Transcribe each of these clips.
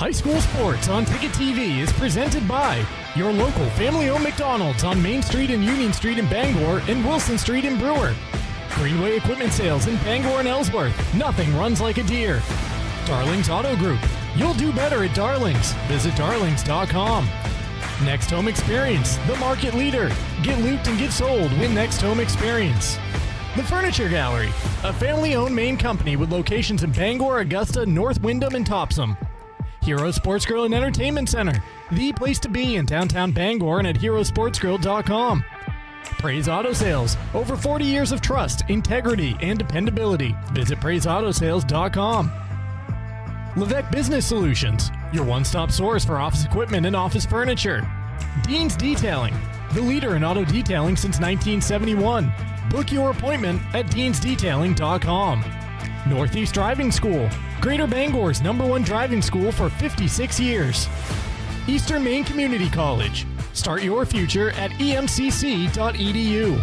High school sports on Ticket TV is presented by your local family-owned McDonald's on Main Street and Union Street in Bangor and Wilson Street in Brewer. Greenway Equipment Sales in Bangor and Ellsworth. Nothing runs like a deer. Darling's Auto Group. You'll do better at Darling's. Visit darlings.com. Next Home Experience, the market leader. Get looped and get sold with Next Home Experience. The Furniture Gallery, a family-owned Maine company with locations in Bangor, Augusta, North Windham, and Topsom. Hero Sports Grill and Entertainment Center, the place to be in downtown Bangor and at herosportsgrill.com. Praise Auto Sales, over 40 years of trust, integrity, and dependability. Visit praiseautosales.com. Levesque Business Solutions, your one-stop source for office equipment and office furniture. Dean's Detailing, the leader in auto detailing since 1971. Book your appointment at deansdetailing.com. Northeast Driving School, Greater Bangor's #1 driving school for 56 years. Eastern Maine Community College, start your future at emcc.edu.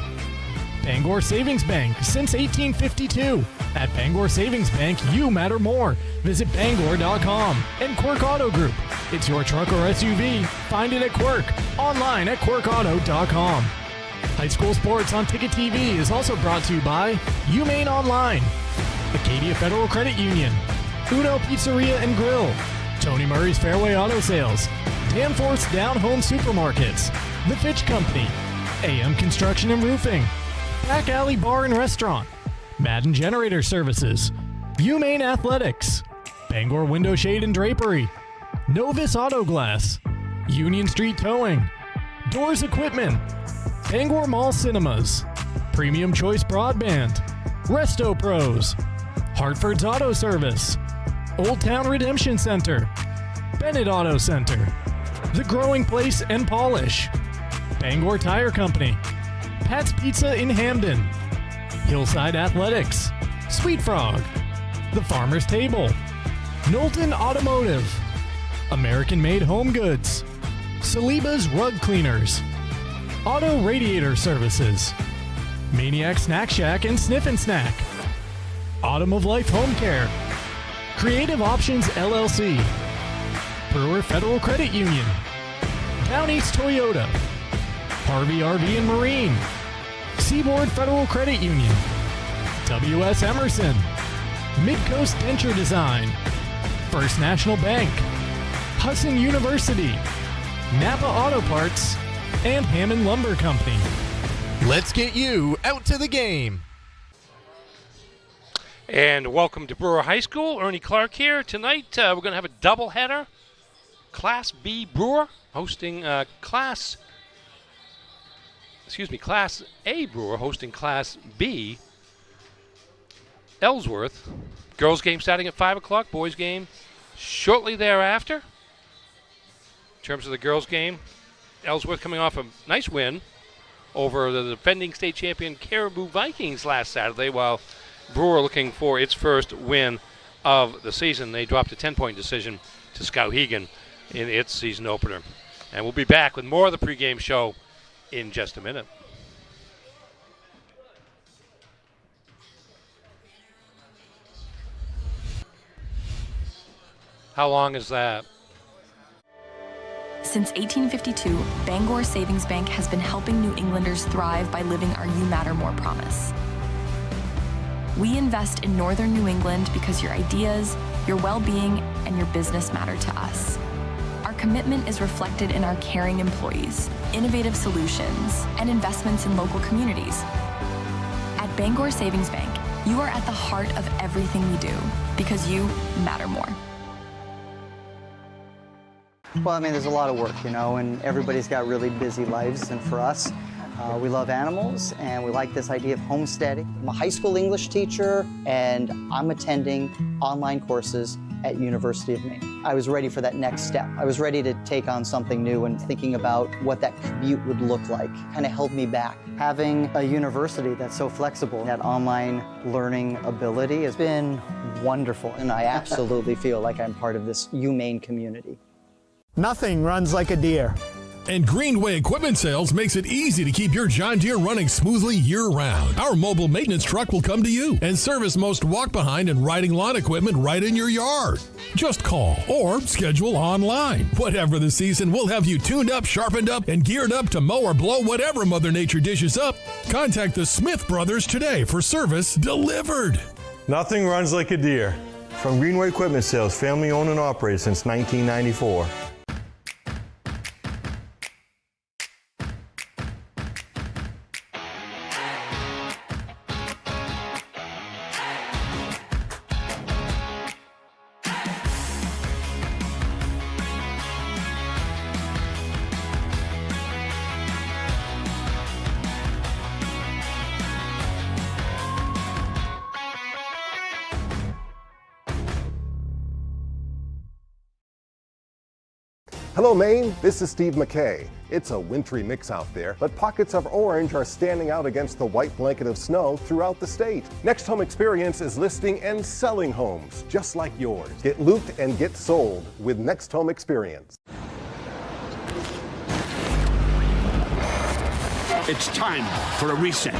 Bangor Savings Bank, since 1852. At Bangor Savings Bank, you matter more. Visit bangor.com. And Quirk Auto Group, it's your truck or SUV. Find it at Quirk, online at quirkauto.com. High school sports on Ticket TV is also brought to you by UMaine Online, Acadia Federal Credit Union, Uno Pizzeria and Grill, Tony Murray's Fairway Auto Sales, Danforth's Down Home Supermarkets, The Fitch Company, AM Construction and Roofing, Back Alley Bar and Restaurant, Madden Generator Services, UMaine Athletics, Bangor Window Shade and Drapery, Novus Auto Glass, Union Street Towing, Doors Equipment, Bangor Mall Cinemas, Premium Choice Broadband, Resto Pros, Hartford's Auto Service, Old Town Redemption Center, Bennett Auto Center, The Growing Place and Polish, Bangor Tire Company, Pat's Pizza in Hamden, Hillside Athletics, Sweet Frog, The Farmer's Table, Knowlton Automotive, American Made Home Goods, Saliba's Rug Cleaners, Auto Radiator Services, Maniac Snack Shack and Sniff and Snack, Autumn of Life Home Care, Creative Options LLC, Brewer Federal Credit Union, Down East Toyota, Harvey RV and Marine, Seaboard Federal Credit Union, W.S. Emerson, Midcoast Denture Design, First National Bank, Husson University, Napa Auto Parts, and Hammond Lumber Company. Let's get you out to the game. And welcome to Brewer High School. Ernie Clark here. Tonight we're going to have a doubleheader. Class B Brewer hosting Class A Brewer hosting Class B Ellsworth. Girls game starting at 5 o'clock. Boys game shortly thereafter. In terms of the girls game, Ellsworth coming off a nice win over the defending state champion Caribou Vikings last Saturday, while Brewer looking for its first win of the season. They dropped a 10-point decision to Skowhegan in its season opener. And we'll be back with more of the pregame show in just a minute. How long is that? Since 1852, Bangor Savings Bank has been helping New Englanders thrive by living our You Matter More promise. We invest in Northern New England because your ideas, your well-being, and your business matter to us. Our commitment is reflected in our caring employees, innovative solutions, and investments in local communities. At Bangor Savings Bank, you are at the heart of everything we do because you matter more. Well, I mean, there's a lot of work, you know, and everybody's got really busy lives. And for us, we love animals, and we like this idea of homesteading. I'm a high school English teacher, and I'm attending online courses at University of Maine. I was ready for that next step. I was ready to take on something new, and thinking about what that commute would look like kind of held me back. Having a university that's so flexible, that online learning ability has been wonderful, and I absolutely feel like I'm part of this UMaine community. Nothing runs like a deer. And Greenway Equipment Sales makes it easy to keep your John Deere running smoothly year-round. Our mobile maintenance truck will come to you and service most walk-behind and riding lawn equipment right in your yard. Just call or schedule online. Whatever the season, we'll have you tuned up, sharpened up, and geared up to mow or blow whatever Mother Nature dishes up. Contact the Smith Brothers today for service delivered. Nothing runs like a Deere. From Greenway Equipment Sales, family owned and operated since 1994. Hello, Maine. This is Steve McKay. It's a wintry mix out there, but pockets of orange are standing out against the white blanket of snow throughout the state. Next Home Experience is listing and selling homes just like yours. Get looped and get sold with Next Home Experience. It's time for a reset.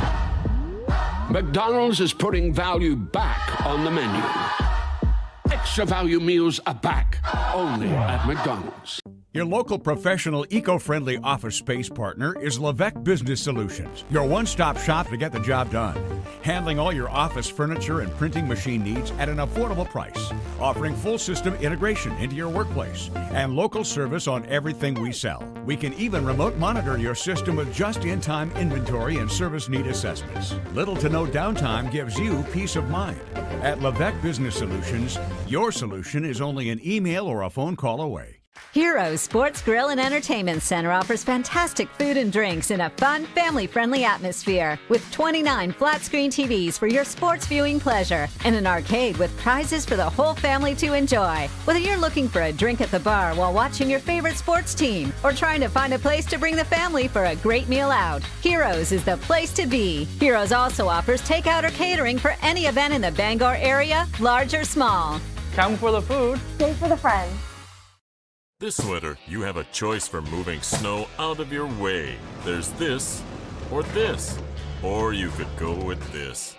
McDonald's is putting value back on the menu. Extra value meals are back, only at McDonald's. Your local professional, eco-friendly office space partner is Levesque Business Solutions, your one-stop shop to get the job done. Handling all your office furniture and printing machine needs at an affordable price. Offering full system integration into your workplace and local service on everything we sell. We can even remote monitor your system with just-in-time inventory and service need assessments. Little to no downtime gives you peace of mind. At Levesque Business Solutions, your solution is only an email or a phone call away. Heroes Sports Grill and Entertainment Center offers fantastic food and drinks in a fun, family-friendly atmosphere with 29 flat-screen TVs for your sports viewing pleasure and an arcade with prizes for the whole family to enjoy. Whether you're looking for a drink at the bar while watching your favorite sports team or trying to find a place to bring the family for a great meal out, Heroes is the place to be. Heroes also offers takeout or catering for any event in the Bangor area, large or small. Come for the food, stay for the friends. This winter, you have a choice for moving snow out of your way. There's this, or you could go with this.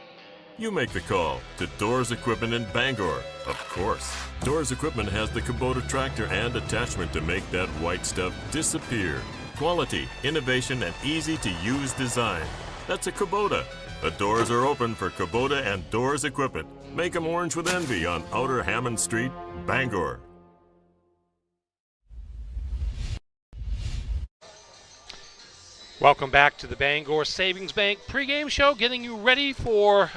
You make the call to Doors Equipment in Bangor, of course. Doors Equipment has the Kubota tractor and attachment to make that white stuff disappear. Quality, innovation, and easy-to-use design. That's a Kubota. The doors are open for Kubota and Doors Equipment. Make them orange with envy on Outer Hammond Street, Bangor. Welcome back to the Bangor Savings Bank pregame show, getting you ready for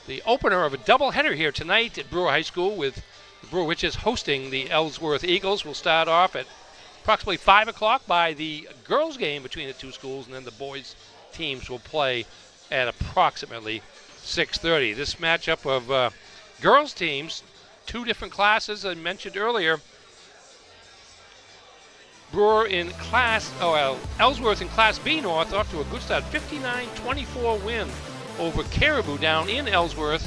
the opener of a doubleheader here tonight at Brewer High School with Brewer, which is hosting the Ellsworth Eagles. We'll start off at approximately 5 o'clock by the girls' game between the two schools, and then the boys' teams will play at approximately 6:30. This matchup of girls' teams, two different classes I mentioned earlier. Brewer in Ellsworth in Class B North off to a good start, 59-24 win over Caribou down in Ellsworth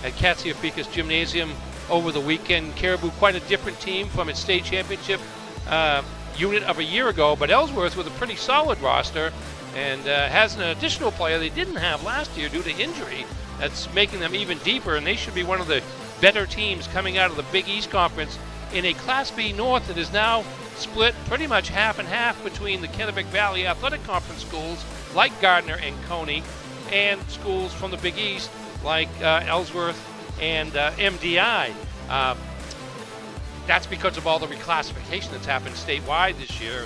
at Katsiafikas Gymnasium over the weekend. Caribou, quite a different team from its state championship unit of a year ago, but Ellsworth with a pretty solid roster and has an additional player they didn't have last year due to injury. That's making them even deeper, and they should be one of the better teams coming out of the Big East Conference in a Class B North that is now split pretty much half and half between the Kennebec Valley Athletic Conference schools like Gardner and Coney and schools from the Big East like Ellsworth and MDI. That's because of all the reclassification that's happened statewide this year.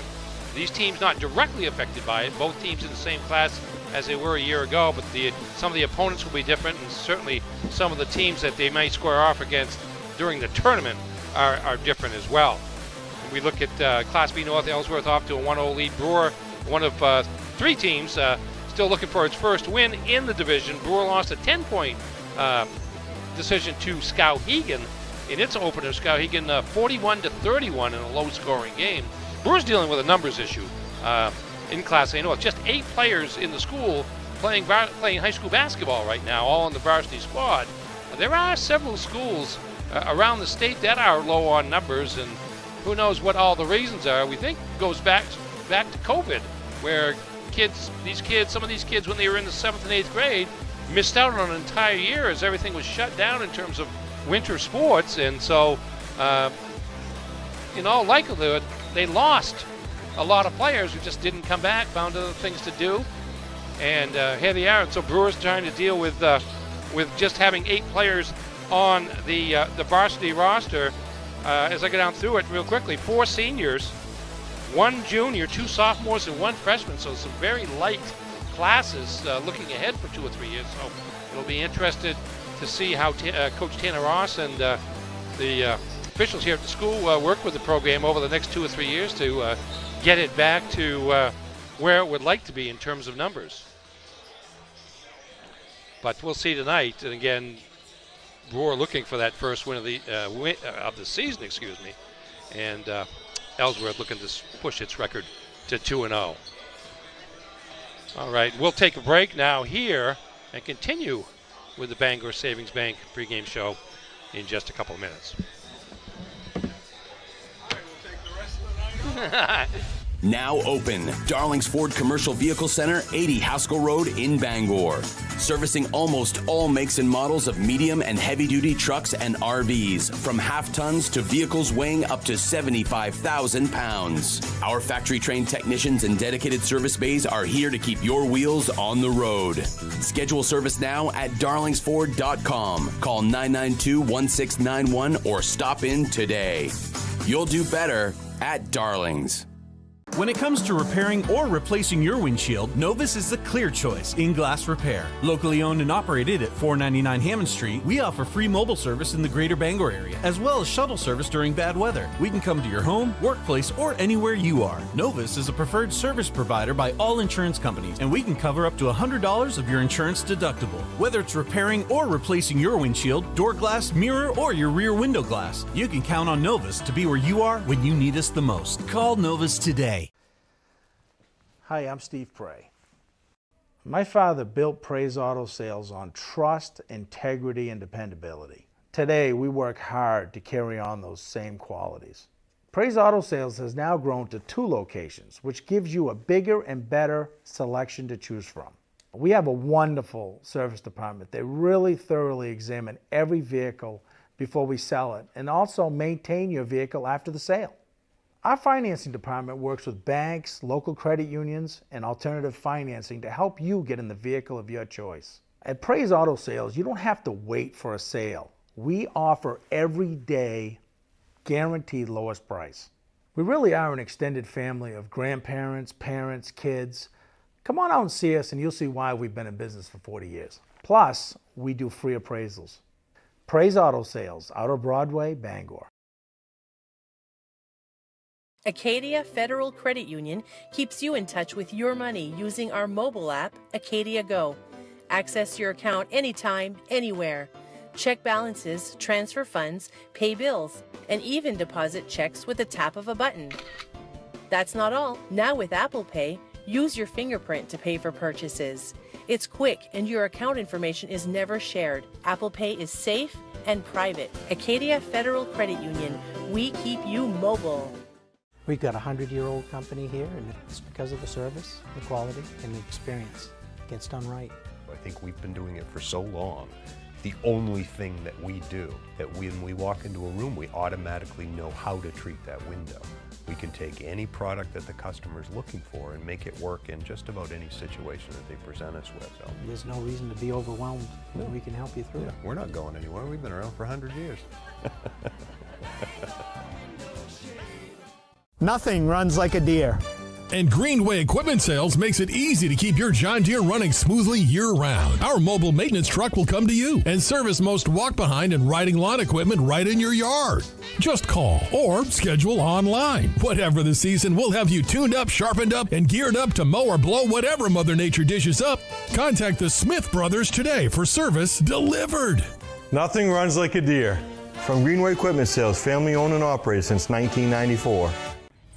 These teams not directly affected by it, both teams in the same class as they were a year ago, but some of the opponents will be different, and certainly some of the teams that they might square off against during the tournament are different as well. We look at Class B North, Ellsworth off to a 1-0 lead. Brewer, one of three teams, still looking for its first win in the division. Brewer lost a 10-point decision to Skowhegan in its opener. Skowhegan 41-31 in a low-scoring game. Brewer's dealing with a numbers issue in Class A North. Just 8 players in the school playing high school basketball right now, all on the varsity squad. There are several schools around the state that are low on numbers, and who knows what all the reasons are. We think it goes back back to COVID, where some of these kids, when they were in the 7th and 8th grade, missed out on an entire year as everything was shut down in terms of winter sports. And so, in all likelihood, they lost a lot of players who just didn't come back, found other things to do. And here they are. And so Brewer's trying to deal with just having 8 players on the varsity roster. As I go down through it real quickly, 4 seniors, 1 junior, 2 sophomores, and 1 freshman. So some very light classes looking ahead for 2 or 3 years. So it'll be interesting to see how Coach Tanner Ross and the officials here at the school work with the program over the next 2 or 3 years to get it back to where it would like to be in terms of numbers. But we'll see tonight. And again, Brewer looking for that first win of the season, and Ellsworth looking to push its record to 2-0. All right, we'll take a break now here and continue with the Bangor Savings Bank pregame show in just a couple of minutes. All right, we'll take the rest of the night. Now open, Darling's Ford Commercial Vehicle Center, 80 Haskell Road in Bangor. Servicing almost all makes and models of medium and heavy-duty trucks and RVs, from half-tons to vehicles weighing up to 75,000 pounds. Our factory-trained technicians and dedicated service bays are here to keep your wheels on the road. Schedule service now at darlingsford.com. Call 992-1691 or stop in today. You'll do better at Darling's. When it comes to repairing or replacing your windshield, Novus is the clear choice in glass repair. Locally owned and operated at 499 Hammond Street, we offer free mobile service in the greater Bangor area, as well as shuttle service during bad weather. We can come to your home, workplace, or anywhere you are. Novus is a preferred service provider by all insurance companies, and we can cover up to $100 of your insurance deductible. Whether it's repairing or replacing your windshield, door glass, mirror, or your rear window glass, you can count on Novus to be where you are when you need us the most. Call Novus today. Hi, I'm Steve Prey. My father built Prey's Auto Sales on trust, integrity, and dependability. Today, we work hard to carry on those same qualities. Prey's Auto Sales has now grown to 2 locations, which gives you a bigger and better selection to choose from. We have a wonderful service department. They really thoroughly examine every vehicle before we sell it, and also maintain your vehicle after the sale. Our financing department works with banks, local credit unions, and alternative financing to help you get in the vehicle of your choice. At Prey's Auto Sales, you don't have to wait for a sale. We offer every day guaranteed lowest price. We really are an extended family of grandparents, parents, kids. Come on out and see us and you'll see why we've been in business for 40 years. Plus, we do free appraisals. Prey's Auto Sales, Outer Broadway, Bangor. Acadia Federal Credit Union keeps you in touch with your money using our mobile app, Acadia Go. Access your account anytime, anywhere. Check balances, transfer funds, pay bills, and even deposit checks with the tap of a button. That's not all. Now with Apple Pay, use your fingerprint to pay for purchases. It's quick and your account information is never shared. Apple Pay is safe and private. Acadia Federal Credit Union, we keep you mobile. We've got a 100-year-old company here, and it's because of the service, the quality, and the experience. It gets done right. I think we've been doing it for so long. The only thing that we do, that when we walk into a room, we automatically know how to treat that window. We can take any product that the customer's looking for and make it work in just about any situation that they present us with. So there's no reason to be overwhelmed. No. We can help you through it. We're not going anywhere. We've been around for 100 years. Nothing runs like a deer. And Greenway Equipment Sales makes it easy to keep your John Deere running smoothly year-round. Our mobile maintenance truck will come to you and service most walk-behind and riding lawn equipment right in your yard. Just call or schedule online. Whatever the season, we'll have you tuned up, sharpened up, and geared up to mow or blow whatever Mother Nature dishes up. Contact the Smith Brothers today for service delivered. Nothing runs like a deer. From Greenway Equipment Sales, family owned and operated since 1994.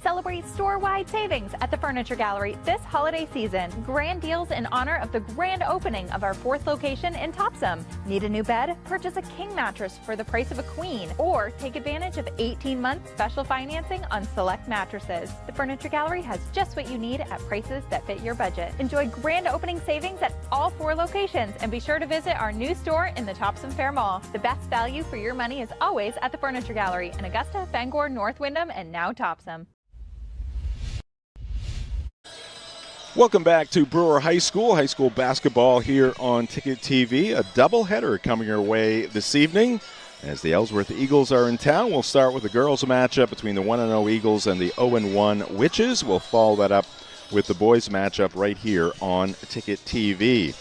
Celebrate store-wide savings at the Furniture Gallery this holiday season. Grand deals in honor of the grand opening of our 4th location in Topsom. Need a new bed? Purchase a king mattress for the price of a queen, or take advantage of 18-month special financing on select mattresses. The Furniture Gallery has just what you need at prices that fit your budget. Enjoy grand opening savings at all 4 locations, and be sure to visit our new store in the Topsom Fair Mall. The best value for your money is always at the Furniture Gallery in Augusta, Bangor, North Windham, and now Topsom. Welcome back to Brewer High School basketball here on Ticket TV. A doubleheader coming your way this evening as the Ellsworth Eagles are in town. We'll start with the girls matchup between the 1-0 Eagles and the 0-1 Witches. We'll follow that up with the boys matchup right here on Ticket TV.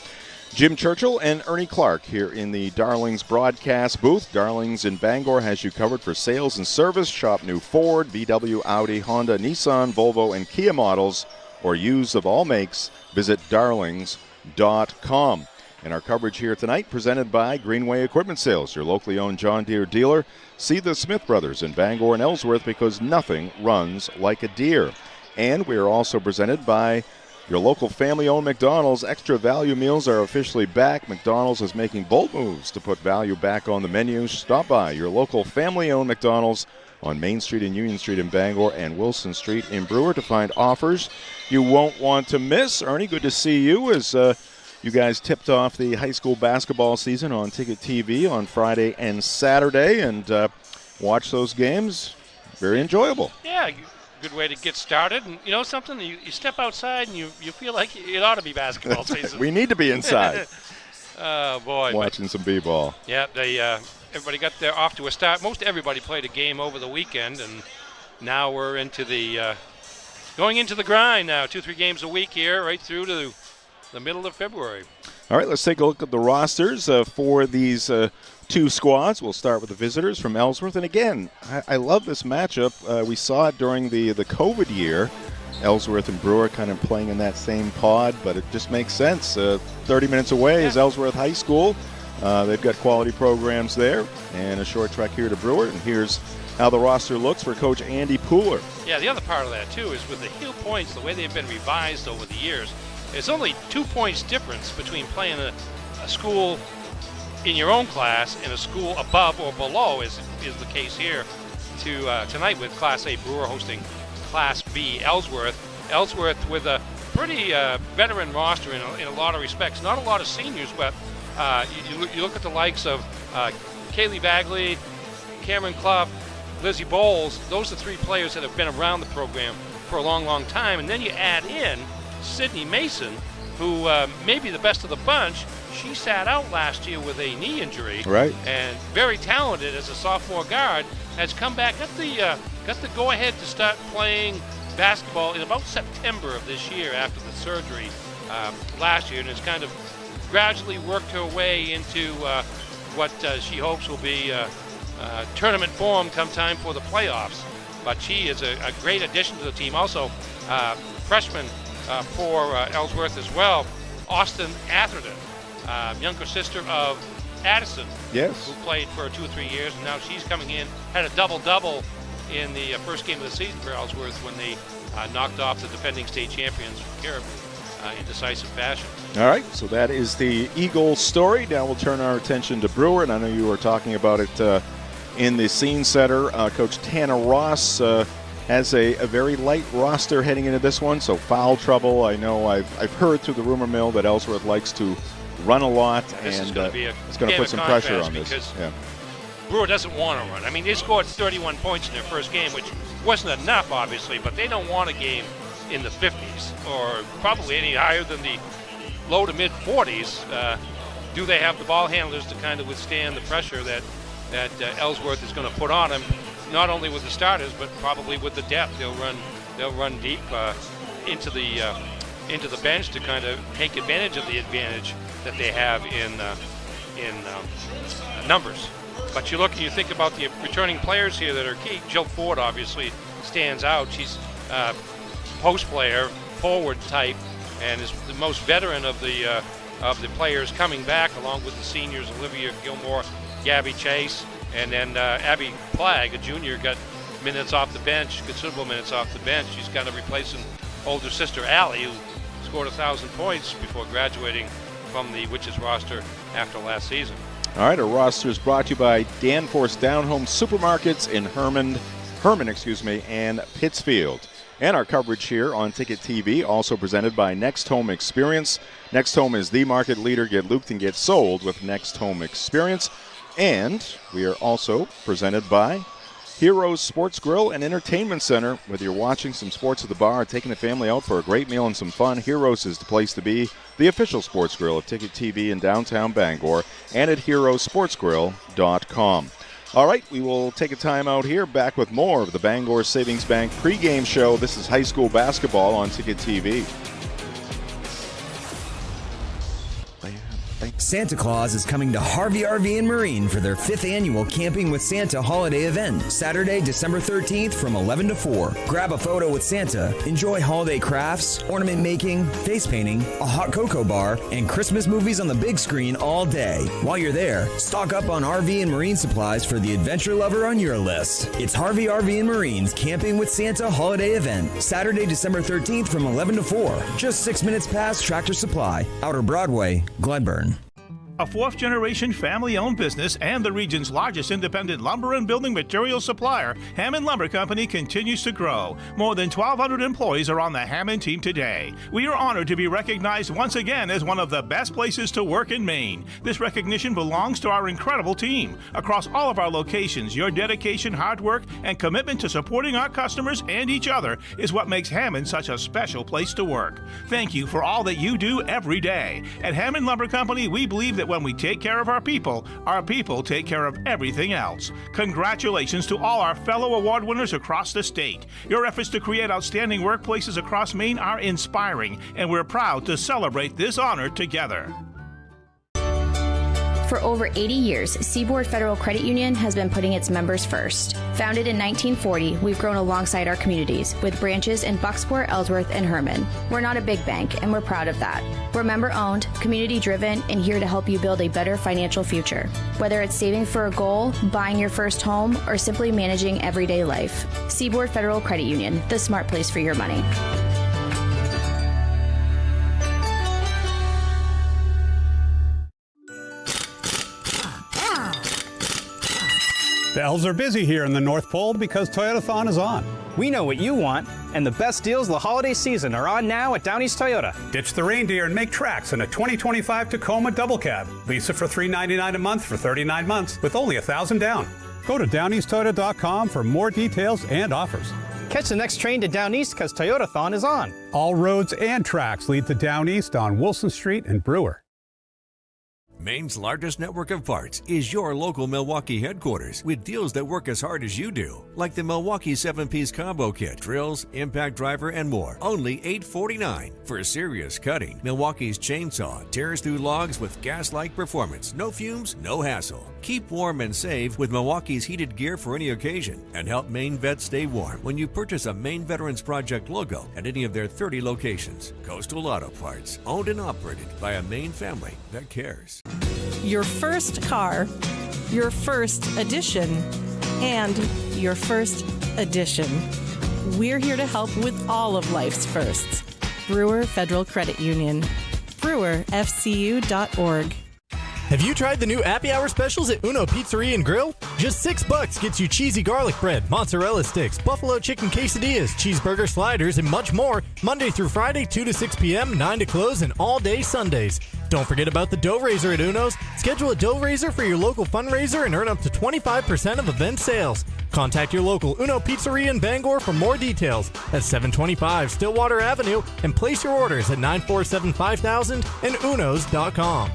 Jim Churchill and Ernie Clark here in the Darlings broadcast booth. Darlings in Bangor has you covered for sales and service. Shop new Ford, VW, Audi, Honda, Nissan, Volvo, and Kia models, or used of all makes. Visit darlings.com. And our coverage here tonight presented by Greenway Equipment Sales, your locally owned John Deere dealer. See the Smith brothers in Bangor and Ellsworth, because nothing runs like a Deere. And we are also presented by your local family-owned McDonald's. Extra value meals are officially back. McDonald's is making bold moves to put value back on the menu. Stop by your local family-owned McDonald's on Main Street and Union Street in Bangor and Wilson Street in Brewer to find offers you won't want to miss. Ernie, good to see you as you guys tipped off the high school basketball season on Ticket TV on Friday and Saturday, and watch those games. Very enjoyable. Yeah, good way to get started. And you know something? You step outside and you feel like it ought to be basketball season. We need to be inside. Oh, boy. Watching some b-ball. Yeah, everybody got there off to a start. Most everybody played a game over the weekend, and now we're into the going into the grind now. 2-3 games a week here, right through to the middle of February. All right, let's take a look at the rosters for these two squads. We'll start with the visitors from Ellsworth. And again, I love this matchup. We saw it during the COVID year. Ellsworth and Brewer kind of playing in that same pod, but it just makes sense. 30 minutes away is Ellsworth High School. They've got quality programs there, and a short trek here to Brewer. And here's how the roster looks for Coach Andy Pooler. Yeah, the other part of that, too, is with the Hill points, the way they've been revised over the years, it's only 2 points difference between playing a school in your own class and a school above or below is the case here tonight with Class A Brewer hosting Class B Ellsworth. Ellsworth with a pretty veteran roster in a lot of respects. Not a lot of seniors, but you look at the likes of Kaylee Bagley, Cameron Clough, Lizzie Bowles. Those are 3 players that have been around the program for a long, long time. And then you add in Sydney Mason, who may be the best of the bunch. She sat out last year with a knee injury. Right. And very talented as a sophomore guard, has come back, got the go-ahead to start playing basketball in about September of this year after the surgery last year, and has kind of gradually worked her way into what she hopes will be tournament form come time for the playoffs. But she is a great addition to the team. Also, freshman for Ellsworth as well, Austin Atherton, younger sister of Addison, yes, who played for 2 or 3 years, and now she's coming in, had a double-double in the first game of the season for Ellsworth when they knocked off the defending state champions from Caribou in decisive fashion. All right, so that is the Eagles story. Now we'll turn our attention to Brewer, and I know you were talking about it in the scene setter. Coach Tanner Ross has a very light roster heading into this one, so foul trouble. I know I've heard through the rumor mill that Ellsworth likes to run a lot, and it's going to put some pressure on this. Yeah. Brewer doesn't want to run. I mean, they scored 31 points in their first game, which wasn't enough, obviously, but they don't want a game in the 50s or probably any higher than the low to mid-40s. Do they have the ball handlers to kind of withstand the pressure that Ellsworth is going to put on them, not only with the starters, but probably with the depth? They'll run deep into the bench to kind of take advantage of the advantage that they have in numbers. But you look and you think about the returning players here that are key. Jill Ford obviously stands out. She's a post player, forward type, and is the most veteran of the players coming back, along with the seniors Olivia Gilmore, Gabby Chase, and then Abby Plagg, a junior, got minutes off the bench, considerable minutes off the bench. She's kind of replacing older sister Allie, who scored 1,000 points before graduating from the Witches roster after last season. All right, our roster is brought to you by Danforth Down Home Supermarkets in Herman, and Pittsfield. And our coverage here on Ticket TV, also presented by Next Home Experience. Next Home is the market leader. Get looped and get sold with Next Home Experience. And we are also presented by Heroes Sports Grill and Entertainment Center. Whether you're watching some sports at the bar or taking the family out for a great meal and some fun, Heroes is the place to be. The official sports grill of Ticket TV in downtown Bangor and at heroesportsgrill.com. All right, we will take a time out here. Back with more of the Bangor Savings Bank pregame show. This is high school basketball on Ticket TV. Santa Claus is coming to Harvey RV and Marine for their 5th annual Camping with Santa holiday event, Saturday, December 13th from 11 to 4. Grab a photo with Santa, enjoy holiday crafts, ornament making, face painting, a hot cocoa bar, and Christmas movies on the big screen all day. While you're there, stock up on RV and Marine supplies for the adventure lover on your list. It's Harvey RV and Marine's Camping with Santa holiday event, Saturday, December 13th from 11 to 4. Just 6 minutes past Tractor Supply, Outer Broadway, Glenburn. A 4th-generation family-owned business and the region's largest independent lumber and building materials supplier, Hammond Lumber Company continues to grow. More than 1,200 employees are on the Hammond team today. We are honored to be recognized once again as one of the best places to work in Maine. This recognition belongs to our incredible team. Across all of our locations, your dedication, hard work, and commitment to supporting our customers and each other is what makes Hammond such a special place to work. Thank you for all that you do every day. At Hammond Lumber Company, we believe that when we take care of our people take care of everything else. Congratulations to all our fellow award winners across the state. Your efforts to create outstanding workplaces across Maine are inspiring, and we're proud to celebrate this honor together. For over 80 years, Seaboard Federal Credit Union has been putting its members first. Founded in 1940, we've grown alongside our communities with branches in Bucksport, Ellsworth, and Herman. We're not a big bank, and we're proud of that. We're member-owned, community-driven, and here to help you build a better financial future. Whether it's saving for a goal, buying your first home, or simply managing everyday life. Seaboard Federal Credit Union, the smart place for your money. The elves are busy here in the North Pole because Toyotathon is on. We know what you want, and the best deals the holiday season are on now at Down East Toyota. Ditch the reindeer and make tracks in a 2025 Tacoma double cab. Lease it for $399 a month for 39 months with only $1,000 down. Go to downeasttoyota.com for more details and offers. Catch the next train to Down East because Toyotathon is on. All roads and tracks lead to Down East on Wilson Street and Brewer. Maine's largest network of parts is your local Milwaukee headquarters with deals that work as hard as you do, like the Milwaukee 7-piece combo kit, drills, impact driver, and more. Only $849 for serious cutting. Milwaukee's chainsaw tears through logs with gas-like performance. No fumes, no hassle. Keep warm and save with Milwaukee's heated gear for any occasion, and help Maine vets stay warm when you purchase a Maine Veterans Project logo at any of their 30 locations. Coastal Auto Parts, owned and operated by a Maine family that cares. Your first car, your first edition, and your first edition. We're here to help with all of life's firsts. Brewer Federal Credit Union. BrewerFCU.org. Have you tried the new Happy Hour specials at Uno Pizzeria and Grill? Just $6 gets you cheesy garlic bread, mozzarella sticks, buffalo chicken quesadillas, cheeseburger sliders, and much more, Monday through Friday, 2 to 6 p.m., 9 to close, and all day Sundays. Don't forget about the dough raiser at Uno's. Schedule a dough raiser for your local fundraiser and earn up to 25% of event sales. Contact your local Uno Pizzeria in Bangor for more details at 725 Stillwater Avenue and place your orders at 947-5000 and unos.com.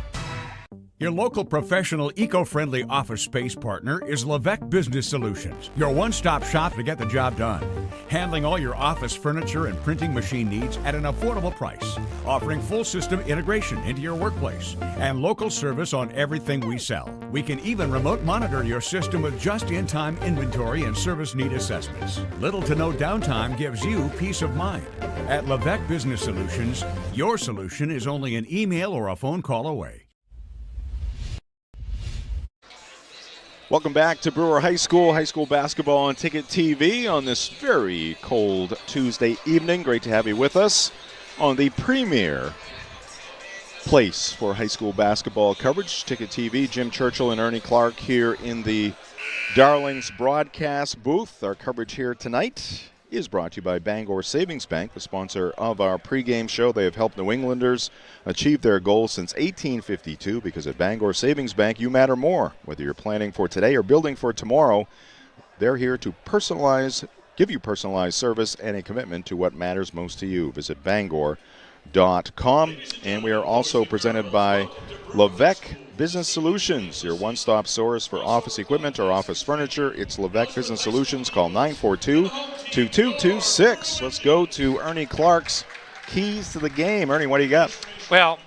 Your local professional eco-friendly office space partner is Levesque Business Solutions, your one-stop shop to get the job done. Handling all your office furniture and printing machine needs at an affordable price. Offering full system integration into your workplace and local service on everything we sell. We can even remote monitor your system with just-in-time inventory and service need assessments. Little to no downtime gives you peace of mind. At Levesque Business Solutions, your solution is only an email or a phone call away. Welcome back to Brewer High School basketball on Ticket TV on this very cold Tuesday evening. Great to have you with us on the premier place for high school basketball coverage, Ticket TV. Jim Churchill and Ernie Clark here in the Darlings broadcast booth. Our coverage here tonight is brought to you by Bangor Savings Bank, the sponsor of our pregame show. They have helped New Englanders achieve their goals since 1852 because at Bangor Savings Bank, you matter more. Whether you're planning for today or building for tomorrow, they're here to give you personalized service and a commitment to what matters most to you. Visit Bangor.com. And we are also presented by Levesque Business Solutions, your one-stop source for office equipment or office furniture. It's Levesque Business Solutions. Call 942-2226. Let's go to Ernie Clark's keys to the game. Ernie, what do you got? Well,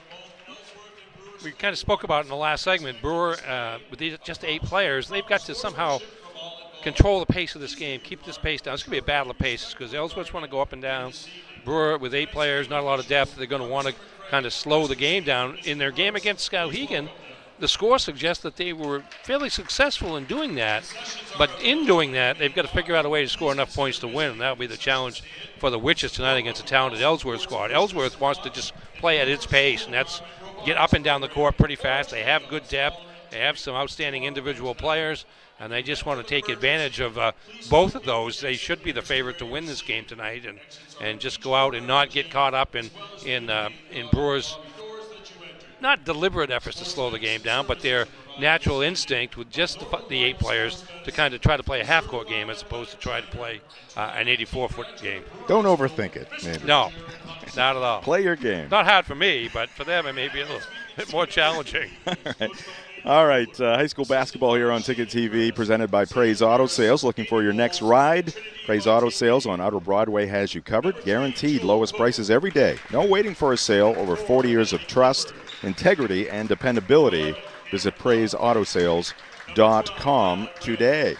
we kind of spoke about in the last segment, Brewer, with just 8 players, they've got to somehow control the pace of this game, keep this pace down. It's going to be a battle of paces because Ellsworth want to go up and down. Brewer, with 8 players, not a lot of depth, they're going to want to kind of slow the game down. In their game against Skowhegan, the score suggests that they were fairly successful in doing that, but in doing that, they've got to figure out a way to score enough points to win, and that will be the challenge for the Witches tonight against a talented Ellsworth squad. Ellsworth wants to just play at its pace, and that's get up and down the court pretty fast. They have good depth. They have some outstanding individual players, and they just want to take advantage of both of those. They should be the favorite to win this game tonight, and just go out and not get caught up in Brewer's not deliberate efforts to slow the game down, but their natural instinct with just the 8 players to kind of try to play a half-court game as opposed to try to play an 84-foot game. Don't overthink it, maybe. No, not at all. Play your game. Not hard for me, but for them it may be a little bit more challenging. All right, high school basketball here on Ticket TV, presented by Praise Auto Sales. Looking for your next ride? Praise Auto Sales on Outer Broadway has you covered. Guaranteed lowest prices every day. No waiting for a sale. Over 40 years of trust, integrity, and dependability. Visit PraiseAutoSales.com today.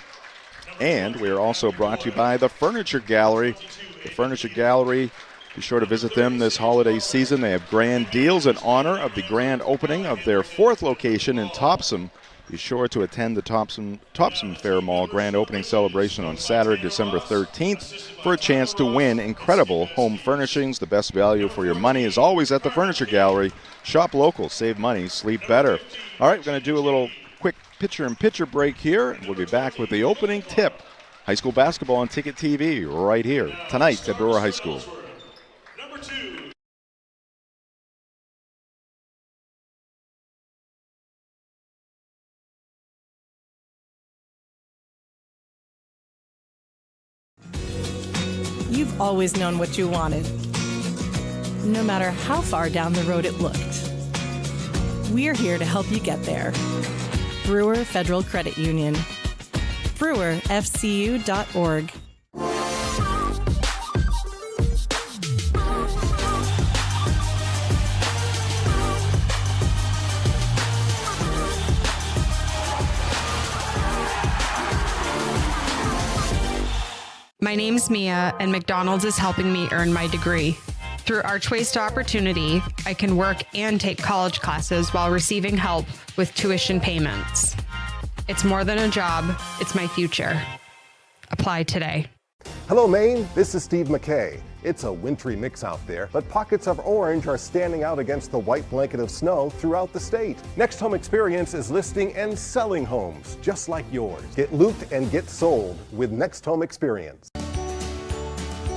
And we are also brought to you by the Furniture Gallery. The Furniture Gallery, be sure to visit them this holiday season. They have grand deals in honor of the grand opening of their 4th location in Topsom. Be sure to attend the Topsom Fair Mall grand opening celebration on Saturday, December 13th for a chance to win incredible home furnishings. The best value for your money is always at the Furniture Gallery. Shop local, save money, sleep better. All right, we're going to do a little quick pitcher-in-pitcher break here. We'll be back with the opening tip. High school basketball on Ticket TV right here tonight at Brewer High School. You've always known what you wanted, no matter how far down the road it looked. We're here to help you get there. Brewer Federal Credit Union. BrewerFCU.org. My name's Mia, and McDonald's is helping me earn my degree. Through Archways to Opportunity, I can work and take college classes while receiving help with tuition payments. It's more than a job, it's my future. Apply today. Hello, Maine. This is Steve McKay. It's a wintry mix out there, but pockets of orange are standing out against the white blanket of snow throughout the state. Next Home Experience is listing and selling homes just like yours. Get looped and get sold with Next Home Experience.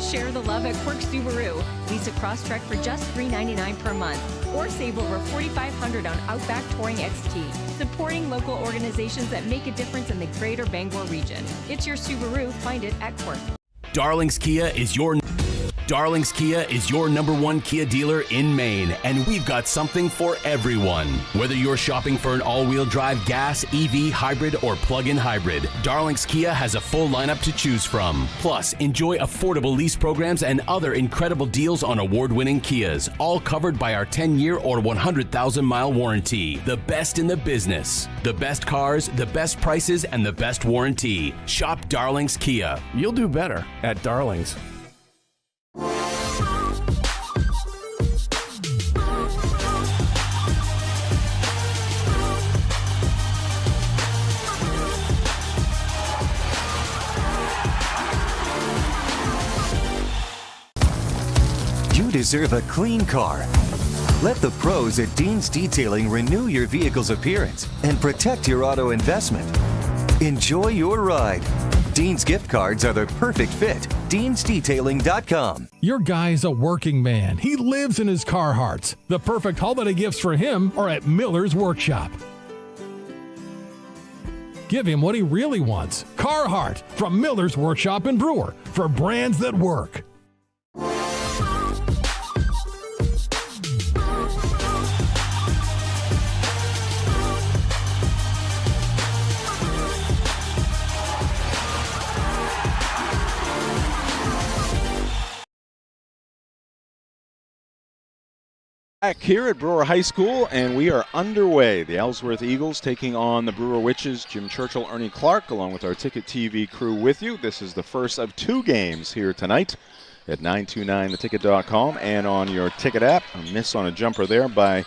Share the love at Quirk Subaru. Lease a Crosstrek for just $399 per month, or save over $4,500 on Outback Touring XT. Supporting local organizations that make a difference in the greater Bangor region. It's your Subaru. Find it at Quirk. Darlings Kia is your number 1 Kia dealer in Maine, and we've got something for everyone. Whether you're shopping for an all-wheel drive gas, EV, hybrid, or plug-in hybrid, Darlings Kia has a full lineup to choose from. Plus, enjoy affordable lease programs and other incredible deals on award-winning Kias, all covered by our 10-year or 100,000-mile warranty. The best in the business. The best cars, the best prices, and the best warranty. Shop Darlings Kia. You'll do better at Darlings. deserve a clean car. Let the pros at Dean's Detailing renew your vehicle's appearance and protect your auto investment. Enjoy your ride. Dean's gift cards are the perfect fit. Dean'sDetailing.com. Your guy's a working man. He lives in his Carhartts. The perfect holiday gifts for him are at Miller's Workshop. Give him what he really wants. Carhartt from Miller's Workshop in Brewer for brands that work. Back here at Brewer High School, and we are underway. The Ellsworth Eagles taking on the Brewer Witches. Jim Churchill, Ernie Clark, along with our Ticket TV crew with you. This is the first of 2 games here tonight at 929theticket.com and on your ticket app. A miss on a jumper there by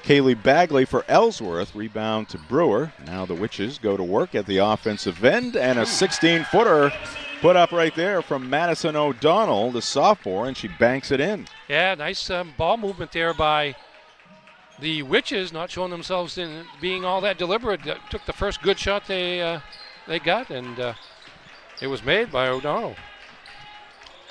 Kaylee Bagley for Ellsworth. Rebound to Brewer. Now the Witches go to work at the offensive end, and a 16-footer put up right there from Madison O'Donnell, the sophomore, and she banks it in. Yeah, nice ball movement there by the Witches, not showing themselves in being all that deliberate. Took the first good shot they got, and it was made by O'Donnell.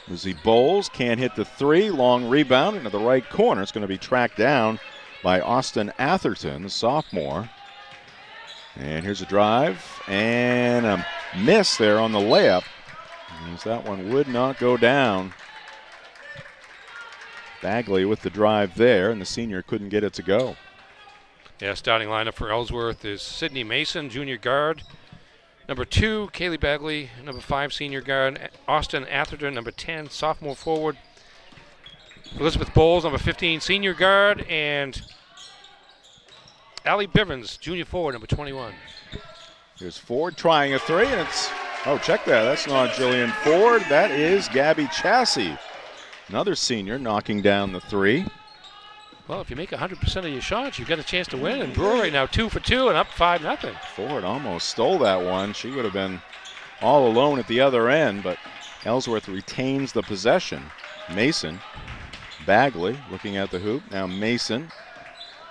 Lizzie Bowles can't hit the 3. Long rebound into the right corner. It's going to be tracked down by Austin Atherton, the sophomore. And here's a drive and a miss there on the layup. As that one would not go down. Bagley with the drive there, and the senior couldn't get it to go. Yeah, starting lineup for Ellsworth is Sydney Mason, junior guard. Number 2, Kaylee Bagley. Number 5, senior guard. Austin Atherton, number 10, sophomore forward. Elizabeth Bowles, number 15, senior guard. And Allie Bivens, junior forward, number 21. Here's Ford trying a 3, and it's, oh, check that. That's not Jillian Ford. That is Gabby Chassie. Another senior knocking down the 3. Well, if you make 100% of your shots, you've got a chance to win. And Brewer right now 2 for 2 and up 5-0. Ford almost stole that one. She would have been all alone at the other end, but Ellsworth retains the possession. Mason, Bagley looking at the hoop. Now Mason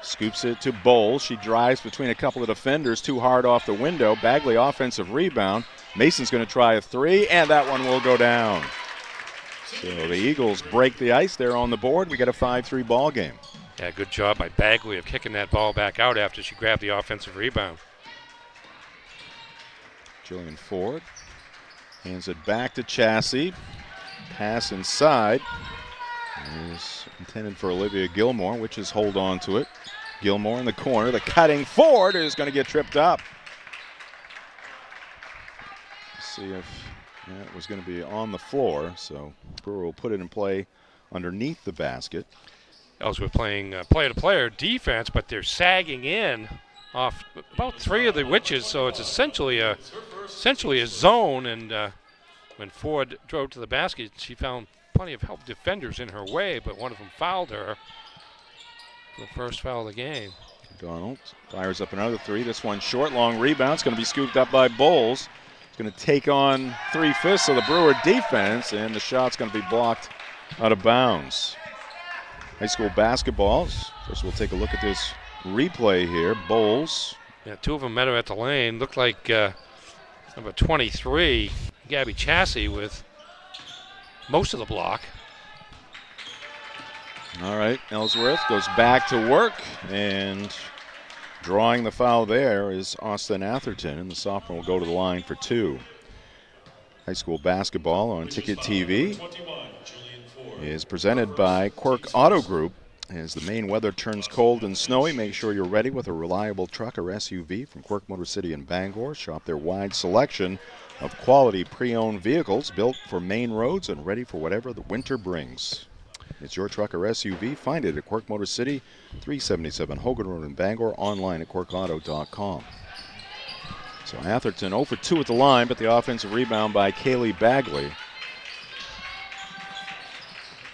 scoops it to Bowles. She drives between a couple of defenders, too hard off the window. Bagley offensive rebound. Mason's going to try a 3, and that one will go down. So the Eagles break the ice there on the board. We got a 5-3 ball game. Yeah, good job by Bagley of kicking that ball back out after she grabbed the offensive rebound. Jillian Ford hands it back to Chassie. Pass inside. Is intended for Olivia Gilmore, which is hold on to it. Gilmore in the corner. The cutting Ford is going to get tripped up. Let's see if that was going to be on the floor, so Brewer will put it in play underneath the basket. Ellsworth playing player-to-player defense, but they're sagging in off about 3 of the Witches, so it's essentially a zone. And when Ford drove to the basket, she found plenty of help defenders in her way, but one of them fouled her. The first foul of the game. Donald fires up another 3. This one short, long rebound. It's going to be scooped up by Bowles. It's going to take on 3/5 of the Brewer defense, and the shot's going to be blocked out of bounds. High school basketball. First, we'll take a look at this replay here. Bowles. Yeah, 2 of them met her at the lane. Looked like number 23, Gabby Chassie, with most of the block. All right, Ellsworth goes back to work, and drawing the foul there is Austin Atherton, and the sophomore will go to the line for 2. High school basketball on Ticket TV is presented by Quirk Auto Group. As the Maine weather turns cold and snowy, make sure you're ready with a reliable truck or SUV from Quirk Motor City in Bangor. Shop their wide selection of quality pre-owned vehicles built for Maine roads and ready for whatever the winter brings. It's your truck or SUV. Find it at Quirk Motor City, 377 Hogan Road in Bangor, online at quirkauto.com. So Atherton 0 for 2 at the line, but the offensive rebound by Kaylee Bagley.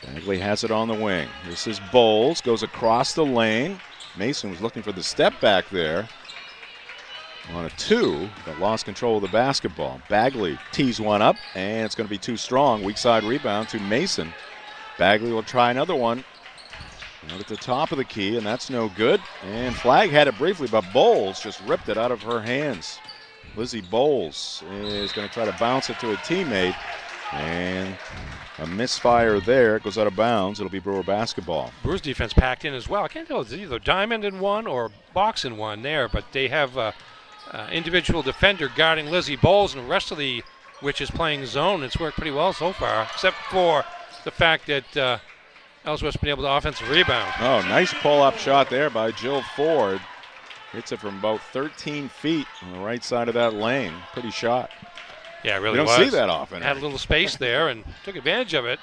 Bagley has it on the wing. This is Bowles, goes across the lane. Mason was looking for the step back there on a 2, but lost control of the basketball. Bagley tees one up, and it's going to be too strong. Weak side rebound to Mason. Bagley will try another one. Right at the top of the key, and that's no good. And Flagg had it briefly, but Bowles just ripped it out of her hands. Lizzie Bowles is going to try to bounce it to a teammate. And a misfire there. It goes out of bounds. It'll be Brewer basketball. Brewer's defense packed in as well. I can't tell if it's either diamond in one or box in one there, but they have individual defender guarding Lizzie Bowles, and the rest of the Witches playing zone. It's worked pretty well so far, except for the fact that Ellsworth's been able to offensive rebound. Oh, nice pull-up shot there by Jill Ford. Hits it from about 13 feet on the right side of that lane. Pretty shot. Yeah, it really was. You don't see that often. Had a little space there and took advantage of it.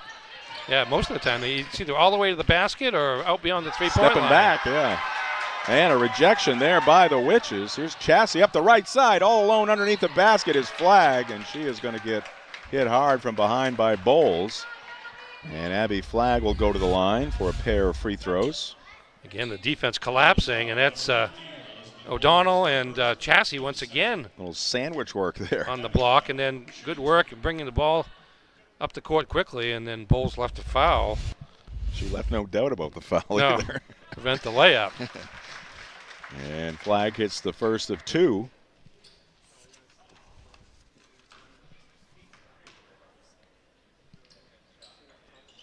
Yeah, most of the time it's either all the way to the basket or out beyond the three-point line. Stepping back, yeah. And a rejection there by the Witches. Here's Chassie up the right side. All alone underneath the basket is Flagg, and she is going to get hit hard from behind by Bowles. And Abby Flagg will go to the line for a pair of free throws. Again, the defense collapsing, and that's O'Donnell and Chassie once again. A little sandwich work there. On the block, and then good work in bringing the ball up the court quickly, and then Bowles left a foul. She left no doubt about the foul no, either. Prevent the layup. And Flagg hits the first of two.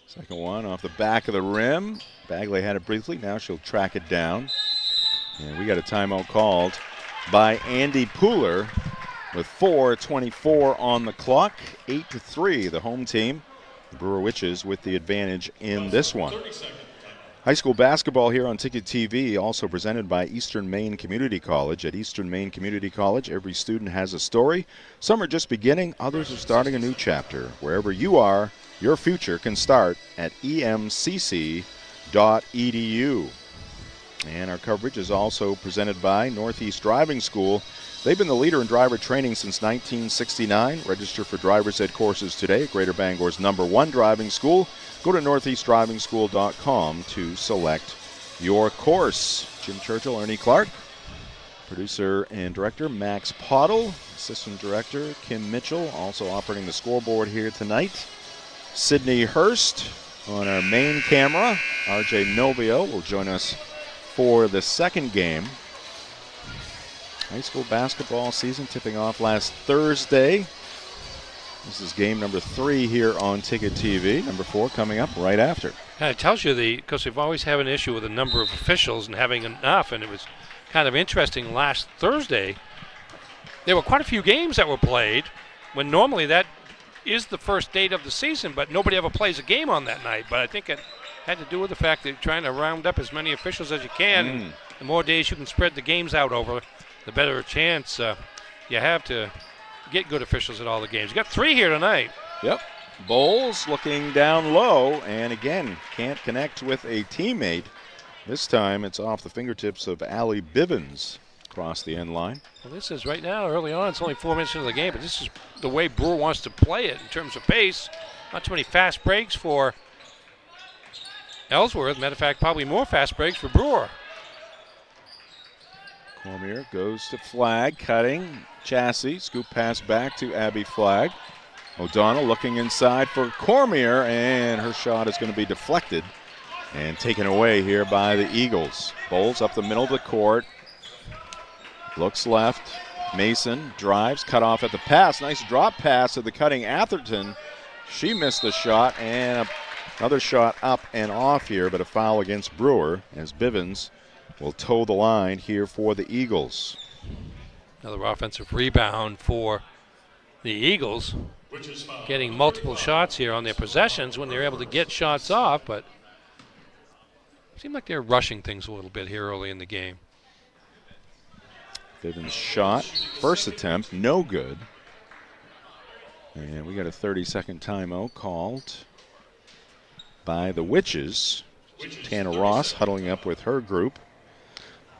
Second one off the back of the rim. Bagley had it briefly. Now she'll track it down. And we got a timeout called by Andy Pooler with 4:24 on the clock. 8-3, the home team. The Brewer Witches with the advantage in this one. High school basketball here on Ticket TV, also presented by Eastern Maine Community College. At Eastern Maine Community College, every student has a story. Some are just beginning, others are starting a new chapter. Wherever you are, your future can start at emcc.edu. And our coverage is also presented by Northeast Driving School. They've been the leader in driver training since 1969. Register for driver's ed courses today at Greater Bangor's #1 driving school. Go to northeastdrivingschool.com to select your course. Jim Churchill, Ernie Clark, producer and director Max Pottle, assistant director Kim Mitchell, also operating the scoreboard here tonight. Sydney Hurst on our main camera. RJ Novio will join us for the second game. High school basketball season tipping off last Thursday. This is game number 3 here on Ticket TV. Number 4 coming up right after. Yeah, it tells you because we've always had an issue with the number of officials and having enough, and it was kind of interesting last Thursday. There were quite a few games that were played when normally that is the first date of the season, but nobody ever plays a game on that night. But I think it had to do with the fact that you're trying to round up as many officials as you can. The more days you can spread the games out over, the better a chance you have to get good officials at all the games. You got 3 here tonight. Yep. Bowles looking down low, and again, can't connect with a teammate. This time it's off the fingertips of Allie Bivens across the end line. Well, this is right now, early on, it's only 4 minutes into the game, but this is the way Brewer wants to play it in terms of pace. Not too many fast breaks for Ellsworth. Matter of fact, probably more fast breaks for Brewer. Cormier goes to Flagg, cutting. Chassie, scoop pass back to Abby Flagg. O'Donnell looking inside for Cormier, and her shot is going to be deflected and taken away here by the Eagles. Bowles up the middle of the court. Looks left. Mason drives, cut off at the pass. Nice drop pass to the cutting Atherton. She missed the shot, and another shot up and off here, but a foul against Brewer as Bivens will toe the line here for the Eagles. Another offensive rebound for the Eagles, getting multiple shots here on their possessions when they're able to get shots off, but it seemed like they're rushing things a little bit here early in the game. Bivens' shot, first attempt, no good. And we got a 30-second timeout called by the Witches. Tana Ross huddling up with her group.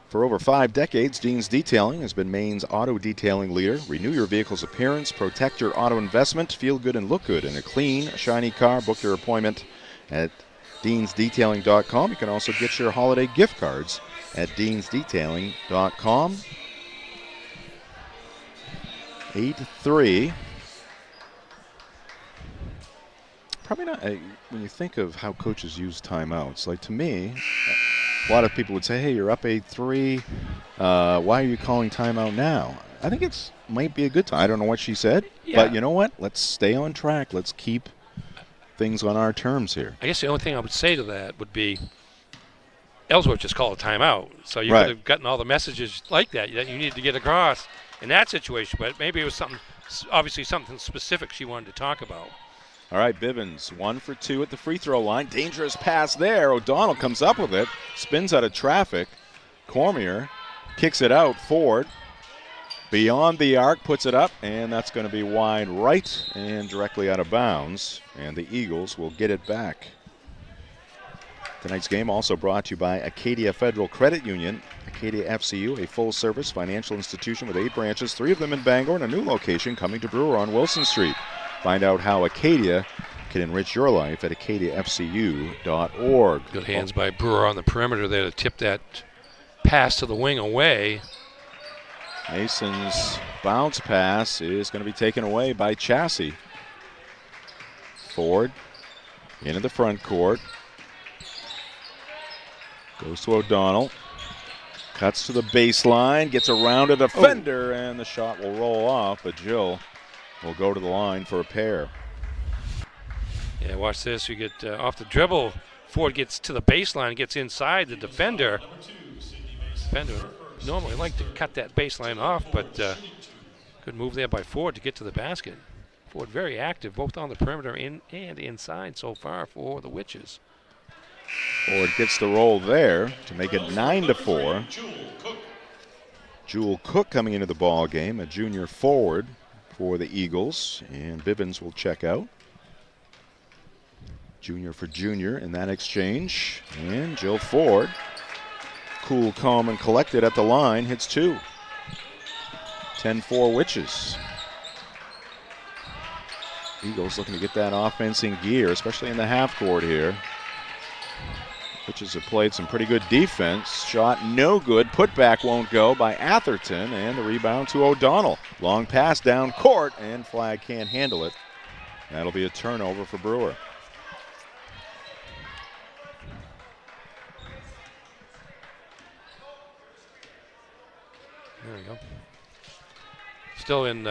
For over 5 decades, Dean's Detailing has been Maine's auto detailing leader. Renew your vehicle's appearance, protect your auto investment, feel good and look good in a clean, shiny car. Book your appointment at deansdetailing.com. You can also get your holiday gift cards at deansdetailing.com. 8-3. Probably not. When you think of how coaches use timeouts, like to me, a lot of people would say, hey, you're up 8-3. Why are you calling timeout now? I think it's might be a good time. I don't know what she said, but you know what? Let's stay on track. Let's keep things on our terms here. I guess the only thing I would say to that would be Ellsworth just called a timeout. So you Right. could have gotten all the messages like that you needed to get across in that situation. But maybe it was obviously something specific she wanted to talk about. All right, Bivens, 1 for 2 at the free throw line. Dangerous pass there. O'Donnell comes up with it, spins out of traffic. Cormier kicks it out. Ford beyond the arc, puts it up, and that's going to be wide right and directly out of bounds. And the Eagles will get it back. Tonight's game also brought to you by Acadia Federal Credit Union. Acadia FCU, a full-service financial institution with 8 branches, 3 of them in Bangor, and a new location coming to Brewer on Wilson Street. Find out how Acadia can enrich your life at acadiafcu.org. Good hands by Brewer on the perimeter there to tip that pass to the wing away. Mason's bounce pass is going to be taken away by Chassie. Ford into the front court. Goes to O'Donnell. Cuts to the baseline, gets around a defender, and the shot will roll off, but Jill will go to the line for a pair. Yeah, watch this. You get off the dribble. Ford gets to the baseline, gets inside the defender. Defender normally like to cut that baseline off, but good move there by Ford to get to the basket. Ford very active, both on the perimeter and inside so far for the Witches. Ford gets the roll there to make it 9-4. Jewel Cook coming into the ball game, a junior forward for the Eagles, and Bivens will check out. Junior for junior in that exchange, and Jill Ford, cool, calm, and collected at the line, hits 2. 10-4 Witches. Eagles looking to get that offense in gear, especially in the half court here. Witches have played some pretty good defense. Shot no good. Putback won't go by Atherton, and the rebound to O'Donnell. Long pass down court, and Flag can't handle it. That'll be a turnover for Brewer. There we go. Still in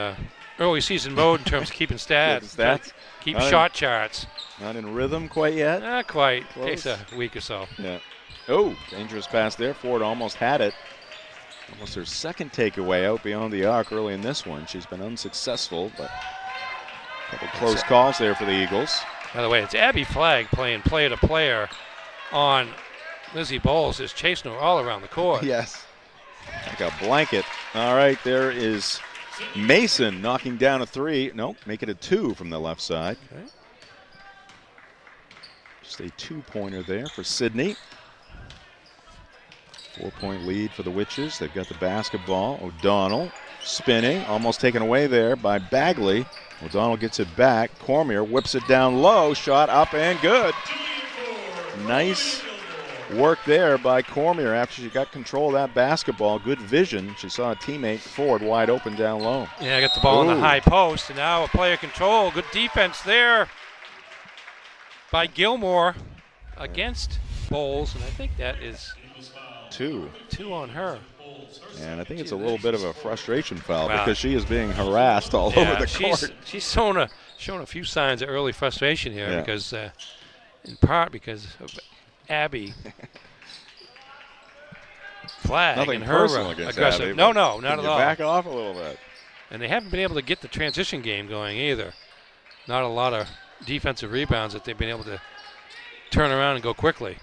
early season mode in terms of keeping stats. Keep shot charts. Not in rhythm quite yet? Not quite. Close. Takes a week or so. Yeah. Oh, dangerous pass there. Ford almost had it. Almost her second takeaway out beyond the arc early in this one. She's been unsuccessful, but a couple close calls there for the Eagles. By the way, it's Abby Flag playing player-to-player on Lizzie Bowles, is chasing her all around the court. Yes. Like a blanket. All right, there is Mason knocking down a 3. No, make it a 2 from the left side. Okay. Just a 2-pointer there for Sydney. 4-point lead for the Witches. They've got the basketball. O'Donnell spinning, almost taken away there by Bagley. O'Donnell gets it back. Cormier whips it down low. Shot up and good. Nice work there by Cormier after she got control of that basketball. Good vision. She saw a teammate, Ford, wide open down low. Yeah, got the ball in the high post, and now a player control. Good defense there by Gilmore against Bowles, and I think that is 2 on her. And I think it's a little bit of a frustration foul because she is being harassed all over the court. She's shown a few signs of early frustration here because, in part because of Abby Flag. Nothing and her personal against aggressive. Abby, No, not at all. Back off a little bit. And they haven't been able to get the transition game going either. Not a lot of defensive rebounds that they've been able to turn around and go quickly.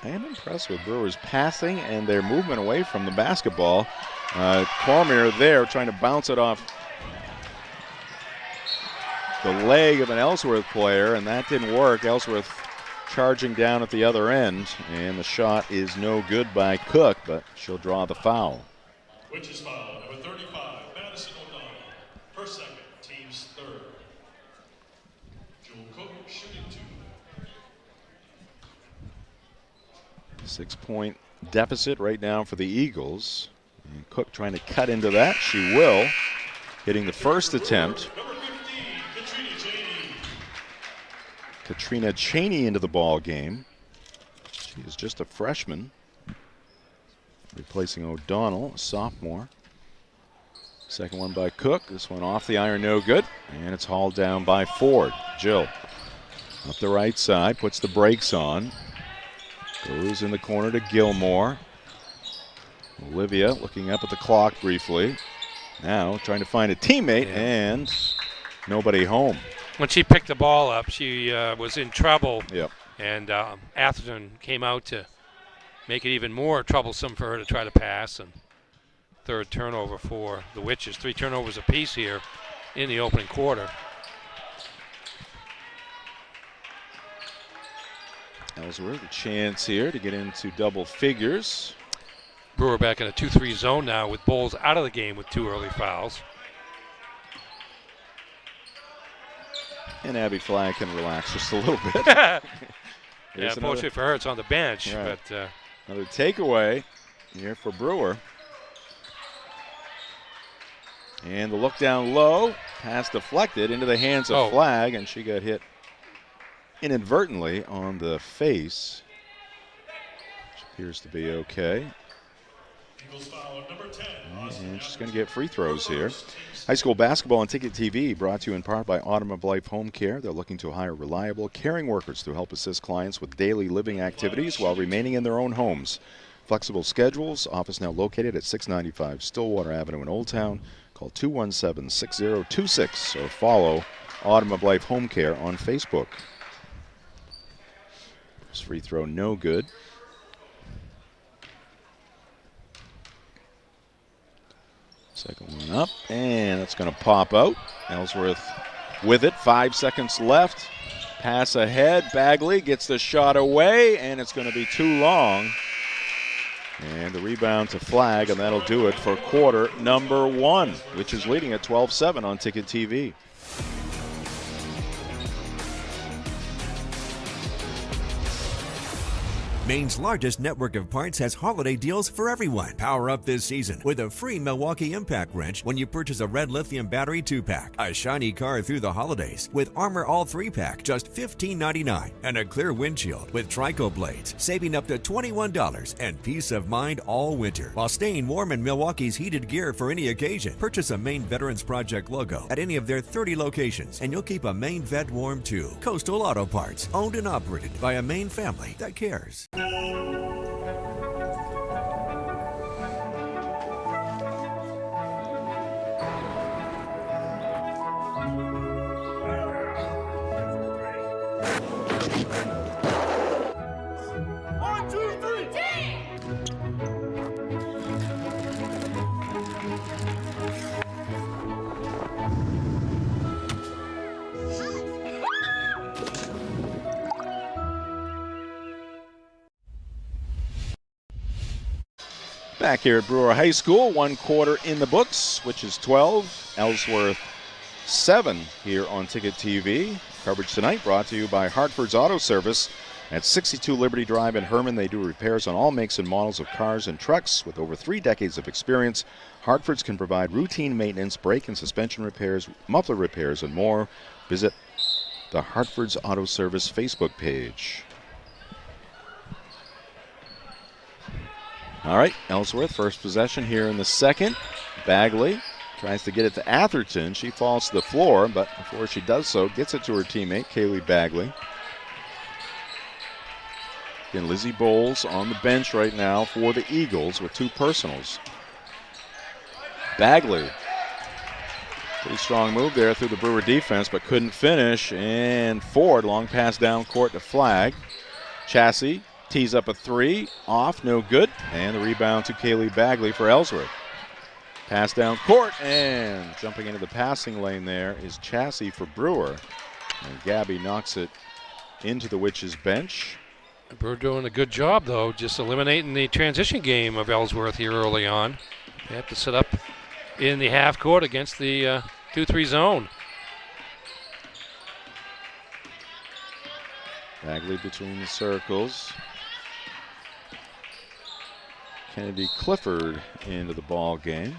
I am impressed with Brewer's passing and their movement away from the basketball. Cormier there trying to bounce it off the leg of an Ellsworth player, and that didn't work. Ellsworth charging down at the other end, and the shot is no good by Cook, but she'll draw the foul. Witches foul, number 35, Madison O'Donnell. Per second, team's third. Jewel Cook shooting 2. 6-point deficit right now for the Eagles. And Cook trying to cut into that. She will. Hitting the first attempt. Katrina Cheney into the ball game. She is just a freshman, replacing O'Donnell, a sophomore. Second one by Cook. This one off the iron, no good. And it's hauled down by Ford. Jill up the right side, puts the brakes on. Goes in the corner to Gilmore. Olivia looking up at the clock briefly. Now trying to find a teammate, and nobody home. When she picked the ball up, she was in trouble. Yep. And Atherton came out to make it even more troublesome for her to try to pass. And third turnover for the Witches. 3 turnovers apiece here in the opening quarter. Ellsworth, a chance here to get into double figures. Brewer back in a 2-3 zone now with Bowles out of the game with 2 early fouls. And Abby Flagg can relax just a little bit. Yeah, unfortunately for her, it's on the bench. Right. But another takeaway here for Brewer. And the look down low, pass deflected into the hands of Flagg, and she got hit inadvertently on the face, which appears to be okay. And she's going to get free throws here. High school basketball on Ticket TV brought to you in part by Autumn of Life Home Care. They're looking to hire reliable, caring workers to help assist clients with daily living activities while remaining in their own homes. Flexible schedules. Office now located at 695 Stillwater Avenue in Old Town. Call 217-6026 or follow Autumn of Life Home Care on Facebook. This free throw no good. Second one up, and it's going to pop out. Ellsworth with it, 5 seconds left. Pass ahead, Bagley gets the shot away, and it's going to be too long. And the rebound to Flagg, and that'll do it for quarter number 1, which is leading at 12-7 on Ticket TV. Maine's largest network of parts has holiday deals for everyone. Power up this season with a free Milwaukee Impact wrench when you purchase a red lithium battery 2-pack, a shiny car through the holidays with Armor All 3-pack, just $15.99, and a clear windshield with Trico blades, saving up to $21 and peace of mind all winter while staying warm in Milwaukee's heated gear for any occasion. Purchase a Maine Veterans Project logo at any of their 30 locations, and you'll keep a Maine vet warm too. Coastal Auto Parts, owned and operated by a Maine family that cares. Back here at Brewer High School, 1 quarter in the books, which is 12. Ellsworth 7 here on Ticket TV. Coverage tonight brought to you by Hartford's Auto Service at 62 Liberty Drive in Herman. They do repairs on all makes and models of cars and trucks. With over 3 decades of experience, Hartford's can provide routine maintenance, brake and suspension repairs, muffler repairs, and more. Visit the Hartford's Auto Service Facebook page. All right, Ellsworth, first possession here in the second. Bagley tries to get it to Atherton. She falls to the floor, but before she does so, gets it to her teammate, Kaylee Bagley. Again, Lizzie Bowles on the bench right now for the Eagles with 2 personals. Bagley, pretty strong move there through the Brewer defense, but couldn't finish. And Ford, long pass down court to Flagg. Chassie tees up a 3, off, no good, and the rebound to Kaylee Bagley for Ellsworth. Pass down court, and jumping into the passing lane there is Chassie for Brewer. And Gabby knocks it into the Witches bench. Brewer doing a good job, though, just eliminating the transition game of Ellsworth here early on. They have to set up in the half court against the 2-3 zone. Bagley between the circles. Kennedy Clifford into the ball game.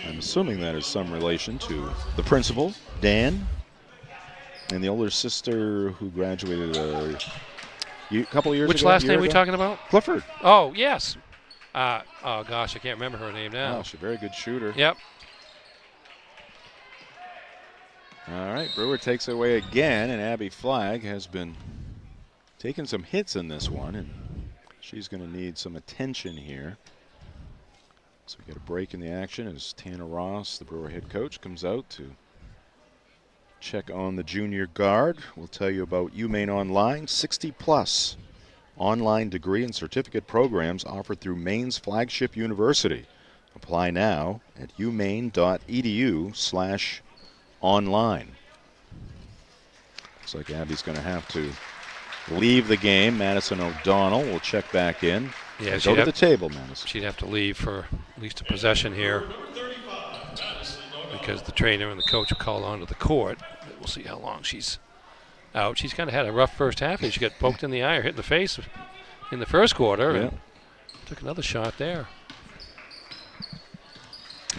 I'm assuming that is some relation to the principal, Dan, and the older sister who graduated a couple of years ago. Which last name are we talking about? Clifford. Oh, yes. Oh, gosh, I can't remember her name now. Oh, she's a very good shooter. Yep. All right, Brewer takes it away again, and Abby Flagg has been taking some hits in this one, and she's going to need some attention here. So we get a break in the action as Tanner Ross, the Brewer head coach, comes out to check on the junior guard. We'll tell you about UMaine Online, 60-plus online degree and certificate programs offered through Maine's flagship university. Apply now at umaine.edu/online. Looks like Abby's going to have to leave the game. Madison O'Donnell will check back in. Yeah, go to the table, Madison. She'd have to leave for at least a possession here because the trainer and the coach are called onto the court. We'll see how long she's out. She's kind of had a rough first half. She got poked in the eye or hit in the face in the first quarter. Yeah. And took another shot there.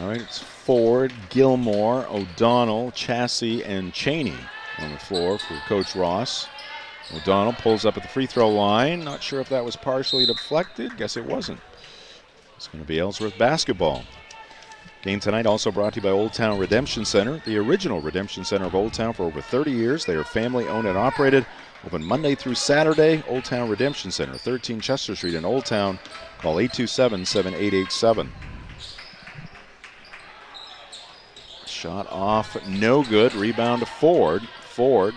All right, it's Ford, Gilmore, O'Donnell, Chassie, and Cheney on the floor for Coach Ross. O'Donnell pulls up at the free throw line. Not sure if that was partially deflected. Guess it wasn't. It's going to be Ellsworth basketball. Game tonight also brought to you by Old Town Redemption Center, the original Redemption Center of Old Town for over 30 years. They are family owned and operated. Open Monday through Saturday. Old Town Redemption Center, 13 Chester Street in Old Town. Call 827-7887. Shot off, no good. Rebound to Ford. Ford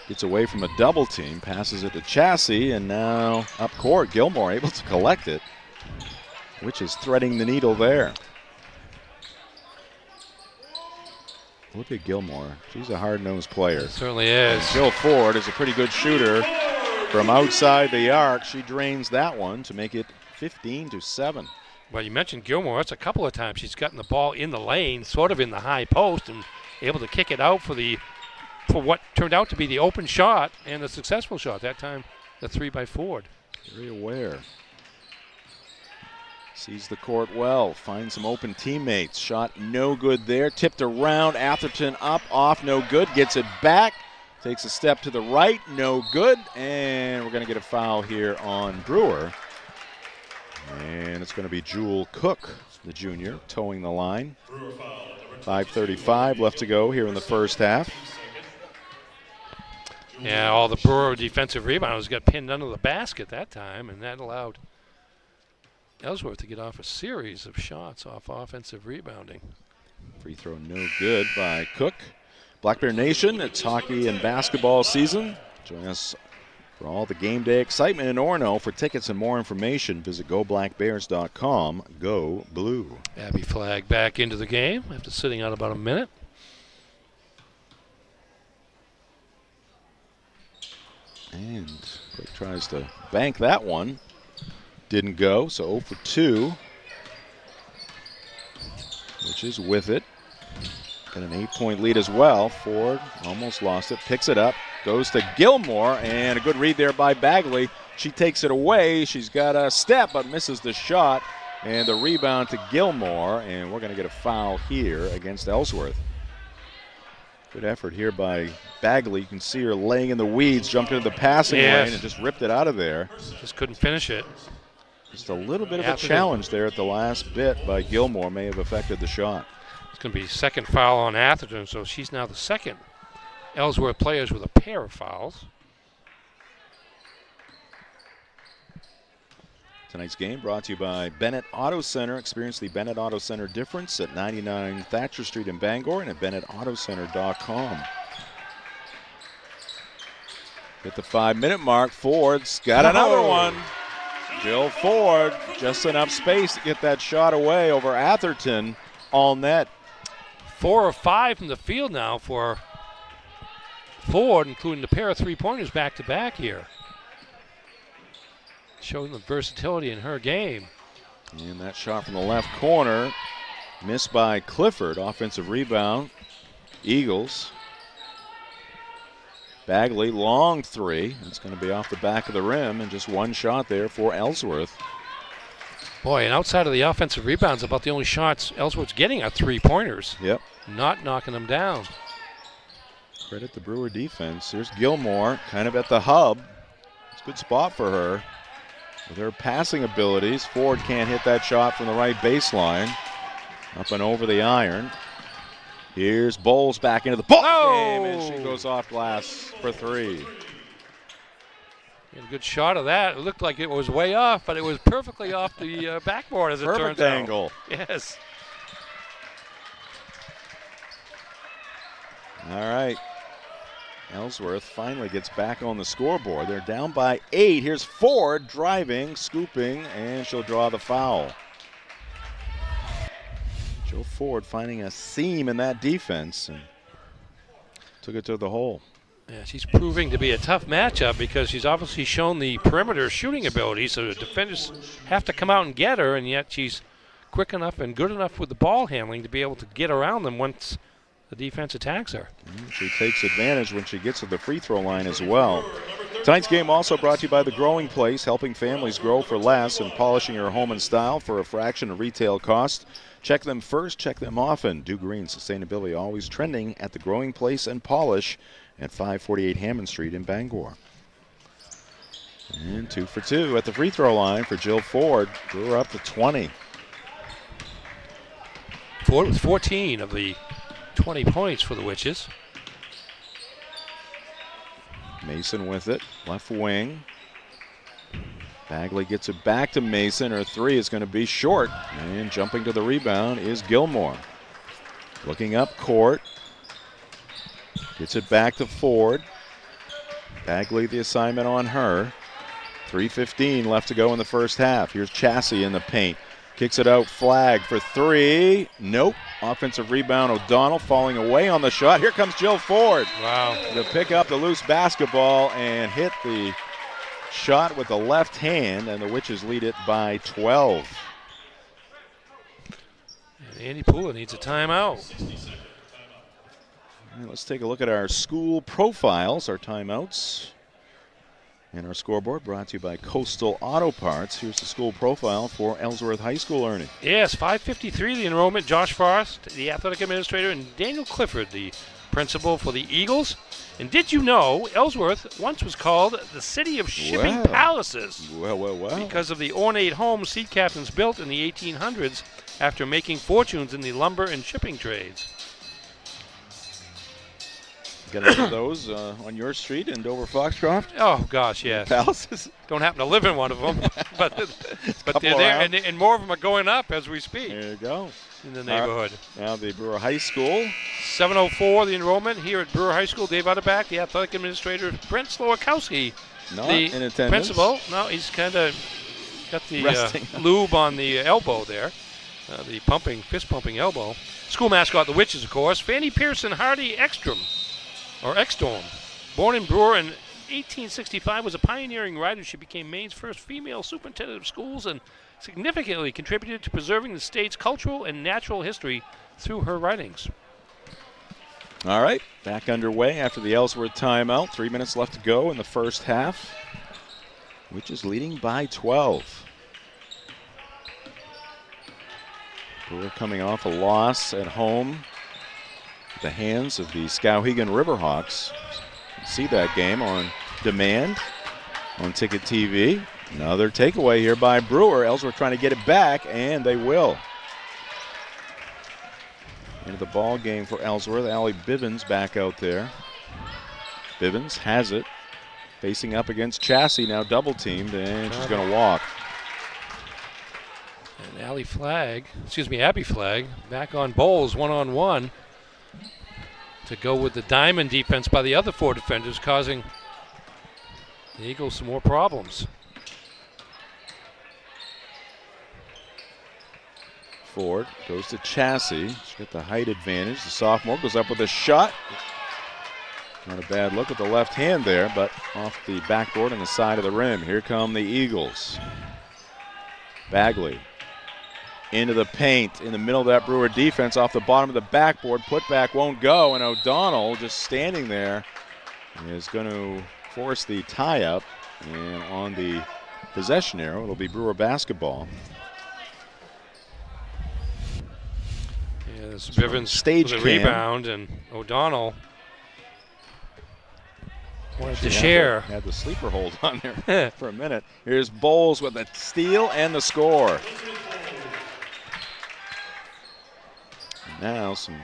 gets away from a double team, passes it to Chassie, and now up court, Gilmore able to collect it, which is threading the needle there. Look at Gilmore. She's a hard-nosed player. It certainly is. And Jill Ford is a pretty good shooter from outside the arc. She drains that one to make it 15-7. Well, you mentioned Gilmore. That's a couple of times she's gotten the ball in the lane, sort of in the high post, and able to kick it out for what turned out to be the open shot and the successful shot. That time, the three by Ford. Very aware. Sees the court well, finds some open teammates. Shot no good there. Tipped around. Atherton up, off, no good. Gets it back. Takes a step to the right, no good. And we're going to get a foul here on Brewer. And it's going to be Jewel Cook, the junior, towing the line. 5:35 left to go here in the first half. Yeah, all the Brewer defensive rebounders got pinned under the basket that time, and that allowed Ellsworth to get off a series of shots off offensive rebounding. Free throw no good by Cook. Black Bear Nation, it's hockey and basketball season. Join us for all the game day excitement in Orono. For tickets and more information, visit goblackbears.com. Go Blue. Abby Flagg back into the game after sitting out about a minute. And Cook tries to bank that one. Didn't go, so 0 for 2. Which is with it. Got an 8-point lead as well. Ford almost lost it, picks it up, goes to Gilmore, and a good read there by Bagley. She takes it away. She's got a step, but misses the shot. And the rebound to Gilmore, and we're going to get a foul here against Ellsworth. Good effort here by Bagley. You can see her laying in the weeds, jumped into the passing lane, and just ripped it out of there. Just couldn't finish it. Just a little bit of a challenge there at the last bit by Gilmore may have affected the shot. It's going to be second foul on Atherton, so she's now the second Ellsworth players with a pair of fouls. Tonight's game brought to you by Bennett Auto Center. Experience the Bennett Auto Center difference at 99 Thatcher Street in Bangor and at BennettAutoCenter.com. At the 5-minute mark, Ford's got another one. Jill Ford, just enough space to get that shot away over Atherton, all net. 4 of 5 from the field now for Ford, including the pair of three-pointers back-to-back here. Showing the versatility in her game. And that shot from the left corner, missed by Clifford. Offensive rebound, Eagles. Bagley, long three. It's going to be off the back of the rim, and just one shot there for Ellsworth. Boy, and outside of the offensive rebounds, about the only shots Ellsworth's getting are three-pointers. Yep. Not knocking them down. Credit the Brewer defense. Here's Gilmore, kind of at the hub. It's a good spot for her. With her passing abilities, Ford can't hit that shot from the right baseline. Up and over the iron. Here's Bowles back into the ball game, and she goes off glass for three. A good shot of that. It looked like it was way off, but it was perfectly off the backboard as it turns out. Perfect angle. Yes. All right. Ellsworth finally gets back on the scoreboard. They're down by 8. Here's Ford driving, scooping, and she'll draw the foul. Joe Ford finding a seam in that defense and took it to the hole. Yeah, she's proving to be a tough matchup because she's obviously shown the perimeter shooting ability, so the defenders have to come out and get her, and yet she's quick enough and good enough with the ball handling to be able to get around them once the defense attacks her. She takes advantage when she gets to the free throw line as well. Tonight's game also brought to you by The Growing Place, helping families grow for less and polishing your home in style for a fraction of retail cost. Check them first, check them often. Do Green sustainability always trending at The Growing Place and Polish at 548 Hammond Street in Bangor. And 2 for 2 at the free throw line for Jill Ford. Drew her up to 20. Ford with 14 of the 20 points for the Witches. Mason with it, left wing. Bagley gets it back to Mason. Her three is going to be short. And jumping to the rebound is Gilmore. Looking up court. Gets it back to Ford. Bagley the assignment on her. 3:15 left to go in the first half. Here's Chassie in the paint. Kicks it out, flag for three. Nope. Offensive rebound, O'Donnell falling away on the shot. Here comes Jill Ford. Wow. To pick up the loose basketball and hit the shot with the left hand, and the Witches lead it by 12. And Andy Pula needs a timeout. Let's take a look at our school profiles, our timeouts. And our scoreboard brought to you by Coastal Auto Parts. Here's the school profile for Ellsworth High School, Ernie. Yes, 5:53 the enrollment. Josh Frost, the athletic administrator, and Daniel Clifford, the principal for the Eagles. And did you know Ellsworth once was called the City of Shipping Palaces? Well. Because of the ornate homes sea captains built in the 1800s after making fortunes in the lumber and shipping trades. Got any of those on your street in Dover Foxcroft? Oh, gosh, yes. Palaces? Don't happen to live in one of them, but they're there, and more of them are going up as we speak. There you go. In the neighborhood. Now the Brewer High School. 7:04 the enrollment here at Brewer High School. Dave Utterback, the athletic administrator. Brent Slowakowski, Not the in attendance. principal. No, he's kind of got the lube on the elbow there, the fist-pumping elbow. School mascot, the Witches, of course. Fanny Pearson Hardy Ekstrom. Born in Brewer in 1865, was a pioneering writer. She became Maine's first female superintendent of schools and significantly contributed to preserving the state's cultural and natural history through her writings. All right, back underway after the Ellsworth timeout. 3 minutes left to go in the first half, which is leading by 12. Brewer coming off a loss at home. The hands of the Skowhegan Riverhawks. See that game on demand on Ticket TV. Another takeaway here by Brewer. Ellsworth trying to get it back, and they will. Into the ball game for Ellsworth. Allie Bivens back out there. Bivens has it. Facing up against Chassie, now double teamed, and she's going to walk. And Abby Flagg back on Bowles one-on-one to go with the diamond defense by the other four defenders, causing the Eagles some more problems. Ford goes to Chassie. She's got the height advantage. The sophomore goes up with a shot. Not a bad look at the left hand there, but off the backboard on the side of the rim. Here come the Eagles. Bagley into the paint in the middle of that Brewer defense, off the bottom of the backboard. Putback won't go, and O'Donnell just standing there is going to force the tie-up. And on the possession arrow, it'll be Brewer basketball. Yes, Bivens stage with a cam. rebound, and O'Donnell wanted to share. Had the sleeper hold on there for a minute. Here's Bowles with the steal and the score. And now some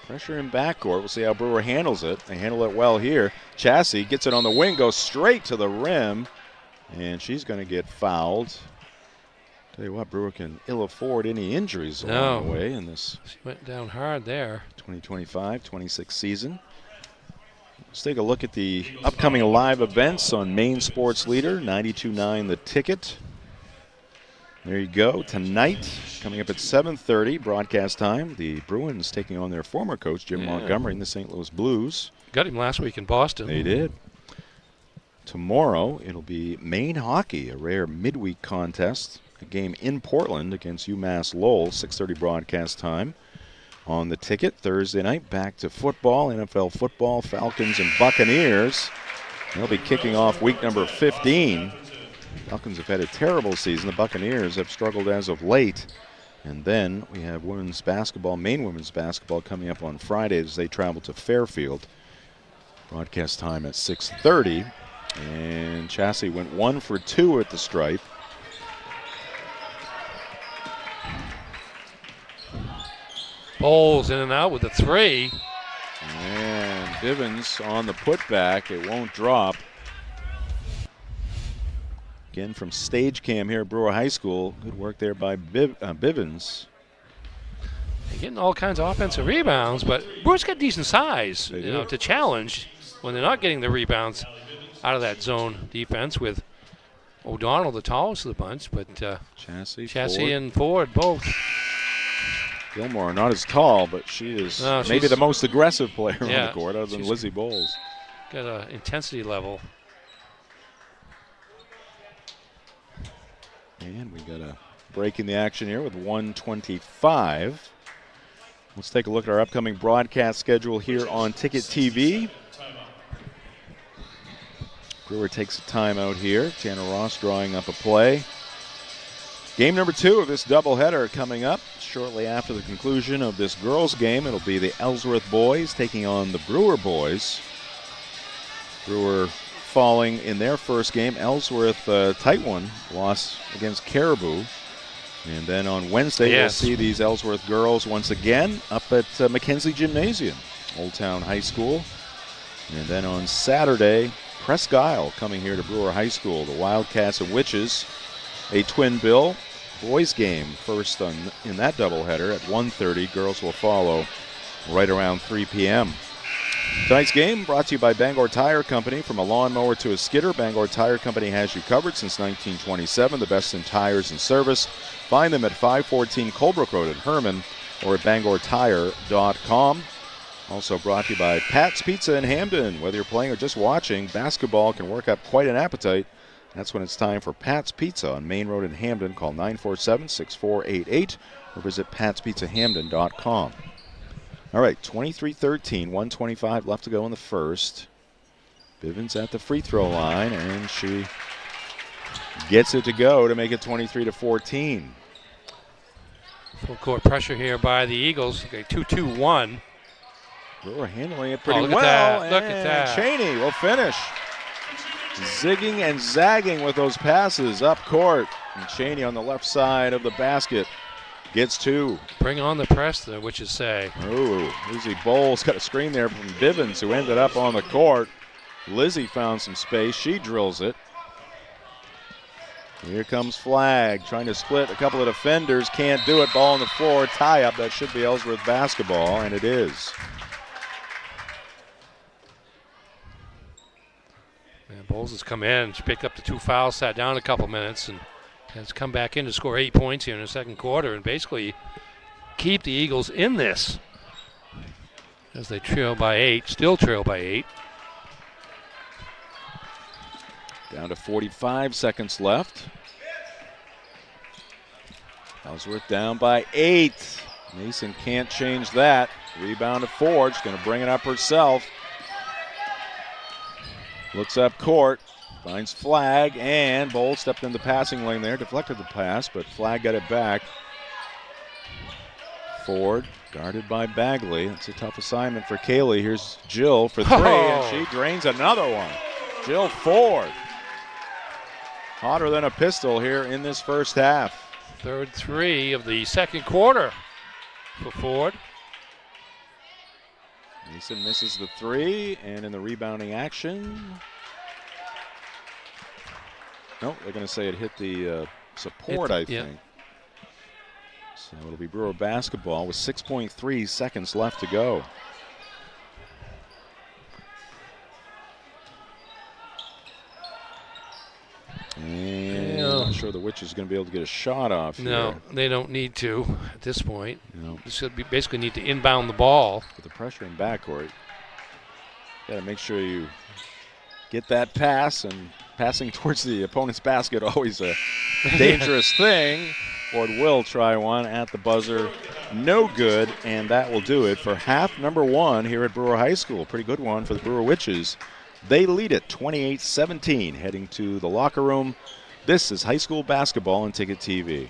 pressure in backcourt. We'll see how Brewer handles it. They handle it well here. Chassie gets it on the wing, goes straight to the rim, and she's going to get fouled. Tell you what, Brewer can ill afford any injuries along the way in this. She went down hard there. 2025-26 season. Let's take a look at the upcoming live events on Maine Sports Leader, 92.9 The Ticket. There you go. Tonight, coming up at 7:30, broadcast time, the Bruins taking on their former coach, Jim Montgomery, in the St. Louis Blues. Got him last week in Boston. They did. Tomorrow, it'll be Maine hockey, a rare midweek contest. A game in Portland against UMass Lowell, 6:30 broadcast time. On The Ticket, Thursday night, back to football, NFL football, Falcons and Buccaneers. They'll be kicking off week number 15. Falcons have had a terrible season. The Buccaneers have struggled as of late. And then we have women's basketball, Maine women's basketball, coming up on Friday as they travel to Fairfield. Broadcast time at 6:30. And Chassie went 1 for 2 at the stripe. Bowles in and out with a 3. And Bivens on the putback. It won't drop. Again from stage cam here at Brewer High School. Good work there by Bivens. They're getting all kinds of offensive rebounds, but Brewer's got decent size to challenge when they're not getting the rebounds out of that zone defense with O'Donnell, the tallest of the bunch, but Chassie and Ford both. Gilmore not as tall, but she is maybe the most aggressive player on the court other than Lizzie Bowles. Got an intensity level. And we got a break in the action here with 1:25. Let's take a look at our upcoming broadcast schedule here on Ticket TV. Brewer takes a timeout here. Tanner Ross drawing up a play. Game number 2 of this doubleheader coming up shortly after the conclusion of this girls' game. It'll be the Ellsworth boys taking on the Brewer boys. Brewer falling in their first game. Ellsworth, tight one, loss against Caribou. And then on Wednesday, we'll see these Ellsworth girls once again up at Mackenzie Gymnasium, Old Town High School. And then on Saturday, Presque Isle coming here to Brewer High School. The Wildcats and Witches, a twin bill boys game first in that doubleheader at 1:30. Girls will follow right around 3 p.m. Tonight's game brought to you by Bangor Tire Company. From a lawnmower to a skidder, Bangor Tire Company has you covered since 1927. The best in tires and service. Find them at 514 Colebrook Road in Herman or at bangortire.com. Also brought to you by Pat's Pizza in Hamden. Whether you're playing or just watching, basketball can work up quite an appetite. That's when it's time for Pat's Pizza on Main Road in Hamden. Call 947-6488 or visit patspizzahamden.com. All right, 23-13, 1:25 left to go in the first. Bivens at the free throw line, and she gets it to go to make it 23-14. Full court pressure here by the Eagles. Okay, 2-2-1. Brewer handling it pretty look well. At that. Look at and that. Cheney will finish. Zigging and zagging with those passes up court. And Cheney on the left side of the basket gets 2. Bring on the press, the witches say. Ooh, Lizzie Bowles got a screen there from Bivens, who ended up on the court. Lizzie found some space. She drills it. Here comes Flagg, trying to split a couple of defenders. Can't do it. Ball on the floor. Tie up. That should be Ellsworth basketball, and it is. And Bowles has come in. She picked up the 2 fouls, sat down a couple minutes, and has come back in to score 8 points here in the second quarter and basically keep the Eagles in this as they trail by 8, still trail by 8. Down to 45 seconds left. Ellsworth down by 8. Mason can't change that. Rebound to Ford. She's going to bring it up herself. Looks up court. Finds Flagg, and Bowles stepped in the passing lane there. Deflected the pass, but Flagg got it back. Ford, guarded by Bagley. It's a tough assignment for Kaylee. Here's Jill for three, and she drains another one. Jill Ford. Hotter than a pistol here in this first half. Third three of the second quarter for Ford. Mason misses the three, and in the rebounding action. Nope, they're going to say it hit the support, I think. So it'll be Brewer basketball with 6.3 seconds left to go. And I'm not sure the Witch is going to be able to get a shot off here. No, they don't need to at this point. Just basically need to inbound the ball. With the pressure in backcourt, got to make sure you get that pass, and passing towards the opponent's basket always a dangerous thing. Ford will try one at the buzzer. No good, and that will do it for half number one here at Brewer High School. Pretty good one for the Brewer Witches. They lead it 28-17, heading to the locker room. This is high school basketball on Ticket TV.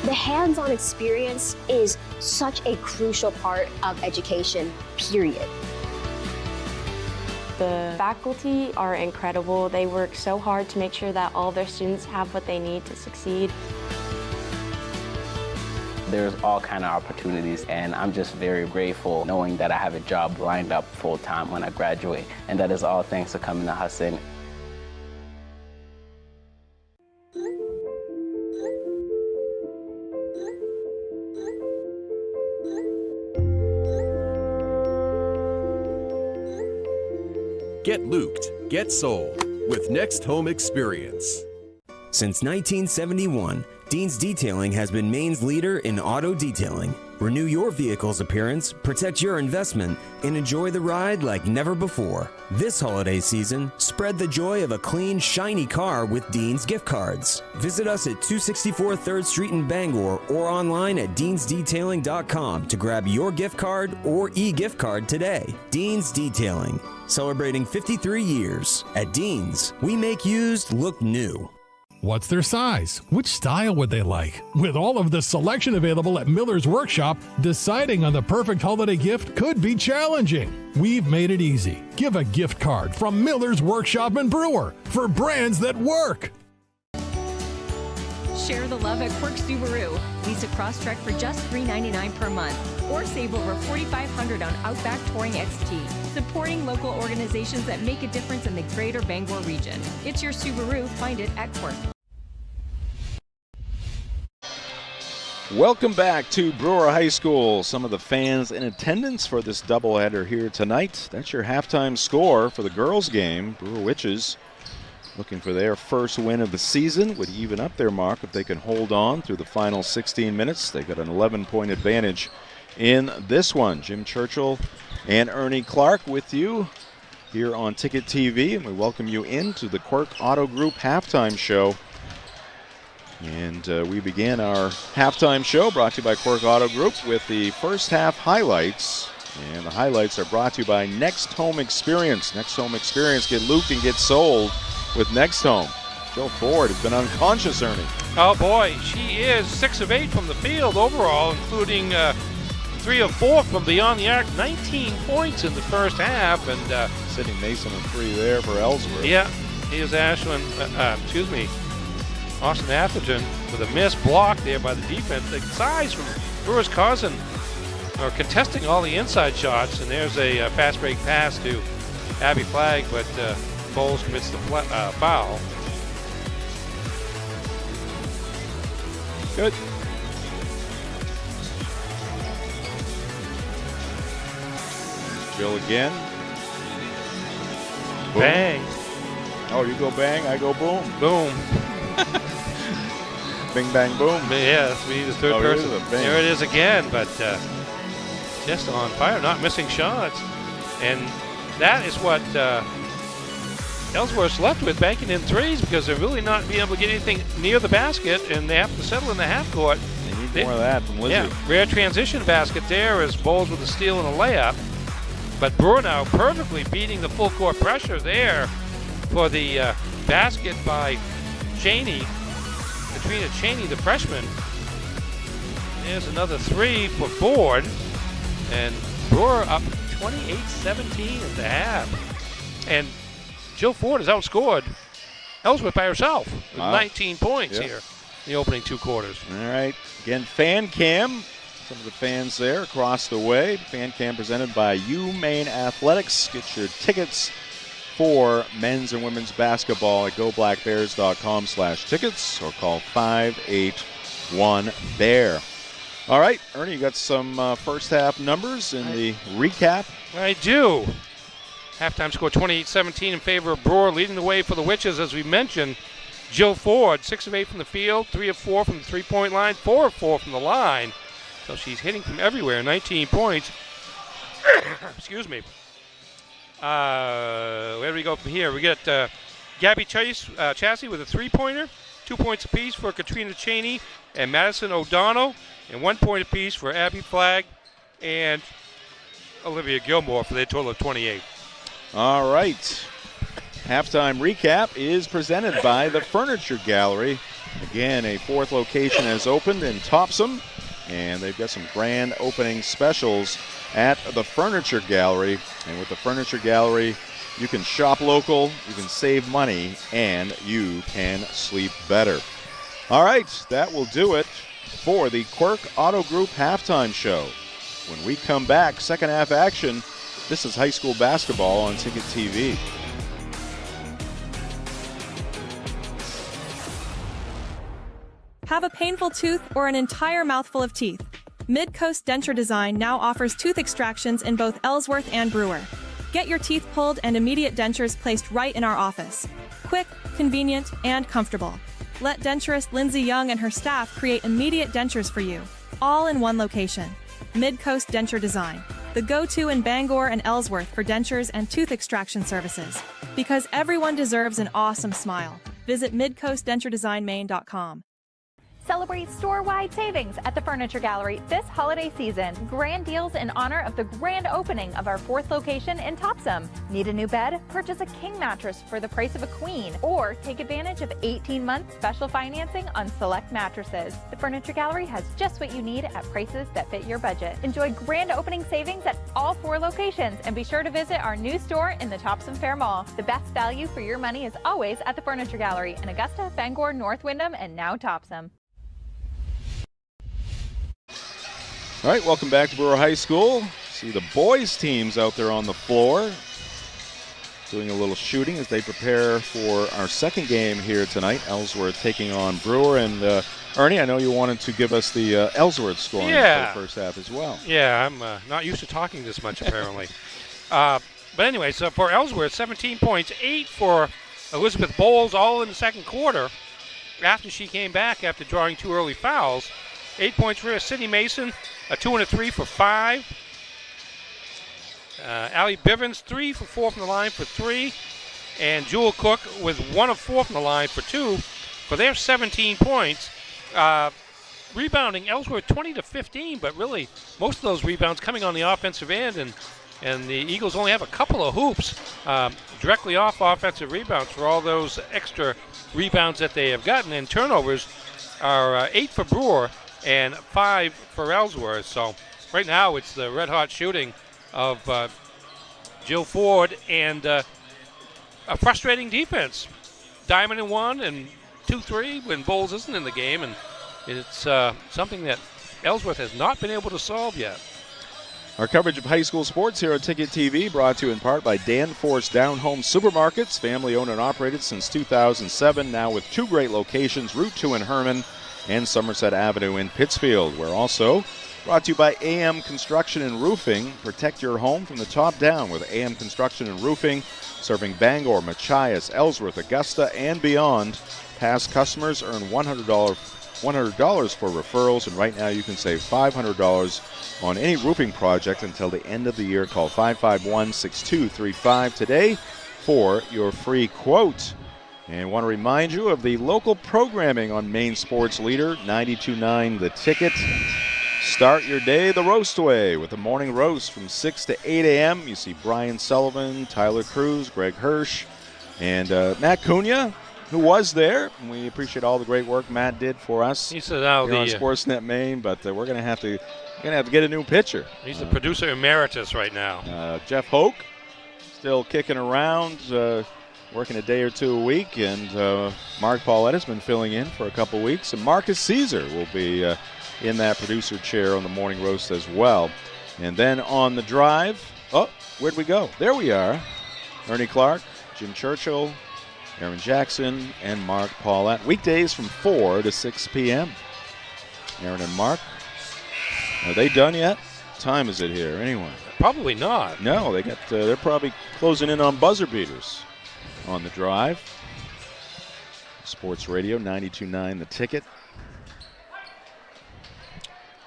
The hands-on experience is such a crucial part of education, period. The faculty are incredible. They work so hard to make sure that all their students have what they need to succeed. There's all kind of opportunities, and I'm just very grateful knowing that I have a job lined up full-time when I graduate, and that is all thanks to coming to Hudson. Get looped, get sold with Next Home Experience. Since 1971, Dean's Detailing has been Maine's leader in auto detailing. Renew your vehicle's appearance, protect your investment, and enjoy the ride like never before. This holiday season, spread the joy of a clean, shiny car with Dean's gift cards. Visit us at 264 3rd Street in Bangor or online at deansdetailing.com to grab your gift card or e-gift card today. Dean's Detailing, celebrating 53 years. At Dean's, we make used look new. What's their size? Which style would they like? With all of the selection available at Miller's Workshop, deciding on the perfect holiday gift could be challenging. We've made it easy. Give a gift card from Miller's Workshop and Brewer for brands that work. Share the love at Quirk Subaru. Lease a Crosstrek for just $399 per month, or save over $4,500 on Outback Touring XT. Supporting local organizations that make a difference in the greater Bangor region. It's your Subaru. Find it at Quirk. Welcome back to Brewer High School. Some of the fans in attendance for this doubleheader here tonight. That's your halftime score for the girls' game. Brewer Witches looking for their first win of the season, would even up their mark if they can hold on through the final 16 minutes. They've got an 11-point advantage in this one. Jim Churchill and Ernie Clark with you here on Ticket TV, and we welcome you into the Quirk Auto Group halftime show. And we began our halftime show brought to you by Quirk Auto Group with the first half highlights. And the highlights are brought to you by Next Home Experience. Next Home Experience, get looped and get sold with Next Home. Jill Ford has been unconscious, Ernie. Oh boy, she is 6 of 8 from the field overall, including 3 of 4 from beyond the arc. 19 points in the first half, and Sydney Mason a 3 there for Ellsworth. Yeah, here's Austin Atherton with a missed block there by the defense. The size from Brewer's cousin are contesting all the inside shots, and there's a fast break pass to Abby Flagg, but Bowles commits the foul. Good. Jill again. Boom. Bang. Oh, you go bang, I go boom. Boom. Bing, bang, boom. Yeah, we need the third person. There it is again, but just on fire, not missing shots. And that is what Ellsworth's left with, banking in threes, because they're really not being able to get anything near the basket, and they have to settle in the half court. They need more of that from Lizzie. Yeah, rare transition basket there as Bowles with a steal and a layup. But Brewer now perfectly beating the full court pressure there for the basket by Cheney. Katrina Cheney, the freshman. There's another three for Ford. And Brewer up 28-17 at the half. And Jill Ford has outscored Ellsworth by herself with 19 points here in the opening 2 quarters. All right. Again, Fan Cam. Some of the fans there across the way. Fan Cam presented by Maine Athletics. Get your tickets for men's and women's basketball at goblackbears.com/tickets or call 581-BEAR. All right, Ernie, you got some first half numbers in the recap? I do. Halftime score 28-17 in favor of Brewer, leading the way for the Witches, as we mentioned. Jill Ford, 6 of 8 from the field, 3 of 4 from the three-point line, 4 of 4 from the line. So she's hitting from everywhere, 19 points. Excuse me. Where do we go from here? We get Gabby Chassie with a three-pointer, 2 points apiece for Katrina Cheney and Madison O'Donnell, and 1 point apiece for Abby Flagg and Olivia Gilmore for their total of 28. All right. Halftime recap is presented by the Furniture Gallery. Again, a 4th location has opened in Topsom, and they've got some grand opening specials at the Furniture Gallery. And with the Furniture Gallery, you can shop local, you can save money, and you can sleep better. All right, that will do it for the Quirk Auto Group halftime show. When we come back, second half action. This is high school basketball on Ticket TV. Have a painful tooth or an entire mouthful of teeth? Mid-Coast Denture Design now offers tooth extractions in both Ellsworth and Brewer. Get your teeth pulled and immediate dentures placed right in our office. Quick, convenient, and comfortable. Let denturist Lindsay Young and her staff create immediate dentures for you, all in one location. Mid-Coast Denture Design, the go-to in Bangor and Ellsworth for dentures and tooth extraction services. Because everyone deserves an awesome smile. Visit midcoastdenturedesignmaine.com. Celebrate store-wide savings at the Furniture Gallery this holiday season. Grand deals in honor of the grand opening of our 4th location in Topsom. Need a new bed? Purchase a king mattress for the price of a queen, or take advantage of 18-month special financing on select mattresses. The Furniture Gallery has just what you need at prices that fit your budget. Enjoy grand opening savings at all 4 locations, and be sure to visit our new store in the Topsom Fair Mall. The best value for your money is always at the Furniture Gallery in Augusta, Bangor, North Windham, and now Topsom. All right, welcome back to Brewer High School. See the boys teams out there on the floor doing a little shooting as they prepare for our second game here tonight. Ellsworth taking on Brewer. And Ernie, I know you wanted to give us the Ellsworth scoring for the first half as well. Yeah, I'm not used to talking this much apparently. But anyway, so for Ellsworth, 17 points, 8 for Elizabeth Bowles, all in the second quarter after she came back after drawing 2 early fouls. 8 points for Sydney Mason, a 2 and a 3 for 5. Allie Bivens, 3 for 4 from the line for 3. And Jewel Cook with 1 of 4 from the line for 2 for their 17 points. Rebounding Ellsworth 20-15, but really most of those rebounds coming on the offensive end, and the Eagles only have a couple of hoops directly off offensive rebounds for all those extra rebounds that they have gotten. And turnovers are 8 for Brewer and 5 for Ellsworth. So right now it's the red-hot shooting of Jill Ford and a frustrating defense. Diamond in 1 and 2-3 when Bowles isn't in the game, and it's something that Ellsworth has not been able to solve yet. Our coverage of high school sports here on Ticket TV brought to you in part by Danforth Down Home Supermarkets, family owned and operated since 2007, now with 2 great locations, Route 2 in Herman and Somerset Avenue in Pittsfield. We're also brought to you by AM Construction and Roofing. Protect your home from the top down with AM Construction and Roofing, serving Bangor, Machias, Ellsworth, Augusta, and beyond. Past customers earn $100 $100 for referrals, and right now you can save $500 on any roofing project until the end of the year. Call 551-6235 today for your free quote. And want to remind you of the local programming on Maine Sports Leader, 92.9 The Ticket. Start your day the roast way with the morning roast from 6 to 8 a.m. You see Brian Sullivan, Tyler Cruz, Greg Hirsch, and Matt Cunha, who was there. And we appreciate all the great work Matt did for us He said, "Now here on Sportsnet Maine." But we're going to have to get a new pitcher. He's the producer emeritus right now. Jeff Hoke, still kicking around, working a day or two a week, and Mark Paulette has been filling in for a couple weeks, and Marcus Caesar will be in that producer chair on the morning roast as well. And then on the drive, where'd we go? There we are. Ernie Clark, Jim Churchill, Aaron Jackson, and Mark Paulette. Weekdays from 4 to 6 p.m. Aaron and Mark, are they done yet? What time is it here anyway? Probably not. No, they're probably closing in on buzzer beaters on the drive. Sports Radio 92.9 The Ticket.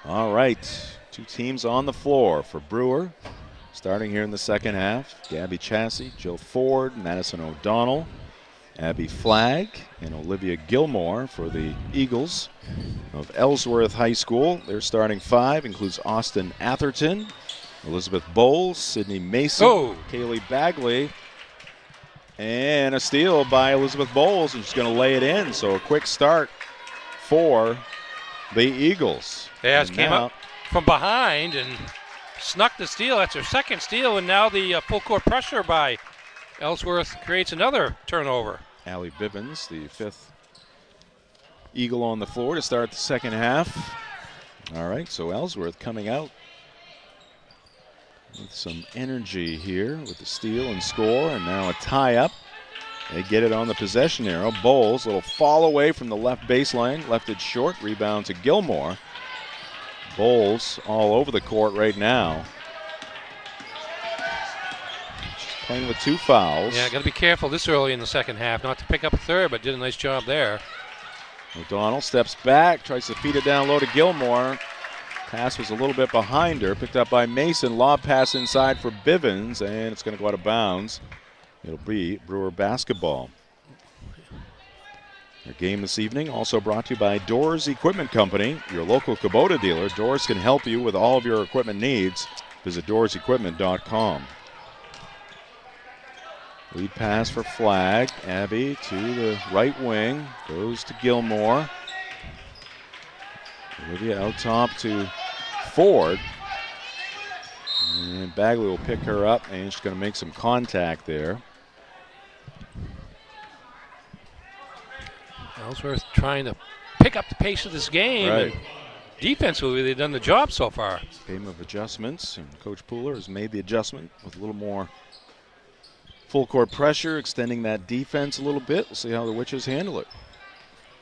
All right, two teams on the floor for Brewer. Starting here in the second half, Gabby Chassie, Jill Ford, Madison O'Donnell, Abby Flagg, and Olivia Gilmore for the Eagles of Ellsworth High School. Their starting five includes Austin Atherton, Elizabeth Bowles, Sydney Mason, Kaylee Bagley, and a steal by Elizabeth Bowles, and she's going to lay it in. So a quick start for the Eagles. As came up from behind and snuck the steal. That's her second steal, and now the full court pressure by Ellsworth creates another turnover. Allie Bivens, the fifth Eagle on the floor to start the second half. All right, so Ellsworth coming out with some energy here with the steal and score, and now a tie-up. They get it on the possession arrow. Bowles, little fall away from the left baseline, left it short, rebound to Gilmore. Bowles all over the court right now. She's playing with two fouls. Yeah, got to be careful this early in the second half not to pick up a third, but did a nice job there. O'Donnell steps back, tries to feed it down low to Gilmore. Pass was a little bit behind her, picked up by Mason. Lob pass inside for Bivens, and it's going to go out of bounds. It'll be Brewer basketball. Our game this evening also brought to you by Doors Equipment Company, your local Kubota dealer. Doors can help you with all of your equipment needs. Visit doorsequipment.com. Lead pass for Flagg. Abby to the right wing. Goes to Gilmore. Olivia out top to Ford. And Bagley will pick her up, and she's going to make some contact there. Ellsworth trying to pick up the pace of this game. Right. And defensively, they've done the job so far. Game of adjustments, and Coach Pooler has made the adjustment with a little more full court pressure, extending that defense a little bit. We'll see how the Witches handle it.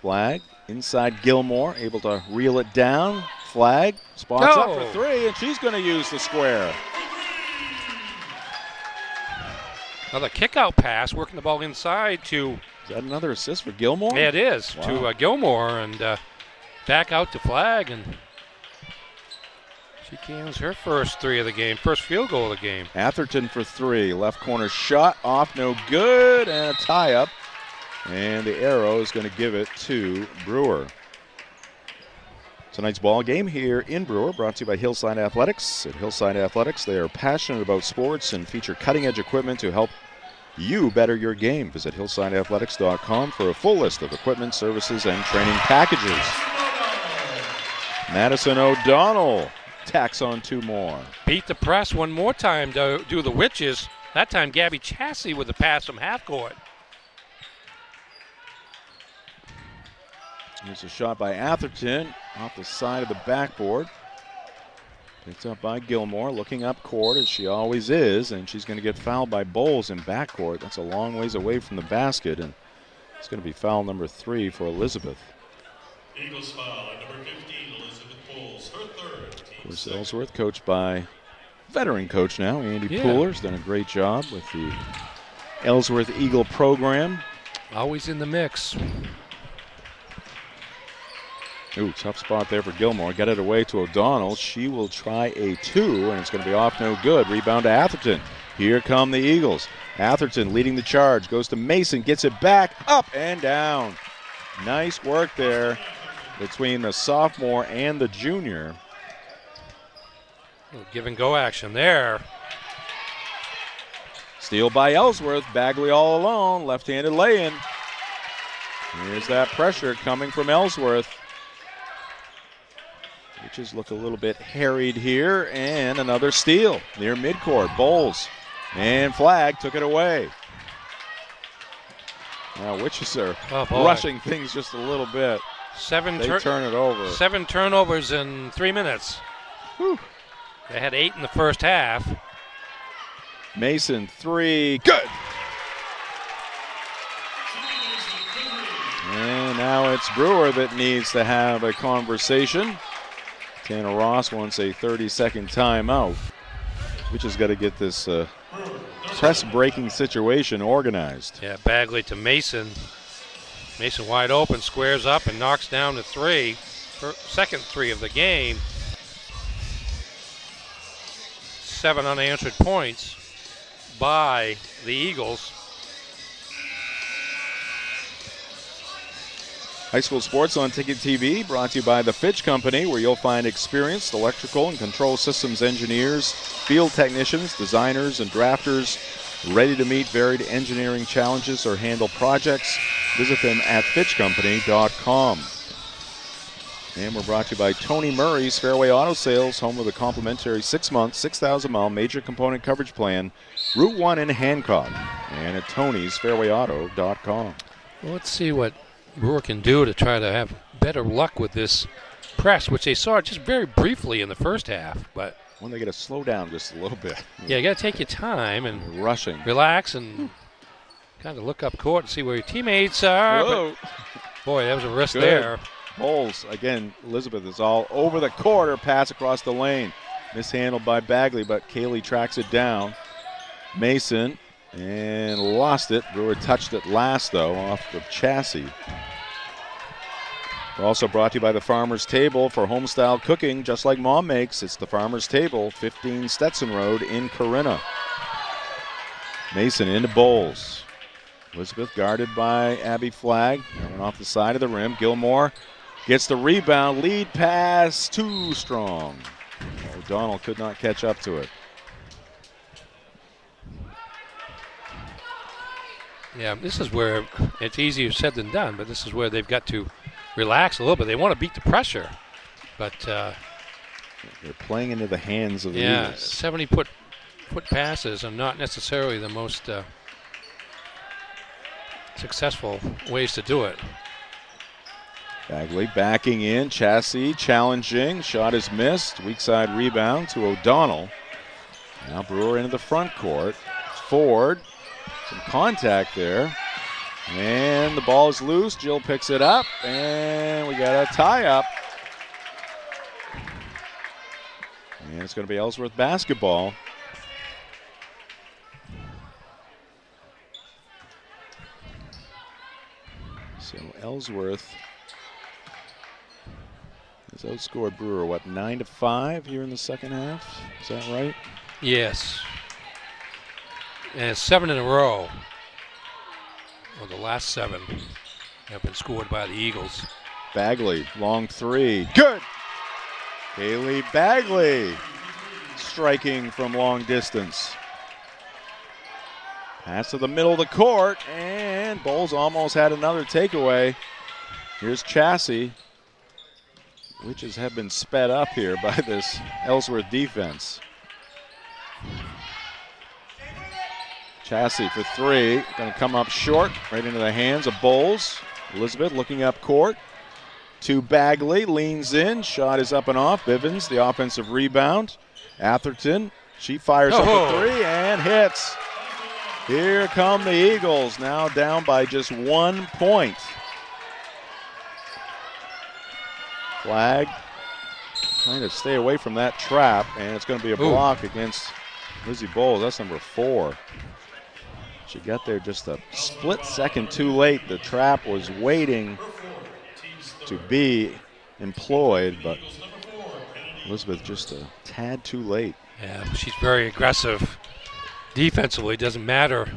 Flagg inside Gilmore, able to reel it down. Flagg spots up for three, and she's going to use the square. Another kick-out pass, working the ball inside to... Is that another assist for Gilmore? Yeah, it is, wow. to Gilmore, and back out to Flagg, and she cans her first three of the game, first field goal of the game. Atherton for three, left corner shot, off, no good, and a tie-up. And the arrow is going to give it to Brewer. Tonight's ball game here in Brewer, brought to you by Hillside Athletics. At Hillside Athletics, they are passionate about sports and feature cutting-edge equipment to help you better your game. Visit hillsideathletics.com for a full list of equipment, services, and training packages. Madison O'Donnell tacks on two more. Beat the press one more time to do the Witches. That time Gabby Chassie with the pass from half court. Here's a shot by Atherton off the side of the backboard. Picked up by Gilmore, looking up court as she always is, and she's going to get fouled by Bowles in backcourt. That's a long ways away from the basket, and it's going to be foul number 3 for Elizabeth. Eagles foul at number 15, Elizabeth Bowles, her third. Of course, Ellsworth, coached by veteran coach now, Andy Yeah. Pooler's done a great job with the Ellsworth Eagle program. Always in the mix. Ooh, tough spot there for Gilmore. Got it away to O'Donnell. She will try a 2, and it's going to be off no good. Rebound to Atherton. Here come the Eagles. Atherton leading the charge. Goes to Mason. Gets it back. Up and down. Nice work there between the sophomore and the junior. Give and go action there. Steal by Ellsworth. Bagley all alone. Left-handed lay-in. Here's that pressure coming from Ellsworth. Witches look a little bit harried here. And another steal near midcourt. Bowles and Flag took it away. Now Witches are rushing things just a little bit. They turn it over. 7 turnovers in 3 minutes. Whew. They had 8 in the first half. Mason 3, good. And now it's Brewer that needs to have a conversation. Tanner Ross wants a 30-second timeout. We just got to get this press-breaking situation organized. Yeah, Bagley to Mason. Mason wide open, squares up and knocks down the 3. Second 3 of the game. 7 unanswered points by the Eagles. High school sports on Ticket TV, brought to you by the Fitch Company, where you'll find experienced electrical and control systems engineers, field technicians, designers, and drafters ready to meet varied engineering challenges or handle projects. Visit them at fitchcompany.com. And we're brought to you by Tony Murray's Fairway Auto Sales, home of the complimentary 6-month, 6,000-mile major component coverage plan, Route 1 in Hancock, and at tonysfairwayauto.com. Well, let's see what Brewer can do to try to have better luck with this press, which they saw just very briefly in the first half. But when they get to slow down just a little bit. Yeah, you got to take your time and rushing, relax, and kind of look up court and see where your teammates are. But, boy, that was a risk there. Bowles, again, Elizabeth is all over the court. Her pass across the lane. Mishandled by Bagley, but Kaylee tracks it down. Mason, and lost it. Brewer touched it last, though, off the chassis. We're also brought to you by the Farmer's Table for home-style cooking, just like Mom makes. It's the Farmer's Table, 15 Stetson Road in Corinna. Mason into Bowles. Elizabeth guarded by Abby Flagg. That went off the side of the rim. Gilmore gets the rebound. Lead pass, too strong. O'Donnell could not catch up to it. Yeah, this is where it's easier said than done, but this is where they've got to relax a little bit. They want to beat the pressure, but they're playing into the hands of the Eagles. 70-foot passes are not necessarily the most successful ways to do it. Bagley backing in, Chassis challenging, shot is missed, weak side rebound to O'Donnell. Now Brewer into the front court. Ford, some contact there, and the ball is loose. Jill picks it up, and we got a tie-up. And it's going to be Ellsworth basketball. So Ellsworth has outscored Brewer, what, 9-5 here in the second half? Is that right? Yes. And it's 7 in a row. Well, the last 7 have been scored by the Eagles. Bagley, long 3. Good! Kaylee Bagley striking from long distance. Pass to the middle of the court, and Bowles almost had another takeaway. Here's Chassis. Witches have been sped up here by this Ellsworth defense. Chassis for 3, going to come up short, right into the hands of Bowles. Elizabeth looking up court to Bagley, leans in, shot is up and off. Bivens, the offensive rebound. Atherton, she fires up a 3 and hits. Here come the Eagles, now down by just 1 point. Flag trying to stay away from that trap, and it's going to be a block against Lizzie Bowles. That's number 4. She got there just a split second too late. The trap was waiting to be employed, but Elizabeth just a tad too late. Yeah, she's very aggressive defensively. It doesn't matter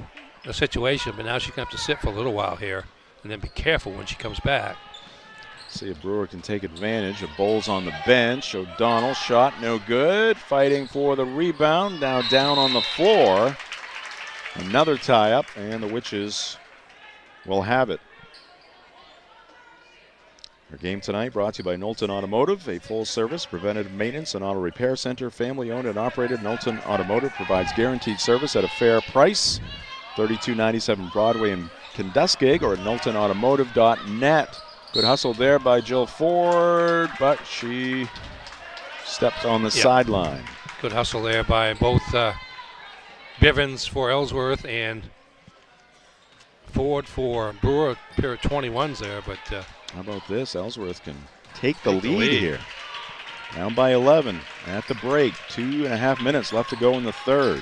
the situation, but now she's going to have to sit for a little while here and then be careful when she comes back. See if Brewer can take advantage of Bowles on the bench. O'Donnell shot no good. Fighting for the rebound. Now down on the floor. Another tie-up, and the Witches will have it. Our game tonight brought to you by Knowlton Automotive, a full-service preventive maintenance and auto repair center. Family-owned and operated, Knowlton Automotive provides guaranteed service at a fair price. 3297 Broadway in Kentuskig or at knowltonautomotive.net. Good hustle there by Jill Ford, but she stepped on the sideline. Good hustle there by both Bivens for Ellsworth and Ford for Brewer. A pair of 21s there, but how about this? Ellsworth can take the lead here. Down by 11 at the break. 2.5 minutes left to go in the third.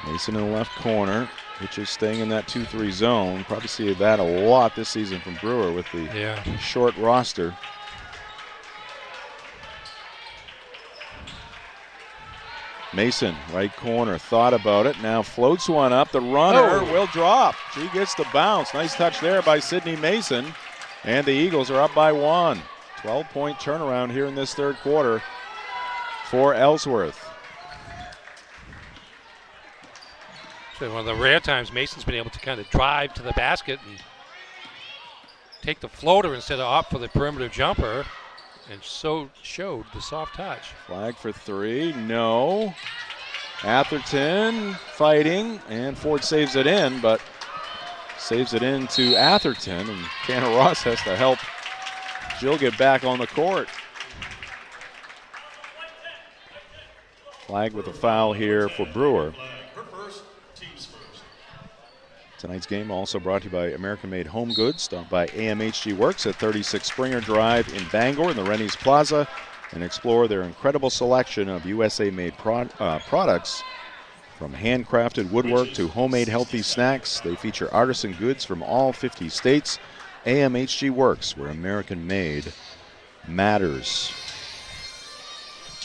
Mason in the left corner, which is staying in that 2-3 zone. Probably see that a lot this season from Brewer with the short roster. Mason, right corner, thought about it, now floats one up. The runner will drop. She gets the bounce. Nice touch there by Sydney Mason. And the Eagles are up by 1. 12-point turnaround here in this third quarter for Ellsworth. So one of the rare times Mason's been able to kind of drive to the basket and take the floater instead of opt for the perimeter jumper. And so showed the soft touch. Flag for 3, no. Atherton fighting, and Ford saves it in, but saves it in to Atherton, and Tanner Ross has to help Jill get back on the court. Flag with a foul here for Brewer. Tonight's game also brought to you by American-made home goods. Stop by AMHG Works at 36 Springer Drive in Bangor in the Rennie's Plaza and explore their incredible selection of USA-made products. From handcrafted woodwork to homemade healthy snacks, they feature artisan goods from all 50 states. AMHG Works, where American-made matters.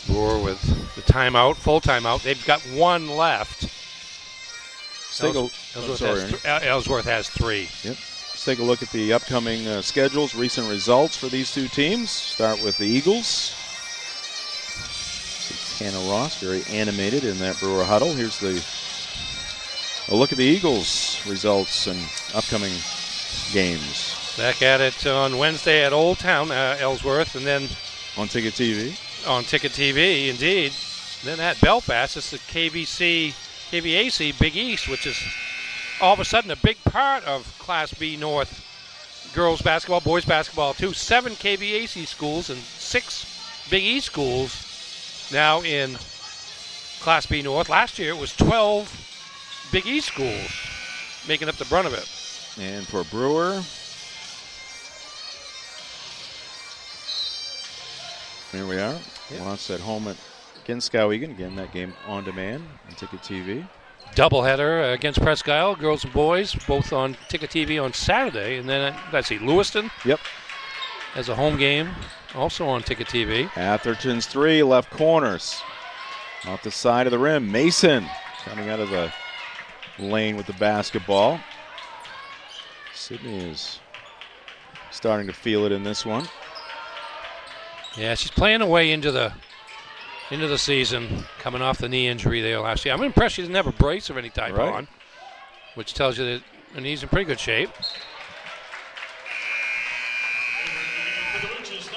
Brewer with the timeout, full timeout. They've got one left. Ellsworth has 3. Yep. Let's take a look at the upcoming schedules, recent results for these two teams. Start with the Eagles. See Tanner Ross, very animated in that Brewer huddle. Here's a look at the Eagles' results and upcoming games. Back at it on Wednesday at Old Town, Ellsworth, and then on Ticket TV. On Ticket TV, indeed. And then at Belfast, it's the KVAC Big East, which is all of a sudden a big part of Class B North girls basketball, boys basketball too. 7 KVAC schools and 6 Big East schools now in Class B North. Last year it was 12 Big East schools making up the brunt of it. And for Brewer, here we are. Lost at home against Skowhegan. Again, that game on demand on Ticket TV. Doubleheader against Presque Isle, girls and boys, both on Ticket TV on Saturday. And then, let's see, Lewiston. Yep. As a home game, also on Ticket TV. Atherton's 3, left corners. Off the side of the rim. Mason coming out of the lane with the basketball. Sydney is starting to feel it in this one. Yeah, she's playing her way into the season, coming off the knee injury there last year. I'm impressed she doesn't have a brace of any type on, which tells you that her knee's in pretty good shape.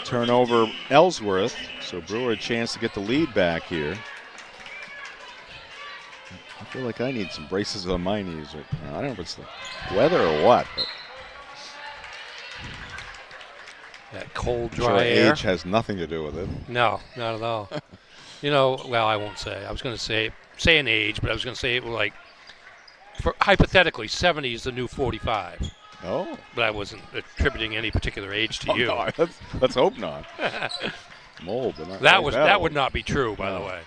Turnover Ellsworth, so Brewer a chance to get the lead back here. I feel like I need some braces on my knees right now. I don't know if it's the weather or what, but that cold, dry air. Age has nothing to do with it. No, not at all. You know, well, I won't say. I was going to say an age, but I was going to say it like, for hypothetically, 70 is the new 45. Oh. But I wasn't attributing any particular age to you. No, let's hope not. Mold. That would not be true, by the way.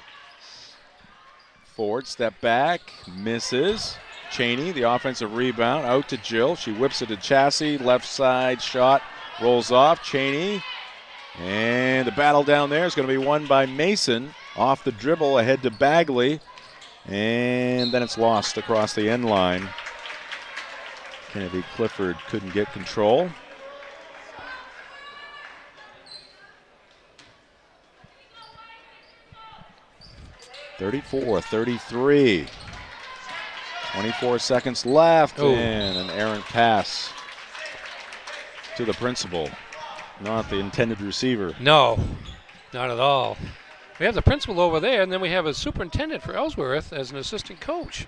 Ford step back, misses. Cheney, the offensive rebound, out to Jill. She whips it to Chassie, left side shot, rolls off. Cheney, and the battle down there is going to be won by Mason. Off the dribble, ahead to Bagley, and then it's lost across the end line. Kennedy Clifford couldn't get control. (34-33). 24 seconds left, and an errant pass to the principal, not the intended receiver. No, not at all. We have the principal over there, and then we have a superintendent for Ellsworth as an assistant coach,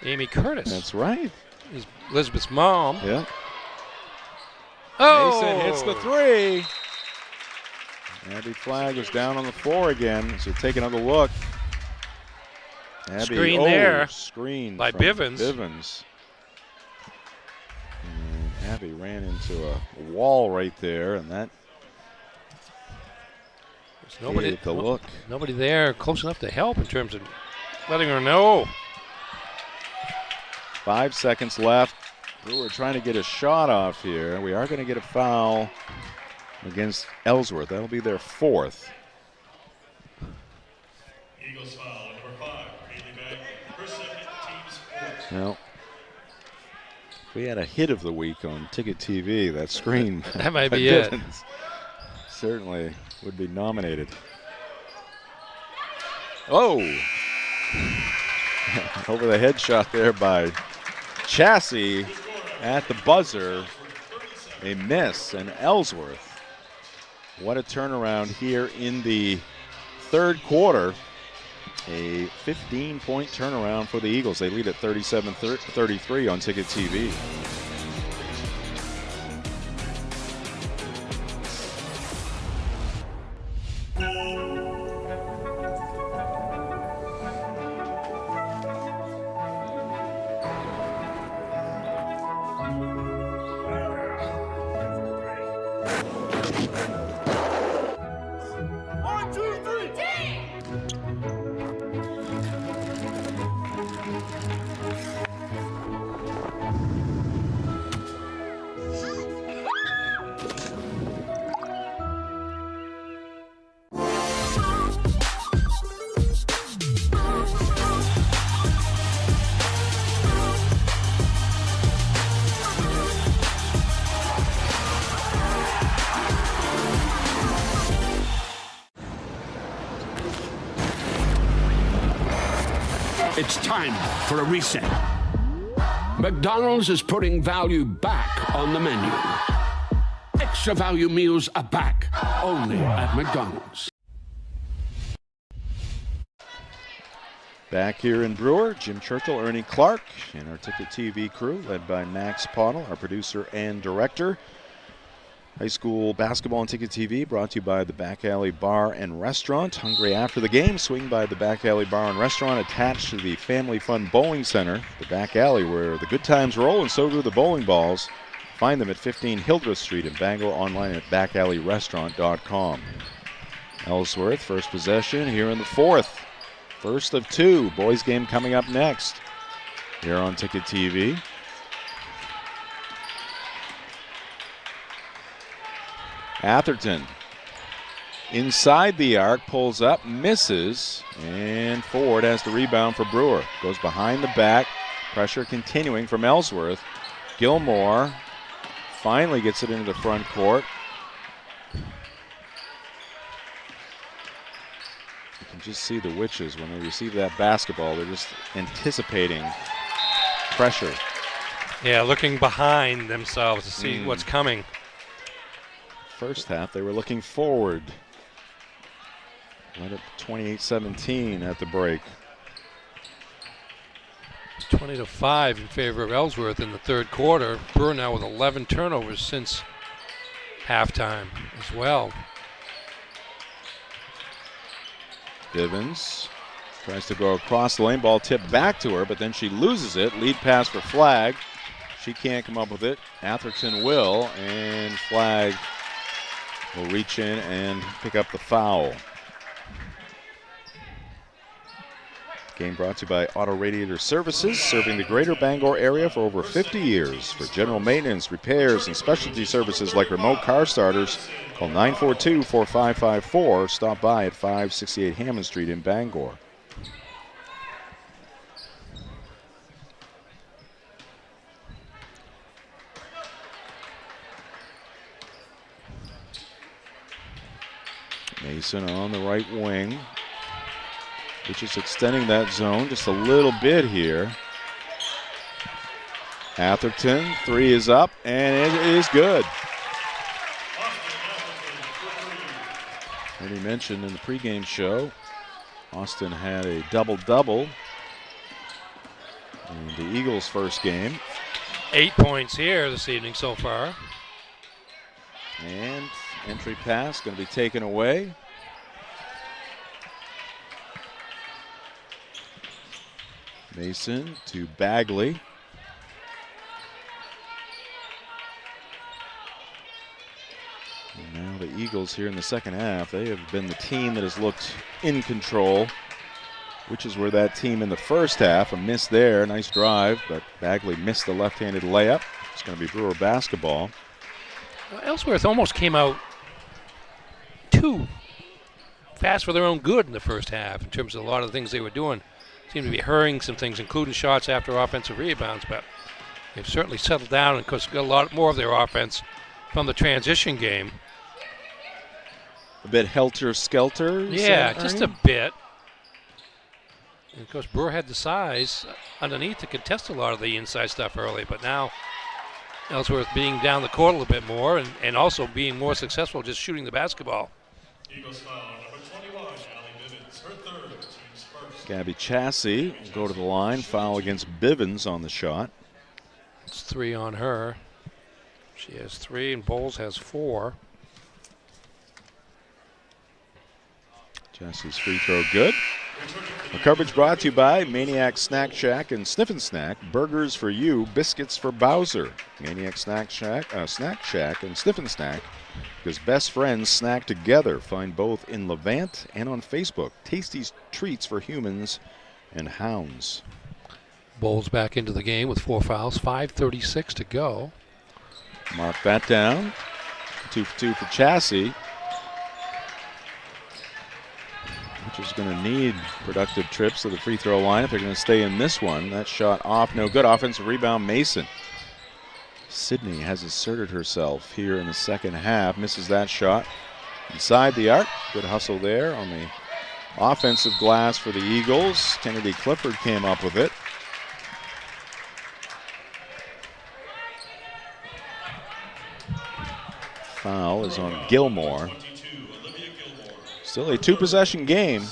Amy Curtis. That's right. Is Elizabeth's mom. Yeah. Oh! Mason hits the three. Abby Flagg was down on the floor again, so take another look. Abby, screen there. Screen by from Bivens. And Abby ran into a wall right there, and that nobody the look. Nobody there close enough to help in terms of letting her know. 5 seconds left. Brewer trying to get a shot off here. We are going to get a foul against Ellsworth. That'll be their fourth. Eagles foul, number 5, Haley Bagley. Per second, team's fourth. Well, if we had a hit of the week on Ticket TV, that screen. That might be it. Certainly would be nominated. Oh! Over the head shot there by Chassie at the buzzer. A miss, and Ellsworth. What a turnaround here in the third quarter. A 15-point turnaround for the Eagles. They lead at 37-33 on Ticket TV. It's time for a reset. McDonald's is putting value back on the menu. Extra value meals are back, only at McDonald's. Back here in Brewer, Jim Churchill, Ernie Clark, and our Ticket TV crew, led by Max Pottle, our producer and director. High school basketball on Ticket TV brought to you by the Back Alley Bar and Restaurant. Hungry after the game? Swing by the Back Alley Bar and Restaurant attached to the Family Fun Bowling Center. The Back Alley where the good times roll and so do the bowling balls. Find them at 15 Hildreth Street in Bangor, online at backalley.restaurant.com. Ellsworth, first possession here in the fourth. First of two. Boys game coming up next here on Ticket TV. Atherton inside the arc, pulls up, misses, and Ford has the rebound for Brewer. Goes behind the back, pressure continuing from Ellsworth. Gilmore finally gets it into the front court. You can just see the witches when they receive that basketball. They're just anticipating pressure. Yeah, looking behind themselves to see what's coming. First half, they were looking forward. Led up 28-17 at the break. It's 20-5 in favor of Ellsworth in the third quarter. Brewer now with 11 turnovers since halftime as well. Bivens tries to go across the lane, ball tipped back to her, but then she loses it. Lead pass for Flagg. She can't come up with it. Atherton will, and Flagg will reach in and pick up the foul. Game brought to you by Auto Radiator Services, serving the greater Bangor area for over 50 years. For general maintenance, repairs, and specialty services like remote car starters, call 942-4554 or stop by at 568 Hammond Street in Bangor. Mason on the right wing, which is extending that zone just a little bit here. Atherton, 3 is up, and it is good. Already mentioned in the pregame show, Austin had a double-double in the Eagles' first game. 8 points here this evening so far. And entry pass going to be taken away. Mason to Bagley. And now the Eagles here in the second half, they have been the team that has looked in control, which is where that team in the first half, a miss there, nice drive, but Bagley missed the left-handed layup. It's going to be Brewer basketball. Ellsworth almost came out too fast for their own good in the first half in terms of a lot of the things they were doing. Seemed to be hurrying some things, including shots after offensive rebounds, but they've certainly settled down and, of course, got a lot more of their offense from the transition game. A bit helter-skelter? Yeah, just a bit. And, of course, Brewer had the size underneath to contest a lot of the inside stuff early, but now Ellsworth being down the court a little bit more and also being more successful just shooting the basketball. Eagles foul number 21, Allie Bivens, her third, team's first. Gabby Chassie will go to the line, foul against Bivens on the shot. It's 3 on her. She has 3 and Bowles has 4. Chassie's free throw good. Our coverage brought to you by Maniac Snack Shack and Sniffin' Snack. Burgers for you, biscuits for Bowser. Maniac Snack Shack and Sniffin' Snack, because best friends snack together. Find both in Levant and on Facebook. Tasty treats for humans and hounds. Bowles back into the game with 4 fouls, 5:36 to go. Mark that down. 2 for 2 for Chassie, which is going to need productive trips to the free throw line if they're going to stay in this one. That shot off, no good. Offensive rebound, Mason. Sydney has asserted herself here in the second half. Misses that shot inside the arc. Good hustle there on the offensive glass for the Eagles. Kennedy Clifford came up with it. Foul is on Gilmore. Still a 2-possession game.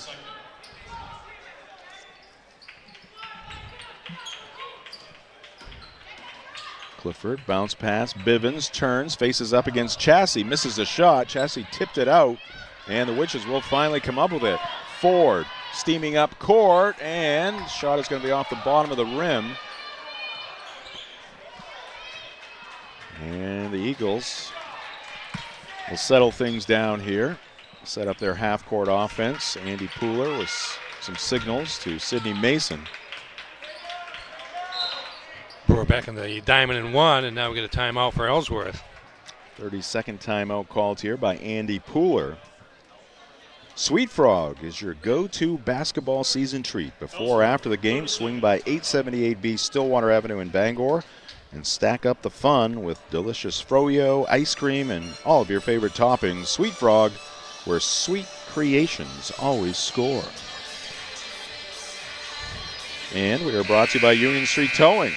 Clifford, bounce pass, Bivens turns, faces up against Chassie, misses a shot. Chassie tipped it out, and the Witches will finally come up with it. Ford steaming up court, and shot is going to be off the bottom of the rim. And the Eagles will settle things down here. Set up their half-court offense. Andy Pooler with some signals to Sydney Mason. Brewer back in the diamond and 1, and now we get a timeout for Ellsworth. 30-second timeout called here by Andy Pooler. Sweet Frog is your go-to basketball season treat. Before or after the game, swing by 878B Stillwater Avenue in Bangor and stack up the fun with delicious froyo, ice cream, and all of your favorite toppings. Sweet Frog, where sweet creations always score. And we are brought to you by Union Street Towing.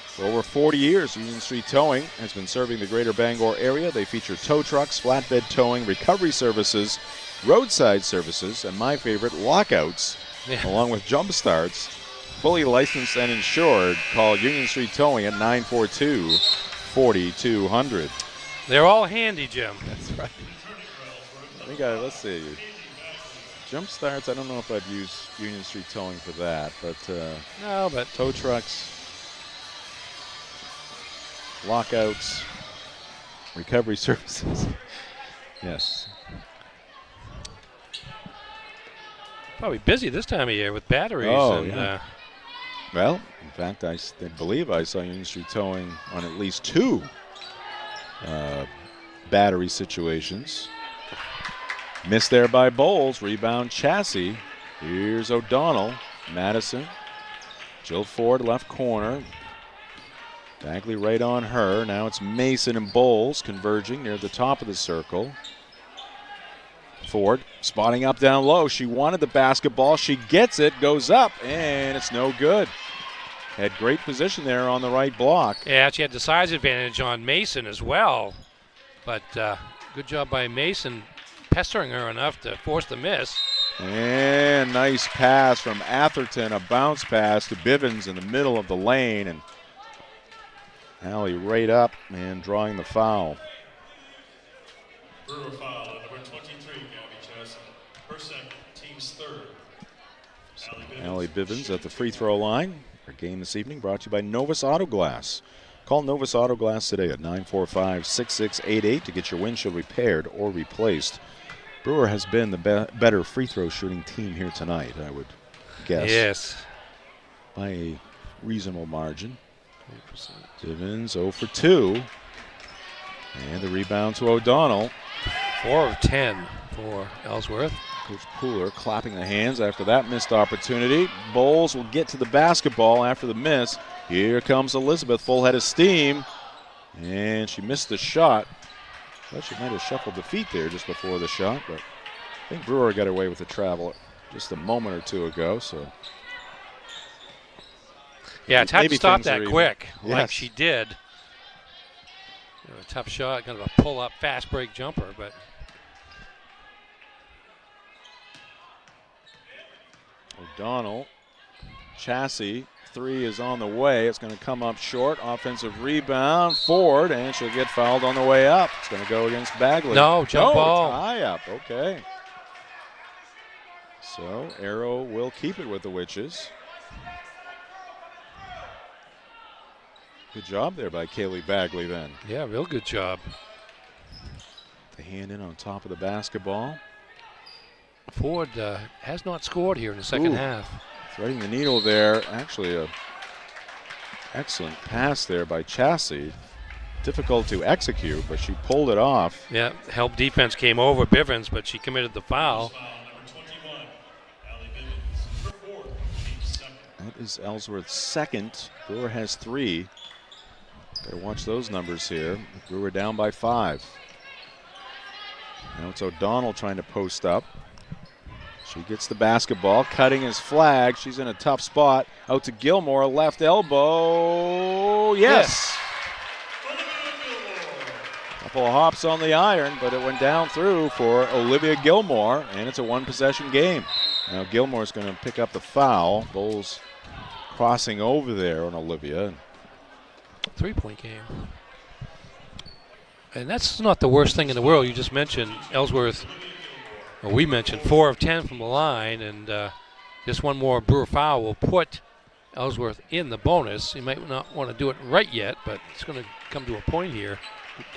For over 40 years, Union Street Towing has been serving the greater Bangor area. They feature tow trucks, flatbed towing, recovery services, roadside services, and my favorite, lockouts, along with jump starts. Fully licensed and insured. Call Union Street Towing at 942-4200. They're all handy, Jim. That's right. I think let's see. Jump starts, I don't know if I'd use Union Street Towing for that, but no, but tow trucks, lockouts, recovery services. Yes. Probably busy this time of year with batteries. Oh, and, yeah. Well, in fact, I believe I saw Union Street Towing on at least 2 battery situations. Missed there by Bowles. Rebound Chassis. Here's O'Donnell. Madison. Jill Ford left corner. Bagley right on her. Now it's Mason and Bowles converging near the top of the circle. Ford spotting up down low. She wanted the basketball. She gets it, goes up, and it's no good. Had great position there on the right block. Yeah, she had the size advantage on Mason as well. But good job by Mason pestering her enough to force the miss. And nice pass from Atherton, a bounce pass to Bivens in the middle of the lane. And Allie right up and drawing the foul. Brewer foul on number 23, Gabby Chasson. Her second, team's third. Allie Bivens at the free throw line. Our game this evening brought to you by Novus Auto Glass. Call Novus Auto Glass today at 945-6688 to get your windshield repaired or replaced. Brewer has been the better free throw shooting team here tonight, I would guess. Yes. By a reasonable margin. 8%. Bivens 0 for 2. And the rebound to O'Donnell. 4 of 10 for Ellsworth. Coach Pooler clapping the hands after that missed opportunity. Bowles will get to the basketball after the miss. Here comes Elizabeth, full head of steam. And she missed the shot. Well, she might have shuffled the feet there just before the shot, but I think Brewer got away with the travel just a moment or two ago. So yeah, it's hard to stop that quick Yes. like she did. You know, a tough shot, kind of a pull-up, fast break jumper, but O'Donnell, Chassis, 3 is on the way. It's going to come up short. Offensive rebound, Ford, and she'll get fouled on the way up. It's going to go against Bagley. No, jump ball. Tie up, okay. So Arrow will keep it with the Witches. Good job there by Kaylee Bagley then. yeah, real good job. The hand in on top of the basketball. Ford has not scored here in the second half. Threading the needle there. Actually, a excellent pass there by Chassis. Difficult to execute, but she pulled it off. Yeah, help defense came over Bivens, but she committed the foul. That is Ellsworth's second. Brewer has 3. Got to watch those numbers here. Brewer down by 5. Now it's O'Donnell trying to post up. She gets the basketball, cutting his flag. She's in a tough spot. Out to Gilmore, left elbow. Yes. Couple of hops on the iron, but it went down through for Olivia Gilmore, and it's a 1-possession game. Now Gilmore's going to pick up the foul. Bowles crossing over there on Olivia. 3-point game. And that's not the worst thing in the world. You just mentioned Ellsworth. Well, we mentioned 4 of 10 from the line, and just one more Brewer foul will put Ellsworth in the bonus. You might not want to do it right yet, but it's going to come to a point here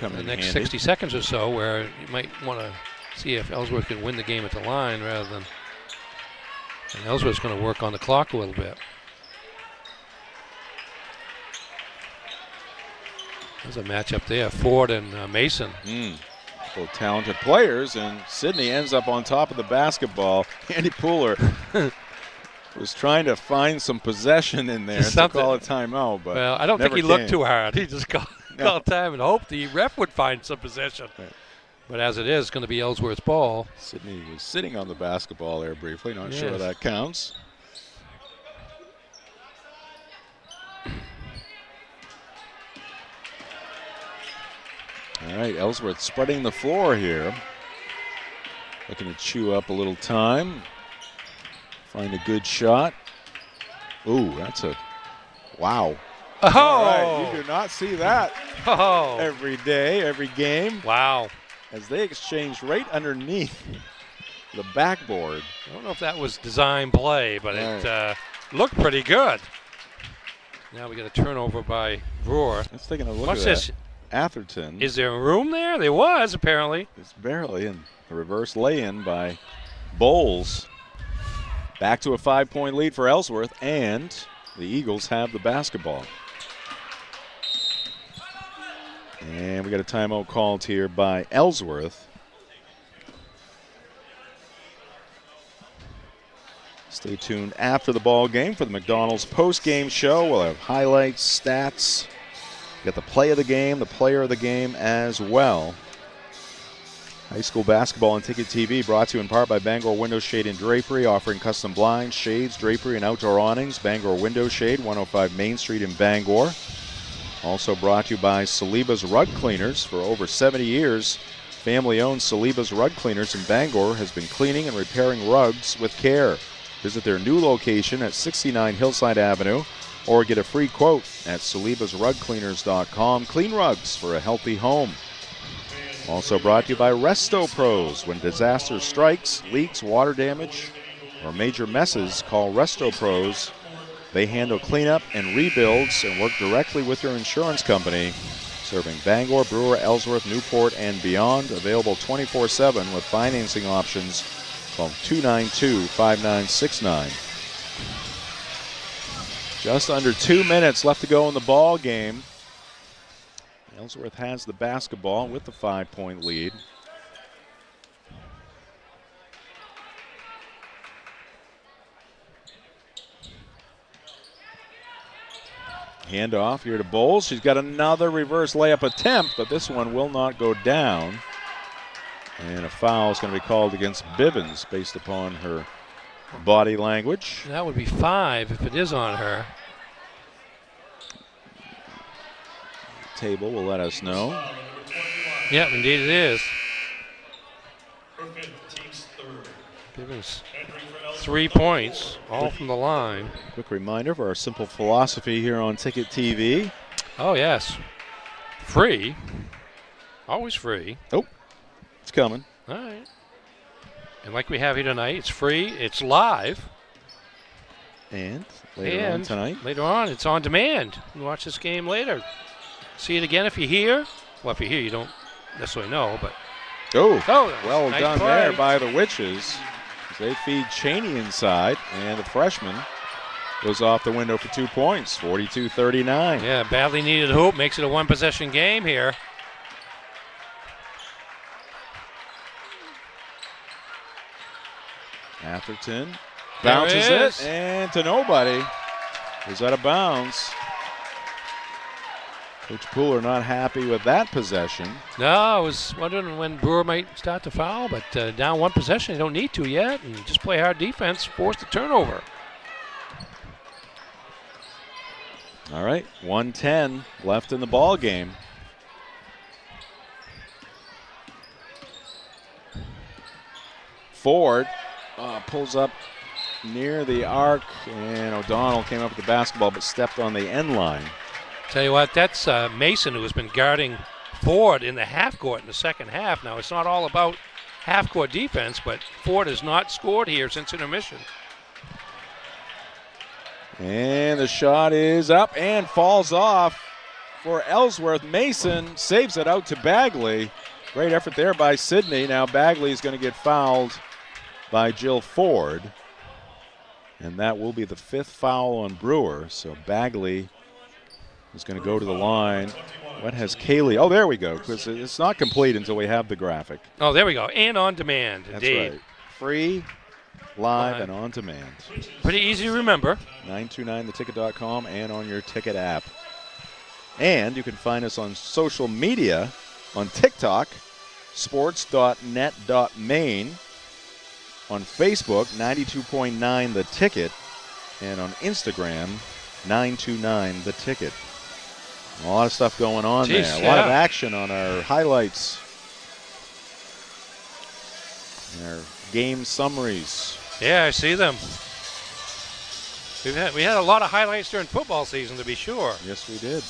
in the next 60 seconds or so where you might want to see if Ellsworth can win the game at the line rather than. And Ellsworth's going to work on the clock a little bit. There's a matchup there, Ford and Mason. Both talented players, and Sydney ends up on top of the basketball. Andy Pooler was trying to find some possession in there to call a timeout, but well, I don't think he looked too hard. He just called time and hoped the ref would find some possession. Right. But as it is, it's going to be Ellsworth's ball. Sydney was sitting on the basketball there briefly. Not sure that counts. All right, Ellsworth spreading the floor here. Looking to chew up a little time. Find a good shot. Ooh, that's a wow. Oh! All right, you do not see that every day, every game. Wow. As they exchange right underneath the backboard. I don't know if that was design play, but it looked pretty good. Now we got a turnover by Brewer. Let's take a look What's at this? that. Atherton. Is there room there? There was, apparently. It's barely in. A reverse lay-in by Bowles. Back to a 5-point lead for Ellsworth, and the Eagles have the basketball. And we got a timeout called here by Ellsworth. Stay tuned after the ball game for the McDonald's post-game show. We'll have highlights, stats, got the play of the game, the player of the game as well. High school basketball on Ticket TV brought to you in part by Bangor Window Shade and Drapery, offering custom blinds, shades, drapery, and outdoor awnings. Bangor Window Shade, 105 Main Street in Bangor. Also brought to you by Saliba's Rug Cleaners. For over 70 years, family-owned Saliba's Rug Cleaners in Bangor has been cleaning and repairing rugs with care. Visit their new location at 69 Hillside Avenue or get a free quote at salibasrugcleaners.com. Clean rugs for a healthy home. Also brought to you by Resto Pros. When disaster strikes, leaks, water damage, or major messes, call Resto Pros. They handle cleanup and rebuilds and work directly with your insurance company, serving Bangor, Brewer, Ellsworth, Newport, and beyond. Available 24/7 with financing options. Call 292-5969. Just under 2 minutes left to go in the ball game. Ellsworth has the basketball with the 5-point lead. Handoff here to Bowles. She's got another reverse layup attempt, but this one will not go down. And a foul is going to be called against Bivens based upon her body language. That would be 5 if it is on her. Table will let us know. Yep, indeed it is. Bivens, 3 points, all from the line. Quick reminder of our simple philosophy here on Ticket TV. Oh, yes. Free. Always free. Oh, it's coming. All right. And like we have here tonight, it's free, it's live. And later on tonight? Later on, it's on demand. You can watch this game later. See it again if you're here. Well, if you're here, you don't necessarily know, but. Oh, well nice done play there by the Witches. They feed Cheney inside, and the freshman goes off the window for 2 points, 42-39. Yeah, badly needed hoop. Makes it a one-possession game here. Atherton bounces it, and to nobody. Is out of bounds. Coach Pooler not happy with that possession. No, I was wondering when Brewer might start to foul, but down one possession, they don't need to yet, and just play hard defense, force the turnover. All right, 1:10 left in the ball game. Ford pulls up near the arc, and O'Donnell came up with the basketball but stepped on the end line. Tell you what, that's Mason who has been guarding Ford in the half court in the second half. Now, it's not all about half court defense, but Ford has not scored here since intermission. And the shot is up and falls off for Ellsworth. Mason saves it out to Bagley. Great effort there by Sidney. Now Bagley is going to get fouled by Jill Ford. And that will be the 5th foul on Brewer. So Bagley is going to go to the line. What has Kaylee? Oh, there we go, because it's not complete until we have the graphic. Oh, there we go. And on demand, That's indeed. right. Free, live, and on demand. Pretty easy to remember. 929theticket.com and on your ticket app. And you can find us on social media on TikTok, sports.net.maine, on Facebook, 92.9 The Ticket, and on Instagram, 929 The Ticket. A lot of stuff going on there. A lot of action on our highlights and our game summaries. Yeah, I see them. We had a lot of highlights during football season, to be sure. Yes, we did.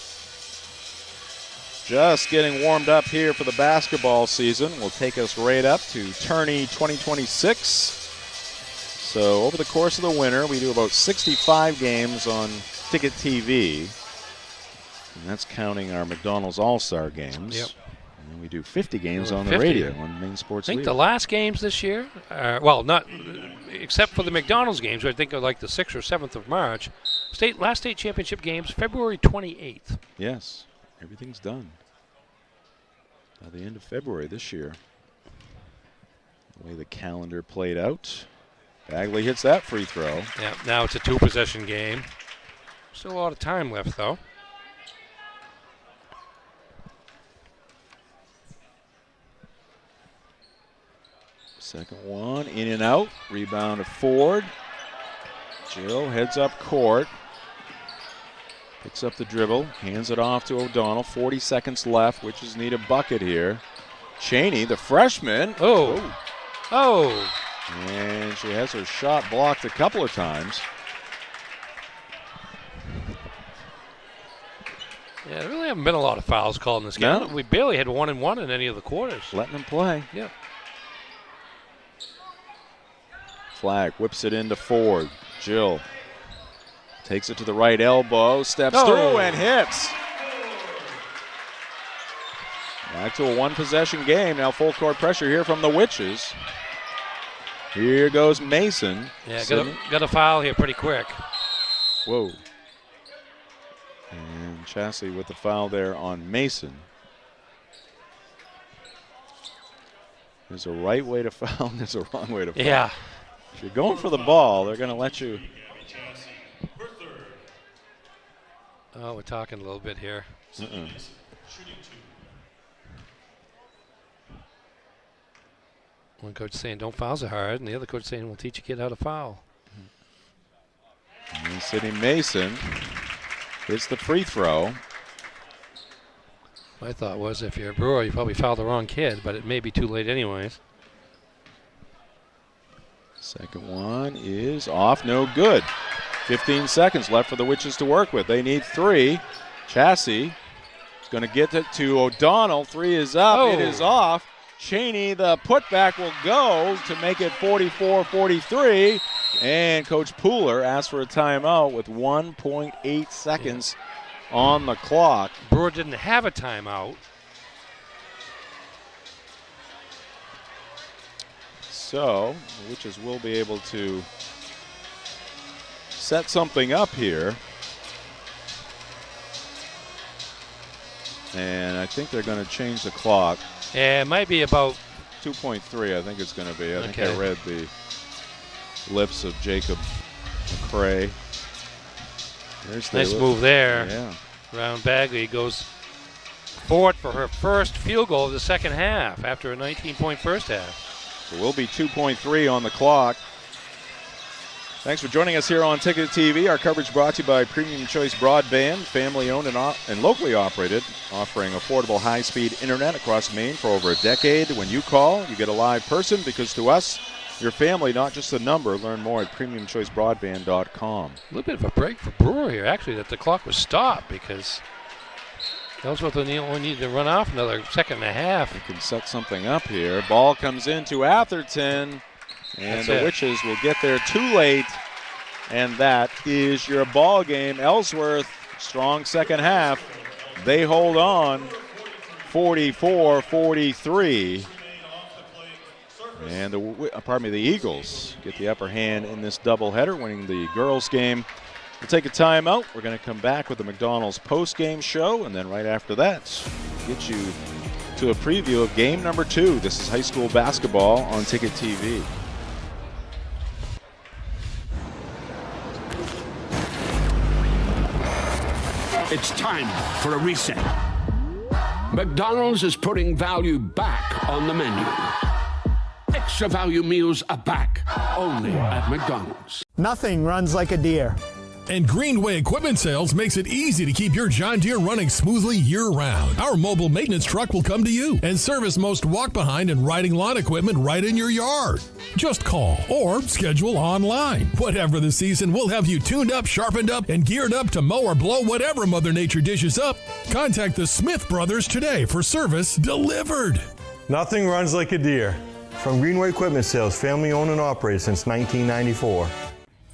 Just getting warmed up here for the basketball season. Will take us right up to Tourney 2026. So over the course of the winter, we do about 65 games on Ticket TV. And that's counting our McDonald's All-Star games. Yep. And we do 50 games on the 50. radio on Maine Sports I think League. the last games this year, not except for the McDonald's games, which I think are like the 6th or 7th of March. Last state championship games, February 28th. Yes, everything's done. By the end of February this year. The way the calendar played out. Bagley hits that free throw. Yeah, now it's a 2-possession game. Still a lot of time left, though. Second one, in and out. Rebound to Ford. Jill heads up court. Picks up the dribble, hands it off to O'Donnell. 40 seconds left, Witches need a bucket here. Cheney, the freshman. Oh. And she has her shot blocked a couple of times. Yeah, there really haven't been a lot of fouls called in this game. No. We barely had 1-and-1 in any of the quarters. Letting them play. Yeah. Flag whips it into Ford. Jill takes it to the right elbow, steps through and hits. Back to a 1-possession game. Now full court pressure here from the Witches. Here goes Mason. Yeah, got a foul here pretty quick. Whoa. And Chassie with the foul there on Mason. There's a right way to foul and there's a wrong way to foul. Yeah. If you're going for the ball, they're going to let you. Oh, we're talking a little bit here. One coach saying don't foul so hard, and the other coach saying we'll teach a kid how to foul. And Sidney Mason hits the free throw. My thought was if you're a Brewer, you probably fouled the wrong kid, but it may be too late anyways. Second one is off, no good. 15 seconds left for the Witches to work with. They need 3. Chassie is going to get it to O'Donnell. 3 is up, It is off. Cheney, the putback will go to make it 44-43. And Coach Pooler asks for a timeout with 1.8 seconds on the clock. Brewer didn't have a timeout. So the Witches will be able to set something up here. And I think they're going to change the clock. Yeah, it might be about 2.3, I think it's going to be. I think I Okay. read the lips of Jacob McCrae. Nice move there. Yeah. Round Bagley goes forward for her first field goal of the second half after a 19-point first half. So we'll be 2.3 on the clock. Thanks for joining us here on Ticket TV. Our coverage brought to you by Premium Choice Broadband, family-owned and locally operated, offering affordable high-speed internet across Maine for over a decade. When you call, you get a live person because to us, your family, not just a number. Learn more at premiumchoicebroadband.com. A little bit of a break for Brewer here, actually, that the clock was stopped because Ellsworth only needed to run off another second and a half. They can set something up here. Ball comes into Atherton. And That's the it. Witches will get there too late. And that is your ball game. Ellsworth, strong second half. They hold on 44-43. And the Eagles get the upper hand in this doubleheader, winning the girls game. We'll take a timeout. We're going to come back with the McDonald's post-game show. And then right after that, get you to a preview of game number 2. This is high school basketball on Ticket TV. It's time for a reset. McDonald's is putting value back on the menu. Extra value meals are back, only at McDonald's. Nothing runs like a deer. And Greenway Equipment Sales makes it easy to keep your John Deere running smoothly year-round. Our mobile maintenance truck will come to you and service most walk-behind and riding lawn equipment right in your yard. Just call or schedule online. Whatever the season, we'll have you tuned up, sharpened up, and geared up to mow or blow whatever Mother Nature dishes up. Contact the Smith Brothers today for service delivered. Nothing runs like a deer. From Greenway Equipment Sales, family owned and operated since 1994.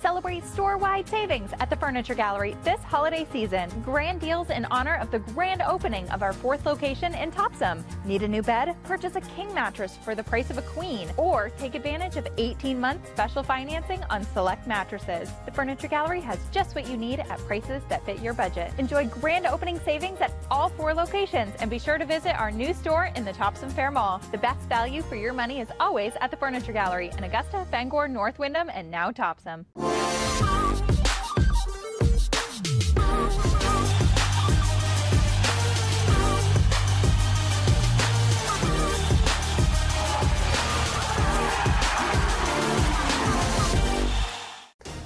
Celebrate Celebrate store-wide savings at the Furniture Gallery this holiday season. Grand deals in honor of the grand opening of our 4th location in Topsom. Need a new bed? Purchase a king mattress for the price of a queen, or take advantage of 18-month special financing on select mattresses. The Furniture Gallery has just what you need at prices that fit your budget. Enjoy grand opening savings at all 4 locations, and be sure to visit our new store in the Topsom Fair Mall. The best value for your money is always at the Furniture Gallery in Augusta, Bangor, North Windham, and now Topsom.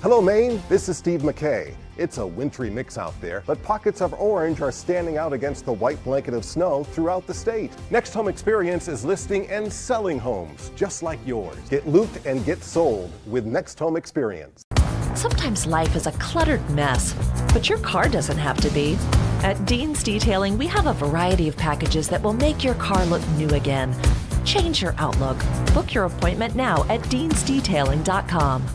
Hello, Maine. This is Steve McKay. It's a wintry mix out there, but pockets of orange are standing out against the white blanket of snow throughout the state. Next Home Experience is listing and selling homes just like yours. Get looped and get sold with Next Home Experience. Sometimes life is a cluttered mess, but your car doesn't have to be. At Dean's Detailing, we have a variety of packages that will make your car look new again. Change your outlook. Book your appointment now at deansdetailing.com.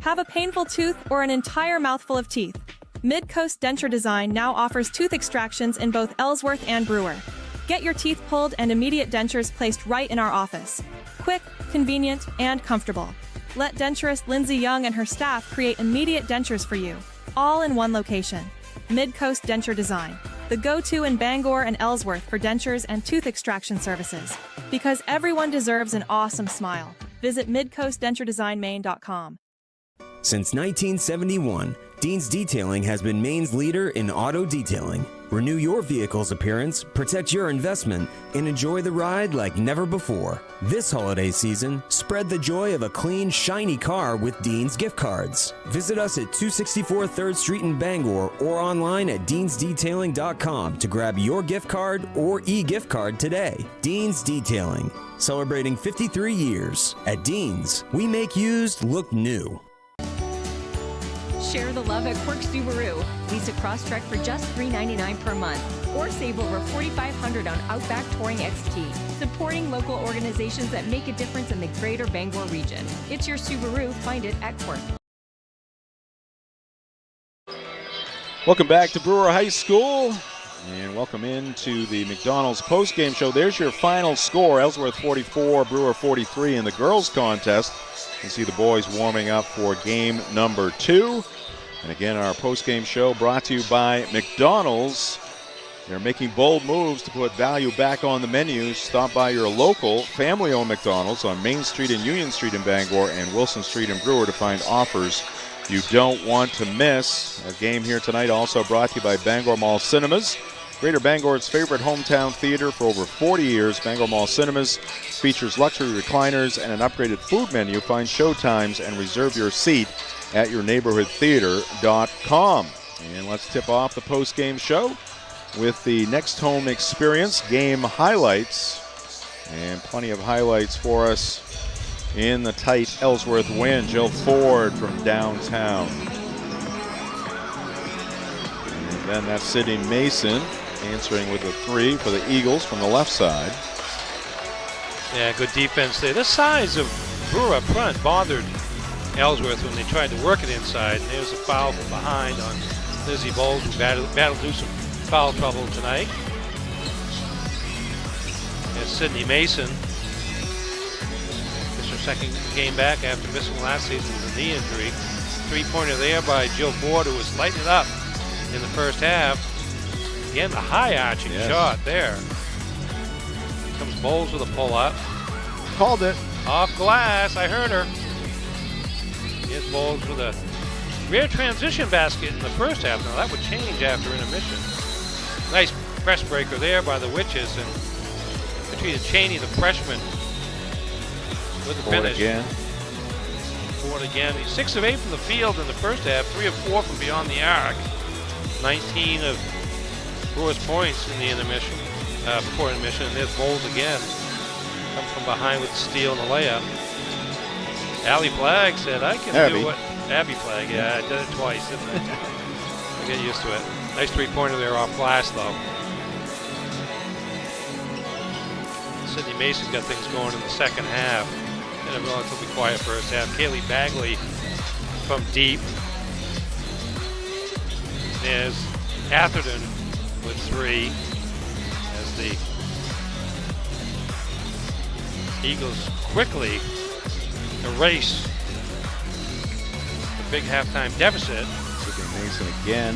Have a painful tooth or an entire mouthful of teeth? Mid-Coast Denture Design now offers tooth extractions in both Ellsworth and Brewer. Get your teeth pulled and immediate dentures placed right in our office. Quick, convenient, and comfortable. Let denturist Lindsay Young and her staff create immediate dentures for you, all in one location. Mid-Coast Denture Design, the go-to in Bangor and Ellsworth for dentures and tooth extraction services. Because everyone deserves an awesome smile. Visit midcoastdenturedesignmaine.com. Since 1971, Dean's Detailing has been Maine's leader in auto detailing. Renew your vehicle's appearance, protect your investment, and enjoy the ride like never before. This holiday season, spread the joy of a clean, shiny car with Dean's gift cards. Visit us at 264 3rd Street in Bangor or online at deansdetailing.com to grab your gift card or e-gift card today. Dean's Detailing, celebrating 53 years. At Dean's, we make used look new. Share the love at Quirk Subaru. Lease a Crosstrek for just $399 per month, or save over $4,500 on Outback Touring XT. Supporting local organizations that make a difference in the greater Bangor region. It's your Subaru. Find it at Quirk. Welcome back to Brewer High School, and welcome into the McDonald's postgame show. There's your final score: Ellsworth 44, Brewer 43 in the girls' contest. You see the boys warming up for game number 2. And again, our postgame show brought to you by McDonald's. They're making bold moves to put value back on the menu. Stop by your local family-owned McDonald's on Main Street and Union Street in Bangor and Wilson Street in Brewer to find offers you don't want to miss. A game here tonight also brought to you by Bangor Mall Cinemas. Greater Bangor's favorite hometown theater for over 40 years. Bangor Mall Cinemas features luxury recliners and an upgraded food menu. Find showtimes and reserve your seat at yourneighborhoodtheater.com. And let's tip off the post-game show with the Next Home Experience game highlights. And plenty of highlights for us in the tight Ellsworth win. Jill Ford from downtown. And then that's Sydney Mason answering with a 3 for the Eagles from the left side. Yeah, good defense there. The size of Brewer up front bothered Ellsworth when they tried to work it inside. And there's a foul from behind on Lizzie Bowles, who battled through some foul trouble tonight. And Sydney Mason. It's her second game back after missing last season with a knee injury. 3-pointer there by Jill Ford, who was lighting it up in the first half. Again, the high arching shot there. Here comes Bowles with a pull-up. Called it. Off glass. I heard her. Here's Bowles with a rare transition basket in the first half. Now that would change after intermission. Nice press breaker there by the Witches, and Katrina Cheney, the freshman, with the finish. Again. Ford again. He's 6 of 8 from the field in the first half, 3 of 4 from beyond the arc. 19 of Brewer's points in the intermission, before intermission, and there's Bowles again. Comes from behind with the steal and the layup. Allie Flagg said, I can do what... Abby Flagg, yeah, I did it twice, didn't I? I get used to it. Nice three-pointer there off glass, though. Sydney Mason got things going in the second half. In a relatively quiet first half. Kaylee Bagley from deep. There's Atherton with 3 as the Eagles quickly erase the big halftime deficit. Sydney Mason again.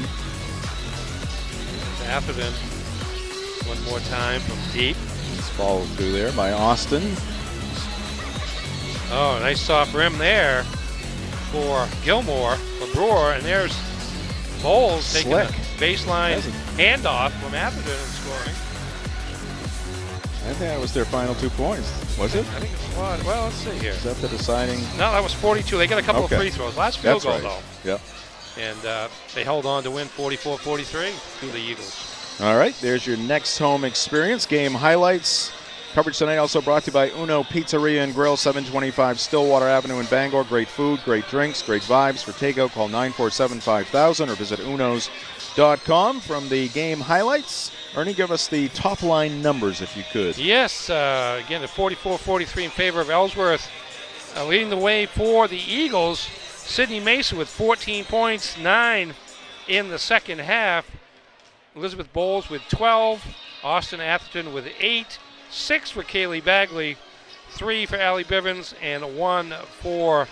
Atherton one more time from deep. It's followed through there by Austin. Oh, nice soft rim there for Gilmore, for Brewer, and there's Bowles taking a baseline handoff from Atherton and scoring. I think that was their final 2 points, was it? I think it's one. Well, let's see here. Is that the deciding? No, that was 42. They got a couple of free throws. Last field goal, though. Yep. And they held on to win 44-43 to the Eagles. All right, there's your next home experience. Game highlights. Coverage tonight also brought to you by Uno Pizzeria and Grill, 725 Stillwater Avenue in Bangor. Great food, great drinks, great vibes. For takeout, call 947-5000 or visit unos.com. From the game highlights, Ernie, give us the top line numbers if you could. Yes, again, at 44-43 in favor of Ellsworth. Leading the way for the Eagles, Sydney Mason with 14 points, 9 in the second half. Elizabeth Bowles with 12, Austin Atherton with 8, 6 for Kaylee Bagley, 3 for Allie Bivens, and 1 for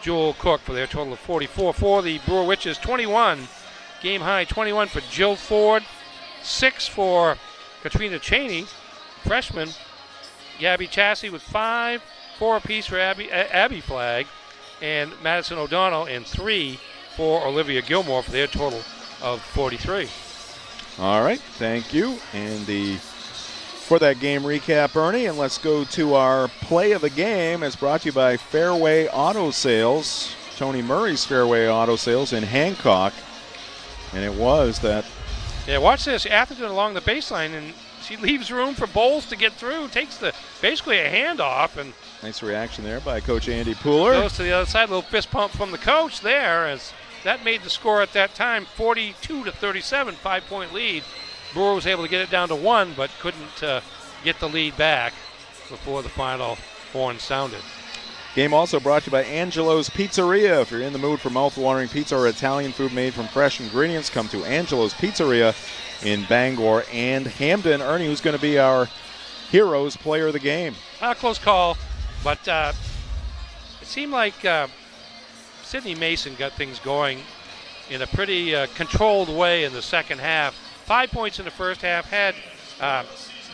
Jewel Cook for their total of 44. For the Brewer Witches, 21, game high 21 for Jill Ford, 6 for Katrina Cheney, freshman. Gabby Chassie with 5, 4 apiece for Abby Flagg, and Madison O'Donnell, and 3 for Olivia Gilmore for their total of 43. All right, thank you. And for that game recap, Ernie, and let's go to our play of the game. It's brought to you by Fairway Auto Sales, Tony Murray's Fairway Auto Sales in Hancock. And it was that. Yeah, watch this. Atherton along the baseline, and she leaves room for Bowles to get through, takes basically a handoff. And nice reaction there by Coach Andy Pooler. Goes to the other side, a little fist pump from the coach there, as that made the score at that time 42-37, 5-point lead. Brewer was able to get it down to 1, but couldn't get the lead back before the final horn sounded. Game also brought to you by Angelo's Pizzeria. If you're in the mood for mouth-watering pizza or Italian food made from fresh ingredients, come to Angelo's Pizzeria in Bangor and Hamden. Ernie, who's going to be our Heroes player of the game? Close call, but it seemed like Sydney Mason got things going in a pretty controlled way in the second half. 5 points in the first half, had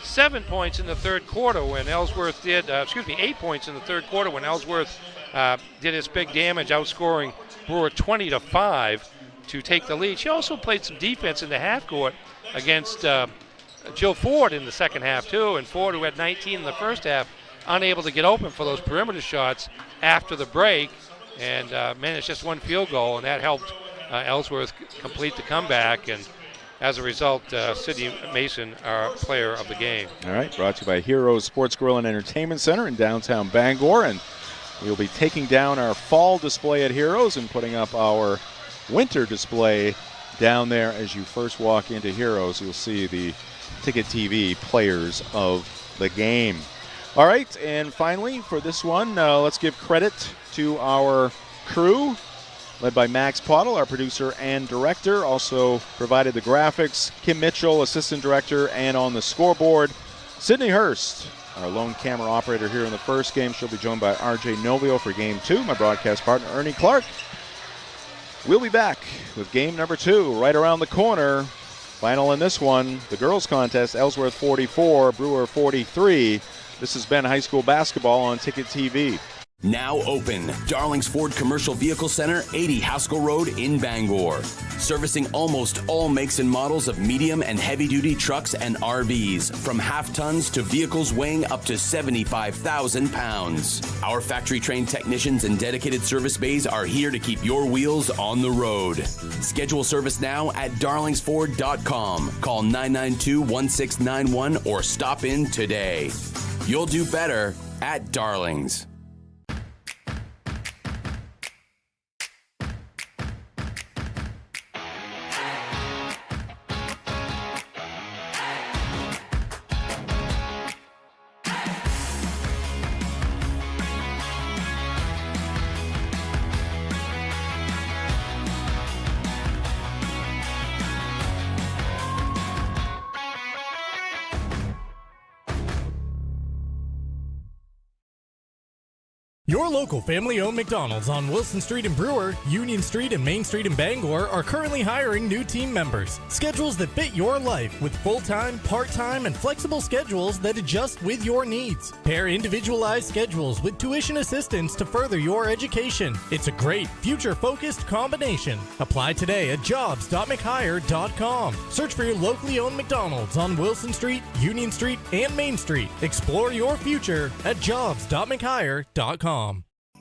7 points in the third quarter when Ellsworth did, 8 points in the third quarter when Ellsworth did its big damage, outscoring Brewer 20-5 to take the lead. She also played some defense in the half court against Jill Ford in the second half too, and Ford, who had 19 in the first half, unable to get open for those perimeter shots after the break, and managed just 1 field goal, and that helped Ellsworth complete the comeback. And as a result, Sydney Mason, our player of the game. All right, brought to you by Heroes Sports Grill and Entertainment Center in downtown Bangor. And we'll be taking down our fall display at Heroes and putting up our winter display down there. As you first walk into Heroes, you'll see the Ticket TV players of the game. All right, and finally for this one, let's give credit to our crew, led by Max Pottle, our producer and director. Also provided the graphics, Kim Mitchell, assistant director, and on the scoreboard, Sydney Hurst, our lone camera operator here in the first game. She'll be joined by RJ Novio for game 2, my broadcast partner Ernie Clark. We'll be back with game number 2 right around the corner. Final in this one, the girls contest, Ellsworth 44, Brewer 43. This has been high school basketball on Ticket TV. Now open. Darling's Ford Commercial Vehicle Center, 80 Haskell Road in Bangor. Servicing almost all makes and models of medium and heavy-duty trucks and RVs, from half-tons to vehicles weighing up to 75,000 pounds. Our factory-trained technicians and dedicated service bays are here to keep your wheels on the road. Schedule service now at darlingsford.com. Call 992-1691 or stop in today. You'll do better at Darlings. Your local family-owned McDonald's on Wilson Street in Brewer, Union Street and Main Street in Bangor are currently hiring new team members. Schedules that fit your life with full-time, part-time, and flexible schedules that adjust with your needs. Pair individualized schedules with tuition assistance to further your education. It's a great, future-focused combination. Apply today at jobs.mchire.com. Search for your locally owned McDonald's on Wilson Street, Union Street, and Main Street. Explore your future at jobs.mchire.com.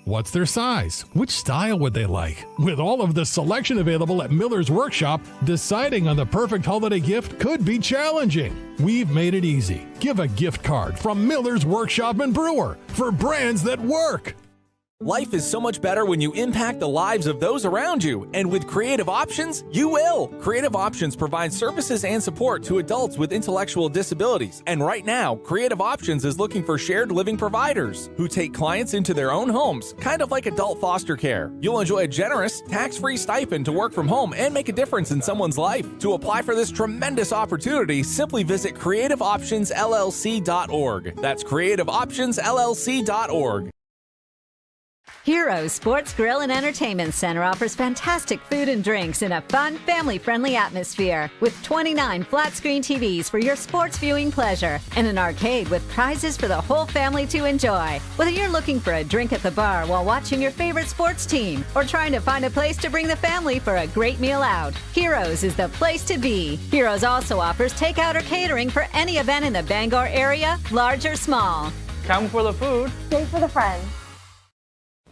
What's their size? Which style would they like? With all of the selection available at Miller's Workshop, deciding on the perfect holiday gift could be challenging. We've made it easy. Give a gift card from Miller's Workshop and Brewer for brands that work. Life is so much better when you impact the lives of those around you, and with Creative Options, you will. Creative Options provides services and support to adults with intellectual disabilities, and right now, Creative Options is looking for shared living providers who take clients into their own homes, kind of like adult foster care. You'll enjoy a generous, tax-free stipend to work from home and make a difference in someone's life. To apply for this tremendous opportunity, simply visit creativeoptionsllc.org. That's creativeoptionsllc.org. Heroes Sports Grill and Entertainment Center offers fantastic food and drinks in a fun, family-friendly atmosphere with 29 flat-screen TVs for your sports viewing pleasure and an arcade with prizes for the whole family to enjoy. Whether you're looking for a drink at the bar while watching your favorite sports team or trying to find a place to bring the family for a great meal out, Heroes is the place to be. Heroes also offers takeout or catering for any event in the Bangor area, large or small. Come for the food. Stay for the friends.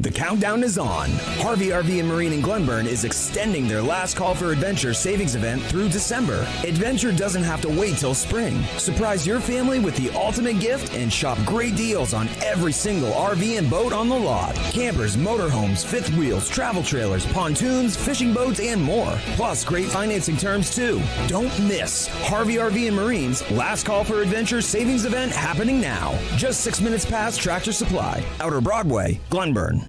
The countdown is on. Harvey RV and Marine in Glenburn is extending their last call for adventure savings event through December. Adventure doesn't have to wait till spring. Surprise your family with the ultimate gift and shop great deals on every single RV and boat on the lot. Campers, motorhomes, fifth wheels, travel trailers, pontoons, fishing boats, and more. Plus great financing terms too. Don't miss Harvey RV and Marine's last call for adventure savings event happening now. Just 6 minutes past Tractor Supply, Outer Broadway, Glenburn.